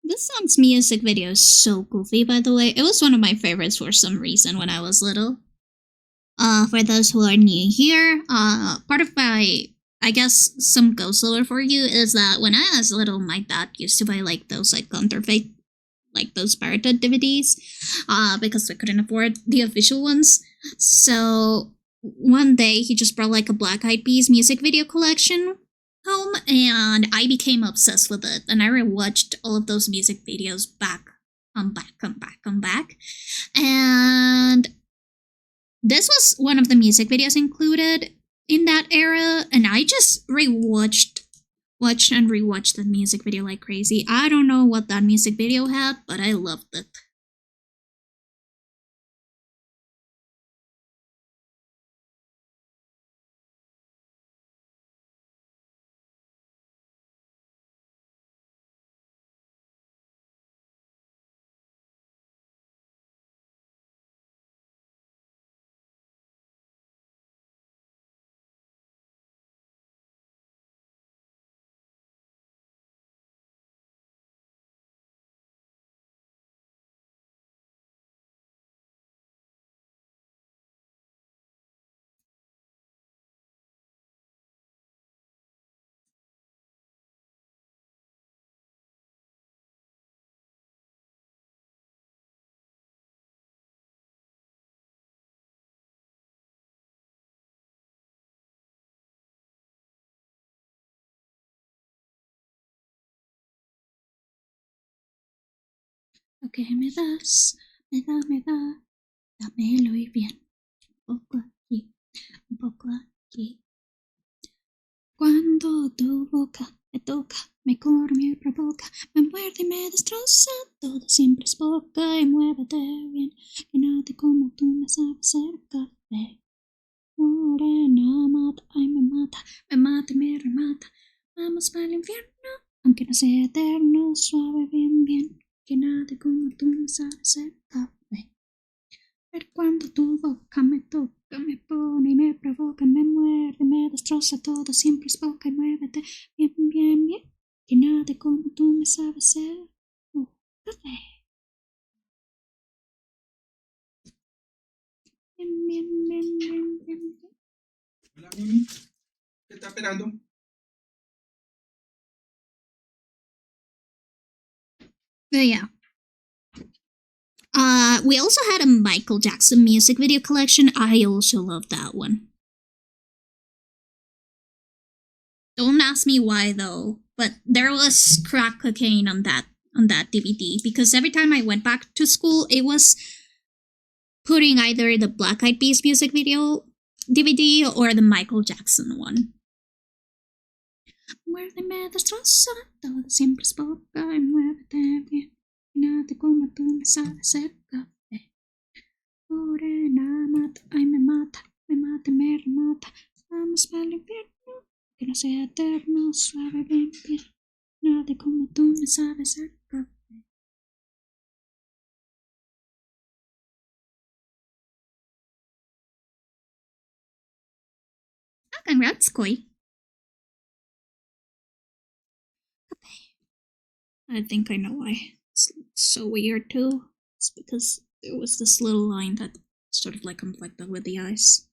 This song's music video is so goofy, by the way. It was one of my favorites for some reason when I was little. For those who are new here, part of my, I guess, some ghost lore for you is that when I was little, my dad used to buy like those like counterfeit, like those pirated DVDs, because we couldn't afford the official ones. So one day he just brought like a Black Eyed Peas music video collection home, and I became obsessed with it. And I rewatched all of those music videos back, back. And this was one of the music videos included in that era, and I just watched and rewatched the music video like crazy. I don't know what that music video had, but I loved it. Ok, me da, dámelo y bien. Un poco aquí. Cuando tu boca me toca, me corre, me provoca, me muerde y me destroza, todo siempre es poca y muévete bien, que nadie como tú me sabe hacer café. Morena mata, ay me mata y me remata, vamos para el infierno, aunque no sea eterno, suave, bien, que nadie como tú me sabe hacer café. Pero cuando tu boca me toca, me pone y me provoca, me muerde, me destroza todo, siempre es poca y muévete bien, que nadie como tú me sabe hacer café. Bien. Hola, Mimi. ¿Qué está esperando? But yeah, We also had a Michael Jackson music video collection. I also love that one. Don't ask me why though, but there was crack cocaine on that DVD because every time I went back to school, it was putting either the Black Eyed Peas music video DVD or the Michael Jackson one. Muérdeme destroza, todo siempre es poca, y muévete bien, nada como tú me sabes hacer café. Morena mata, ay me mata, me remata, vamos para el infierno, que no sea eterno, suave limpia, nada como tú me sabes hacer café. Ah, congrats, Koi. I think I know why. It's so weird too. It's because there was this little line that sort of like conflicted with the eyes.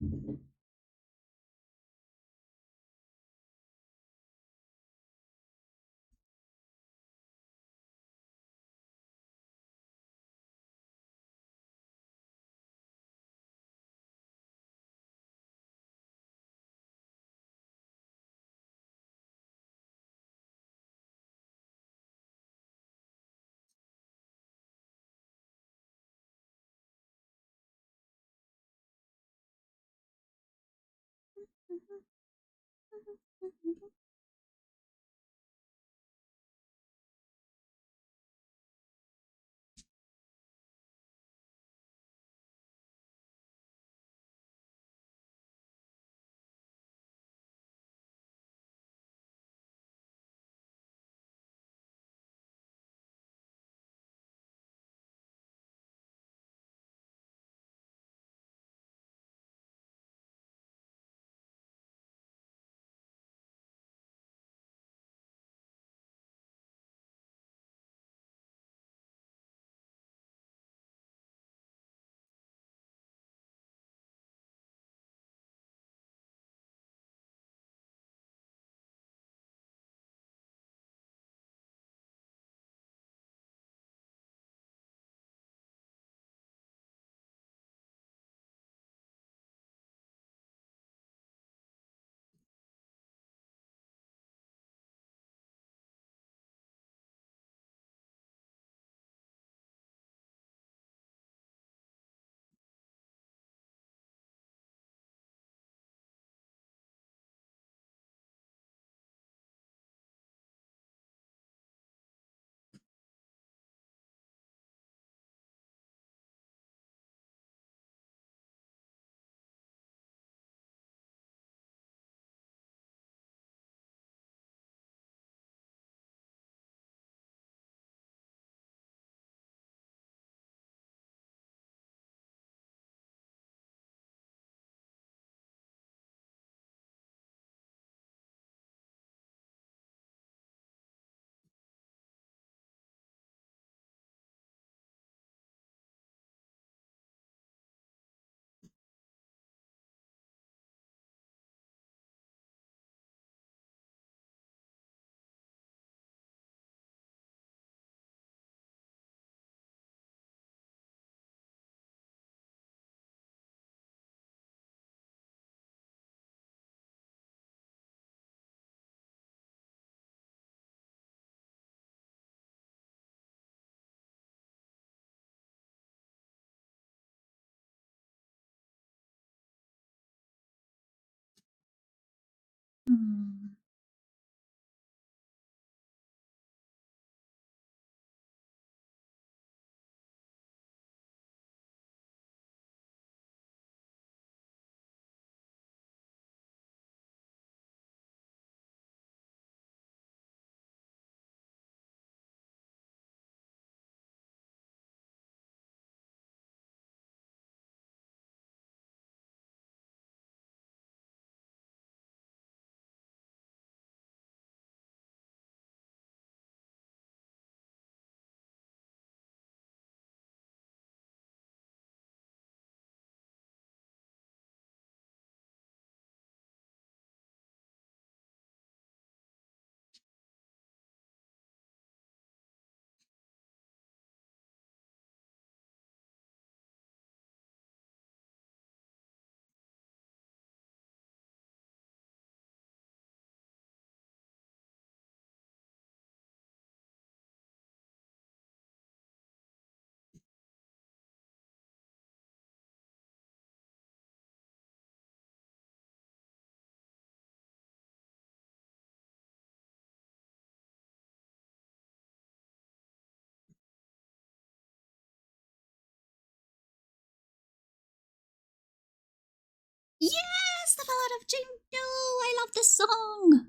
Hmm. Yes, the Ballad of Jingo! I love this song!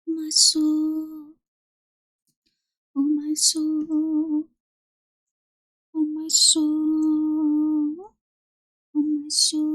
My soul, oh my soul, oh my Shit.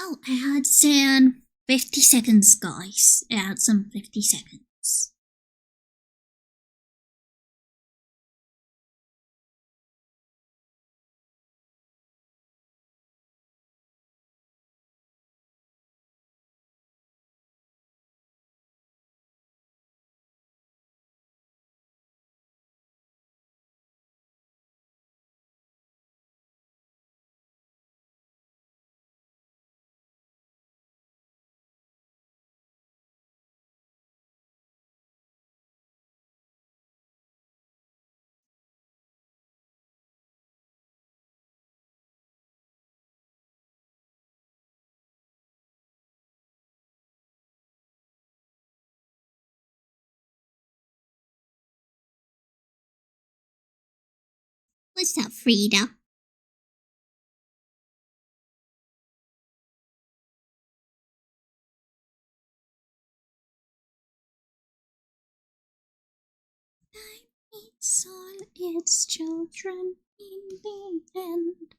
Oh, I had some 50 seconds, guys. I had some 50 seconds. What's up, Frida? It's all its children in the end.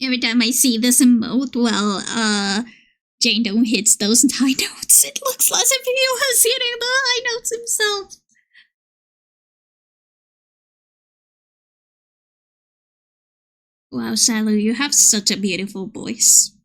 Every time I see this emote, Jane Doe hits those high notes, it looks as if he was hitting the high notes himself. Wow, Salu, you have such a beautiful voice.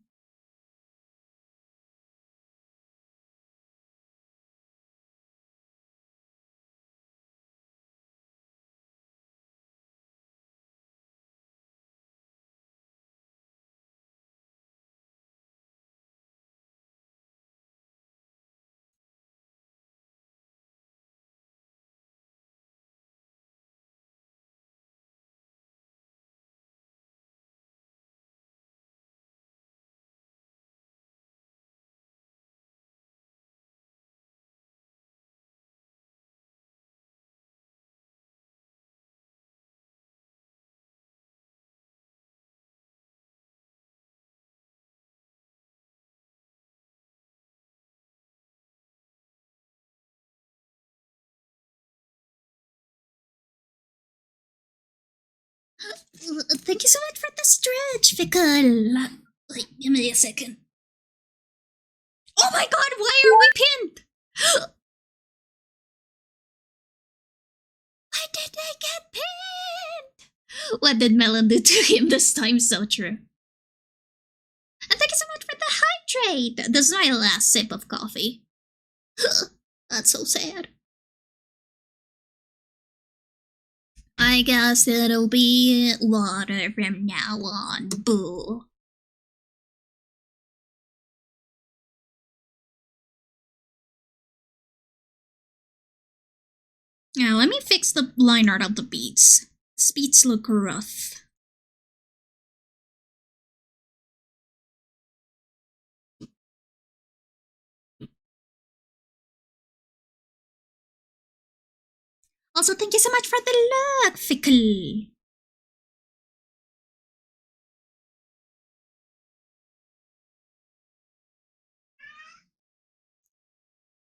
Thank you so much for the stretch, Fickle. Wait, give me a second. Oh my god, why are we pinned? Why did I get pinned? What did Melon do to him this time? So true. And thank you so much for the hydrate. This is my last sip of coffee. That's so sad. I guess it'll be water from now on. Boo. Now let me fix the line art of the beats. These beats look rough. Also, thank you so much for the luck, Fickle.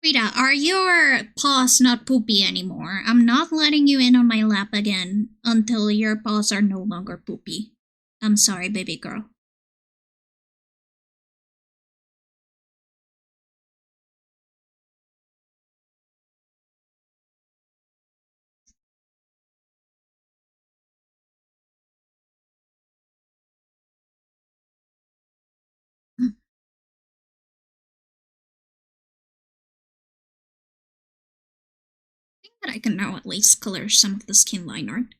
Rita, are your paws not poopy anymore? I'm not letting you in on my lap again until your paws are no longer poopy. I'm sorry, baby girl. I think that I can now at least color some of the skin line art.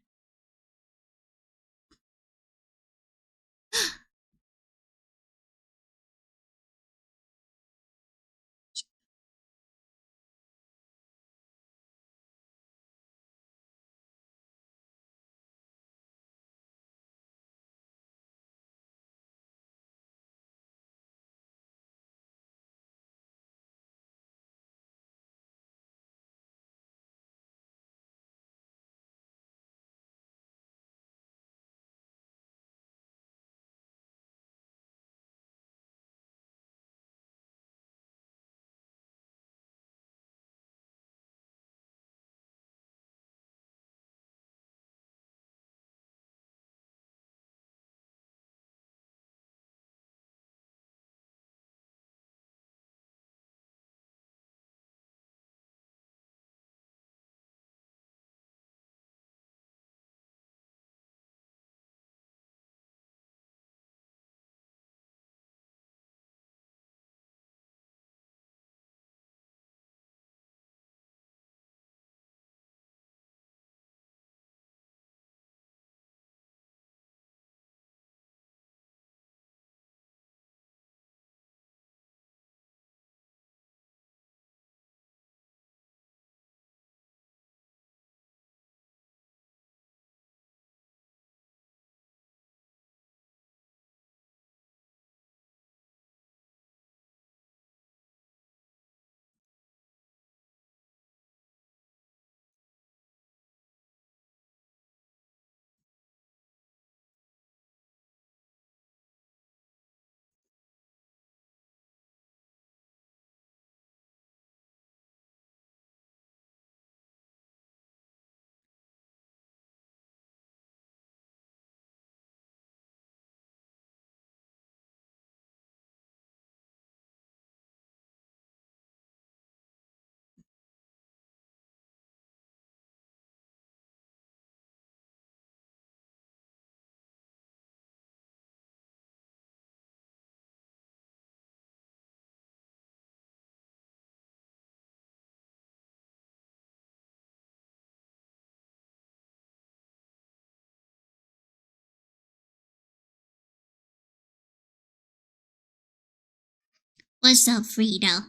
What's up, Frida?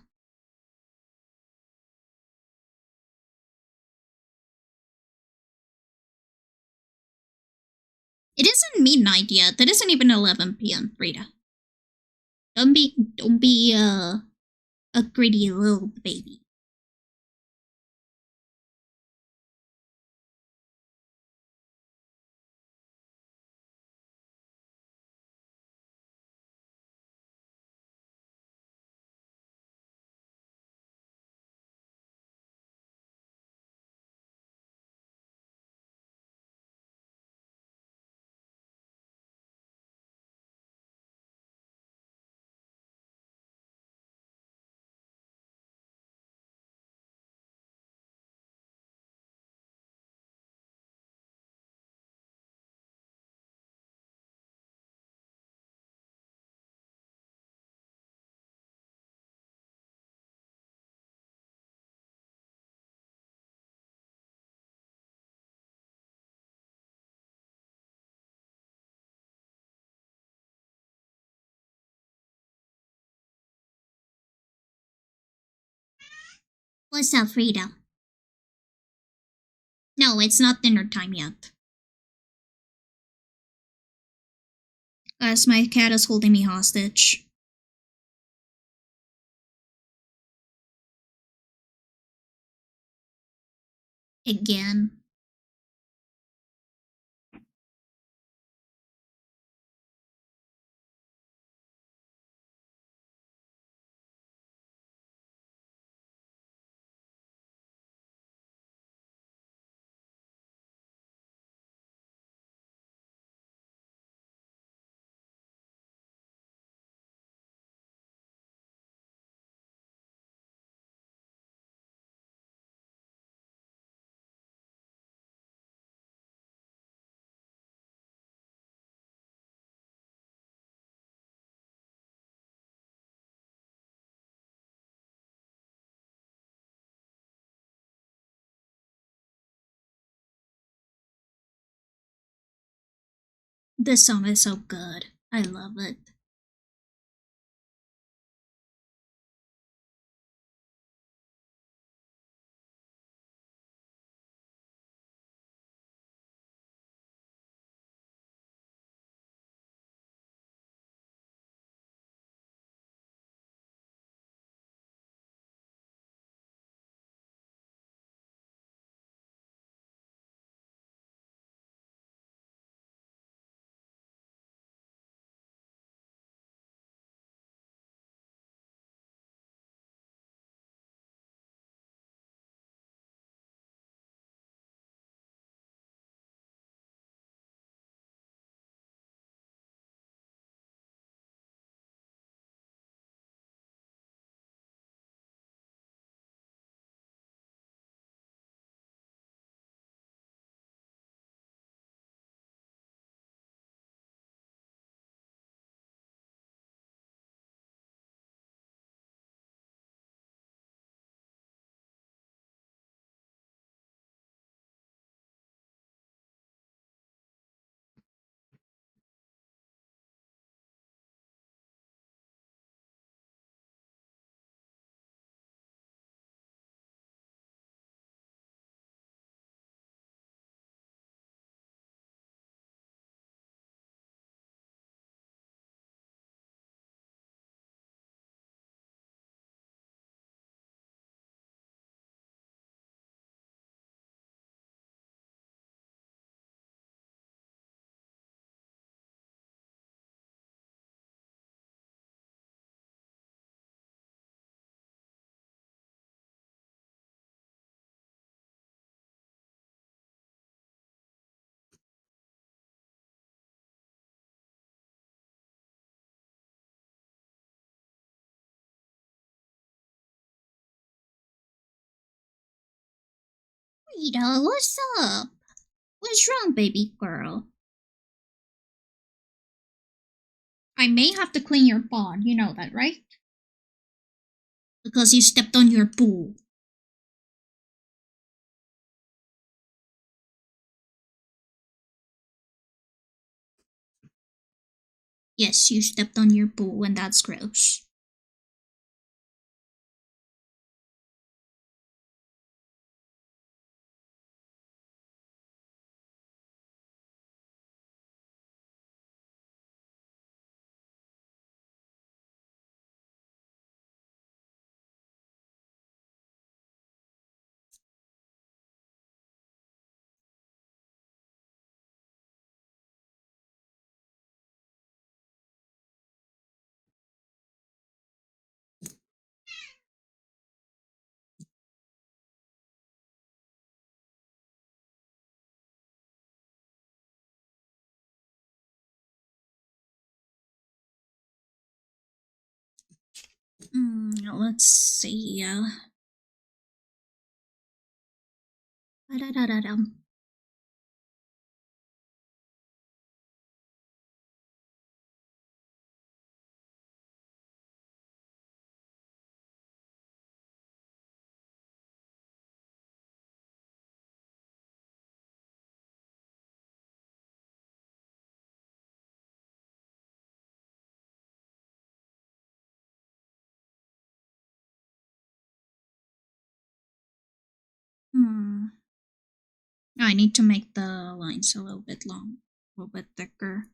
It isn't midnight yet. It isn't even 11 p.m., Frida. Don't be a greedy little baby. What's up, Frida? No, it's not dinner time yet. As my cat is holding me hostage. again. This song is so good. I love it. Rita, what's up? What's wrong, baby girl? I may have to clean your pond, you know that, right? Because you stepped on your poo. Yes, you stepped on your poo, and that's gross. Let's see. Da-da-da-da-dum. I need to make the lines a little bit long, a little bit thicker.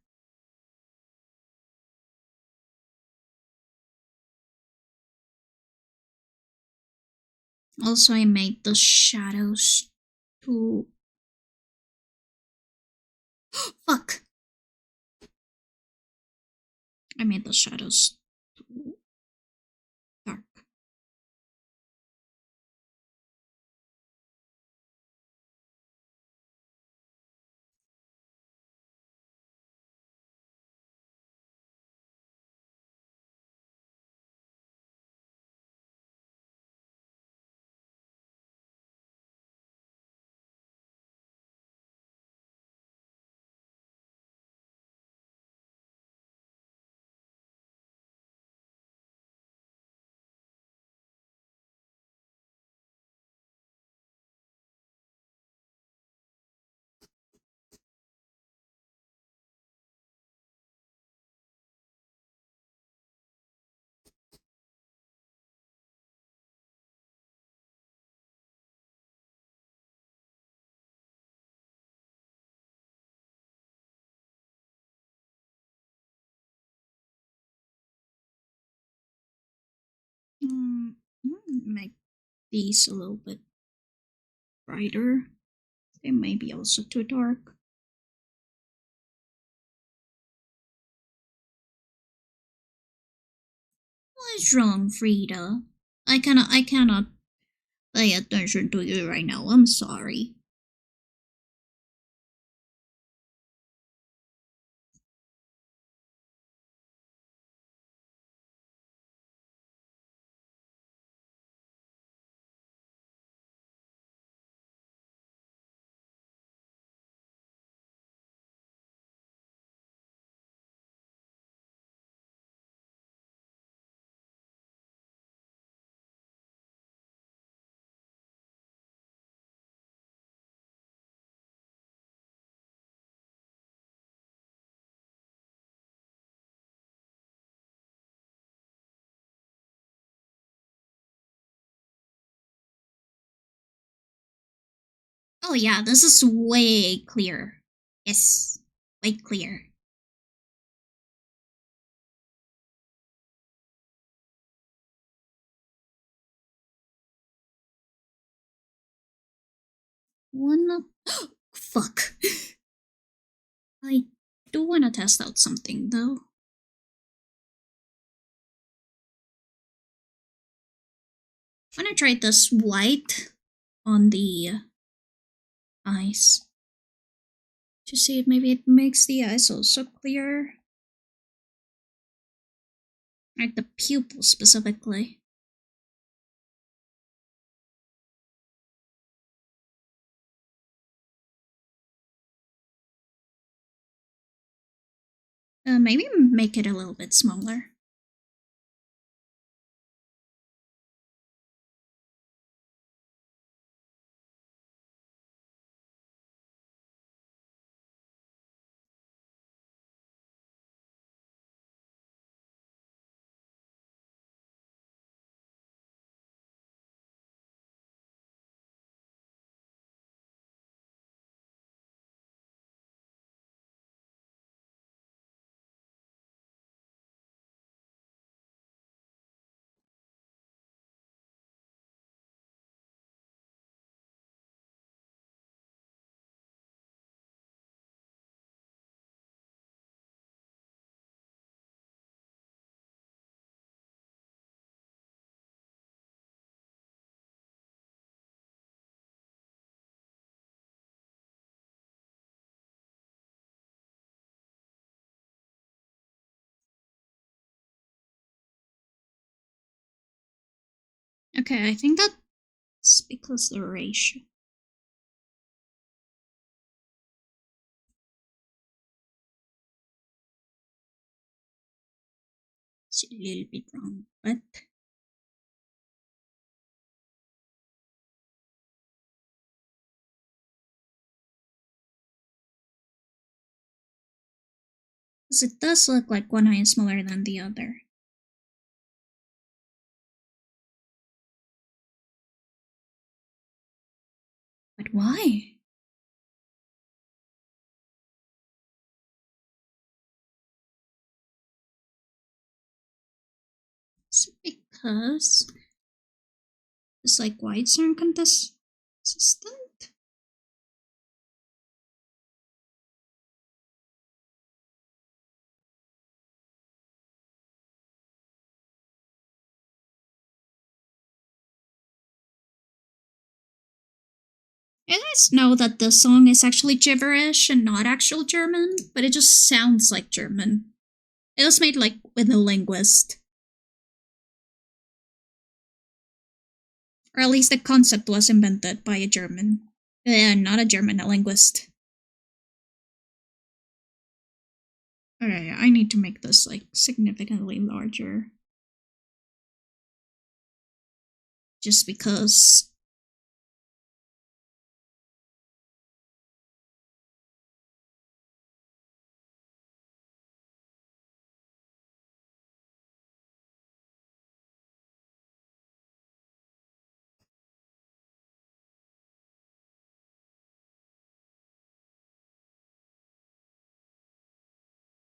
Also, I made the shadows to... Fuck! I made the shadows too dark. Make these a little bit brighter. They may be also too dark. What's wrong, Frida? I cannot pay attention to you right now. I'm sorry. Oh yeah, this is way clear. Yes, way clear. Fuck. I do want to test out something though. I'm gonna try this white on the eyes to see if maybe it makes the eyes also clearer. Like the pupil specifically. Maybe make it a little bit smaller. Okay, I think that's because the ratio. It's a little bit wrong, but because it does look like one eye is smaller than the other. But why? Is it because it's like whites aren't consistent? You guys know that the song is actually gibberish and not actual German, but it just sounds like German. It was made like with a linguist. Or at least the concept was invented by a German. Not a German, a linguist. Okay, I need to make this like significantly larger. Just because.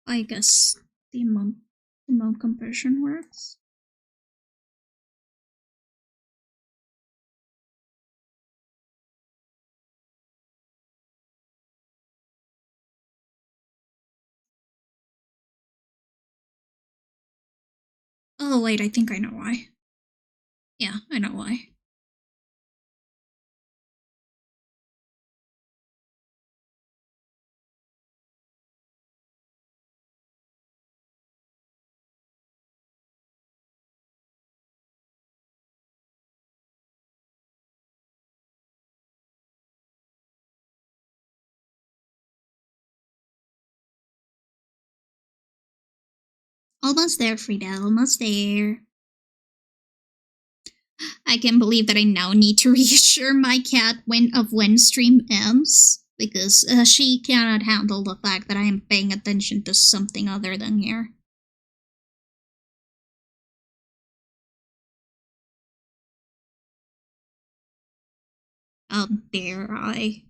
I guess the amount compression works. Oh wait, I think I know why. Yeah, I know why. Almost there, Frida, almost there. I can't believe that I now need to reassure my cat when stream ends, because she cannot handle the fact that I am paying attention to something other than here. How dare I?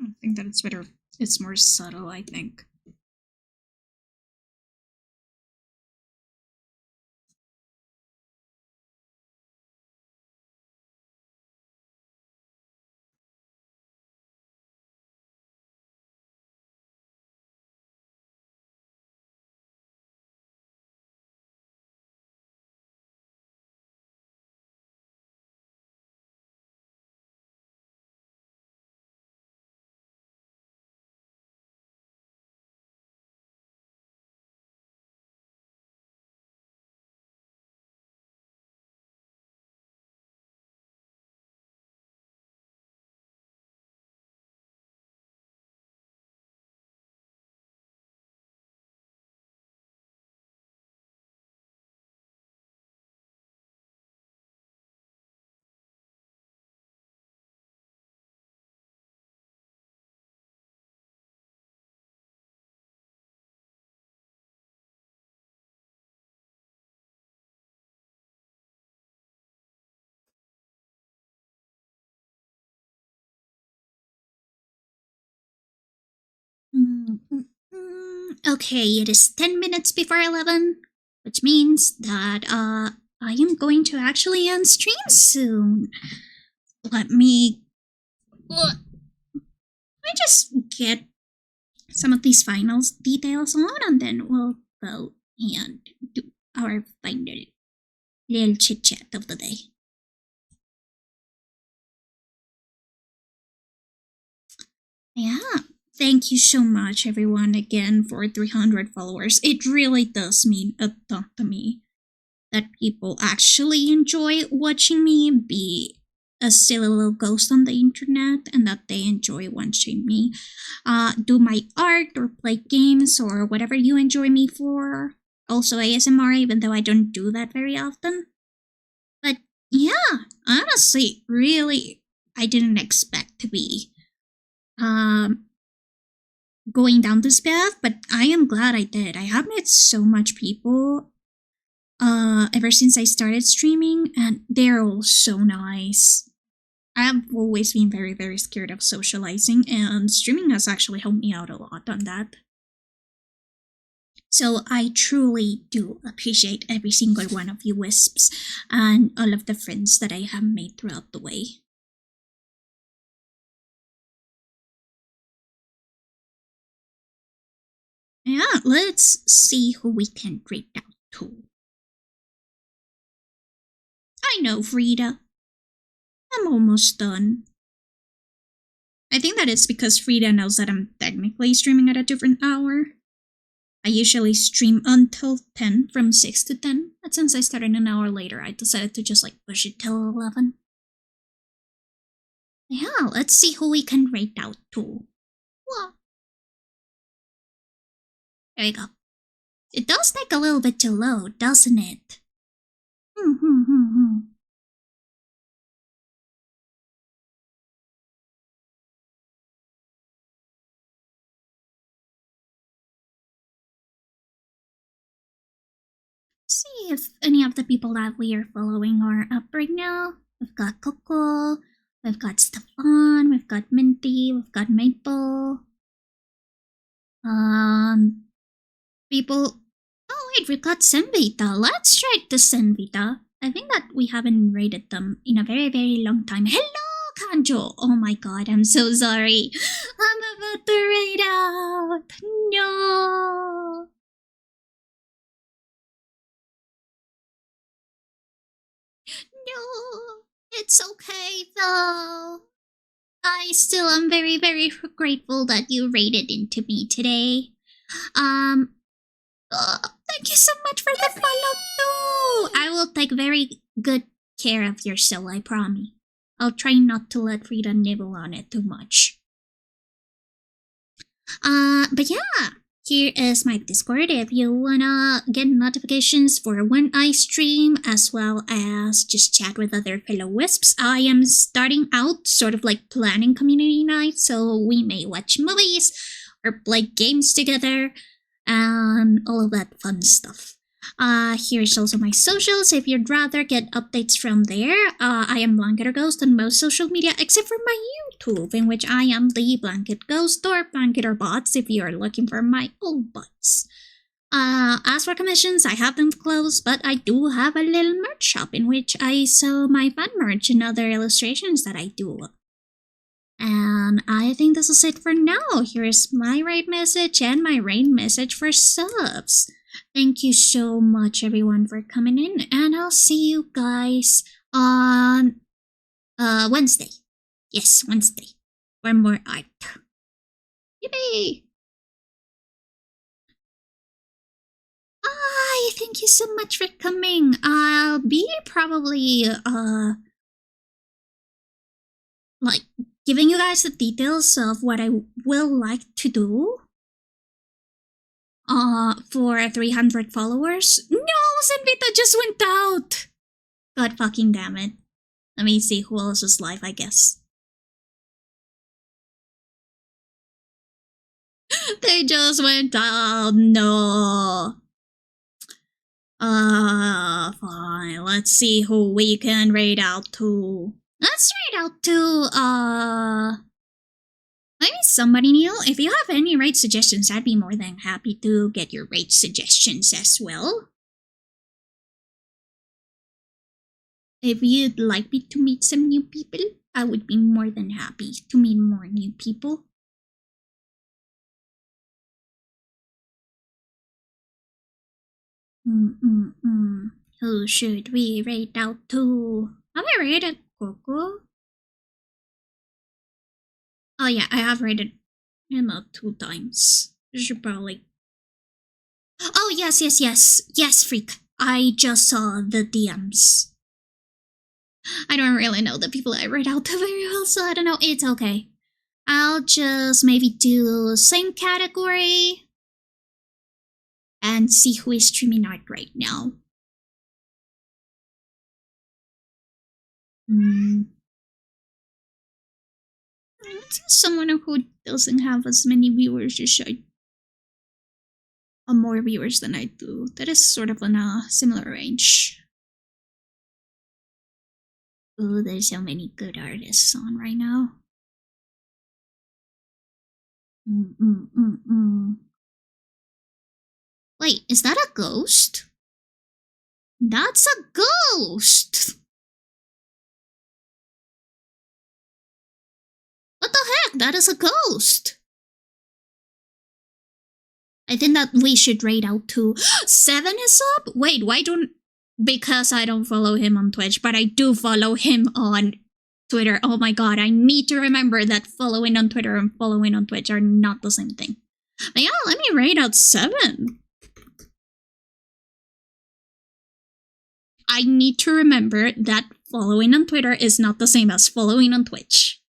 I think that it's better. It's more subtle, I think. Okay, it is 10 minutes before 11, which means that I am going to actually end stream soon. Let me just get some of these final details on, and then we'll go and do our final little chit chat of the day. Yeah, thank you so much, everyone, again for 300 followers. It really does mean a ton to me that people actually enjoy watching me be a silly little ghost on the internet, and that they enjoy watching me do my art or play games or whatever you enjoy me for. Also ASMR, even though I don't do that very often. But yeah, honestly, really, I didn't expect to be going down this path, but I am glad I did. I have met so much people ever since I started streaming, and they're all so nice. I have always been very, very scared of socializing, and streaming has actually helped me out a lot on that. So I truly do appreciate every single one of you wisps and all of the friends that I have made throughout the way. Yeah, let's see who we can read out to. I know, Frida. I'm almost done. I think that it's because Frida knows that I'm technically streaming at a different hour. I usually stream until 10, from 6 to 10, but since I started an hour later, I decided to just push it till 11. Yeah, let's see who we can rate out to. Whoa. There we go. It does take a little bit to load, doesn't it? See if any of the people that we are following are up right now. We've got Coco, we've got Stefan, we've got Minty, we've got Maple. People. Oh wait, we've got Senvita. Let's try to Senvita. I think that we haven't rated them in a very, very long time. Hello, Kanjo! Oh my god, I'm so sorry. I'm about to rate out. No. No, it's okay though. I still am very, very grateful that you rated into me today. Thank you so much for the follow too. I will take very good care of your soul, I promise. I'll try not to let Frida nibble on it too much. But yeah, here is my Discord if you wanna get notifications for when I stream, as well as just chat with other fellow wisps. I am starting out sort of planning community night, so we may watch movies or play games together and all of that fun stuff. Here's also my socials if you'd rather get updates from there. I am Blanket Ghost on most social media except for my YouTube, in which I am the Blanket Ghost or Blanket Bots if you are looking for my old bots. As for commissions, I have them closed, but I do have a little merch shop in which I sell my fan merch and other illustrations that I do. And I think this is it for now. Here's my raid message and my raid message for subs. Thank you so much, everyone, for coming in, and I'll see you guys on Wednesday. Yes, Wednesday, for more art. Yippee! Thank you so much for coming. I'll be probably giving you guys the details of what I will like to do for 300 followers. No, Senvita just went out. God fucking damn it. Let me see who else is live, I guess. They just went out. No. Fine. Let's see who we can raid out to. Let's raid out to, maybe somebody new. If you have any raid suggestions, I'd be more than happy to get your raid suggestions as well. If you'd like me to meet some new people, I would be more than happy to meet more new people. Who should we raid out to? Have I raided Coco? Oh yeah, I have raided Emma 2 times. I should probably... Oh yes, yes, freak. I just saw the DMs. I don't really know the people I raid out to very well, so I don't know. It's okay. I'll just maybe do same category and see who is streaming art right now. It's someone who doesn't have as many viewers as I... more viewers than I do. That is sort of in a similar range. Oh, there's so many good artists on right now. Wait, is that a ghost? That's a ghost! What the heck? That is a ghost! I think that we should rate out to 7 is up? Wait, why don't... Because I don't follow him on Twitch, but I do follow him on Twitter. Oh my god, I need to remember that following on Twitter and following on Twitch are not the same thing. But yeah, let me rate out 7. I need to remember that following on Twitter is not the same as following on Twitch.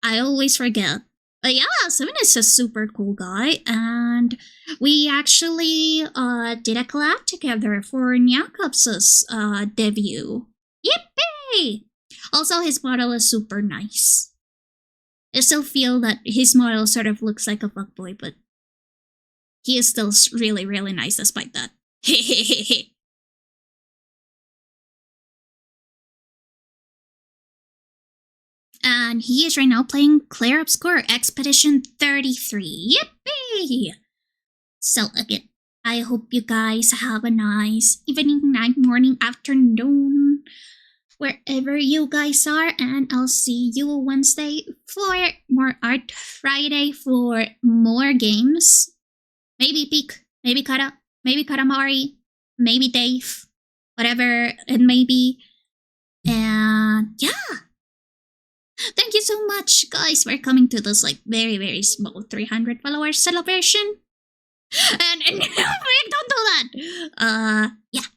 I always forget. But yeah, 7 is a super cool guy, and we actually did a collab together for Nyakup's debut. Yippee! Also, his model is super nice. I still feel that his model sort of looks like a fuckboy, but he is still really, really nice despite that. Hehehehe. And he is right now playing Claire Obscure Expedition 33. Yippee! So again, I hope you guys have a nice evening, night, morning, afternoon, wherever you guys are. And I'll see you Wednesday for more art, Friday for more games. Maybe Peak, maybe Kara, maybe Karamari, maybe Dave, whatever it may be. And yeah. Thank you so much, guys, for coming to this like very, very small 300 followers celebration. And don't do that. Yeah.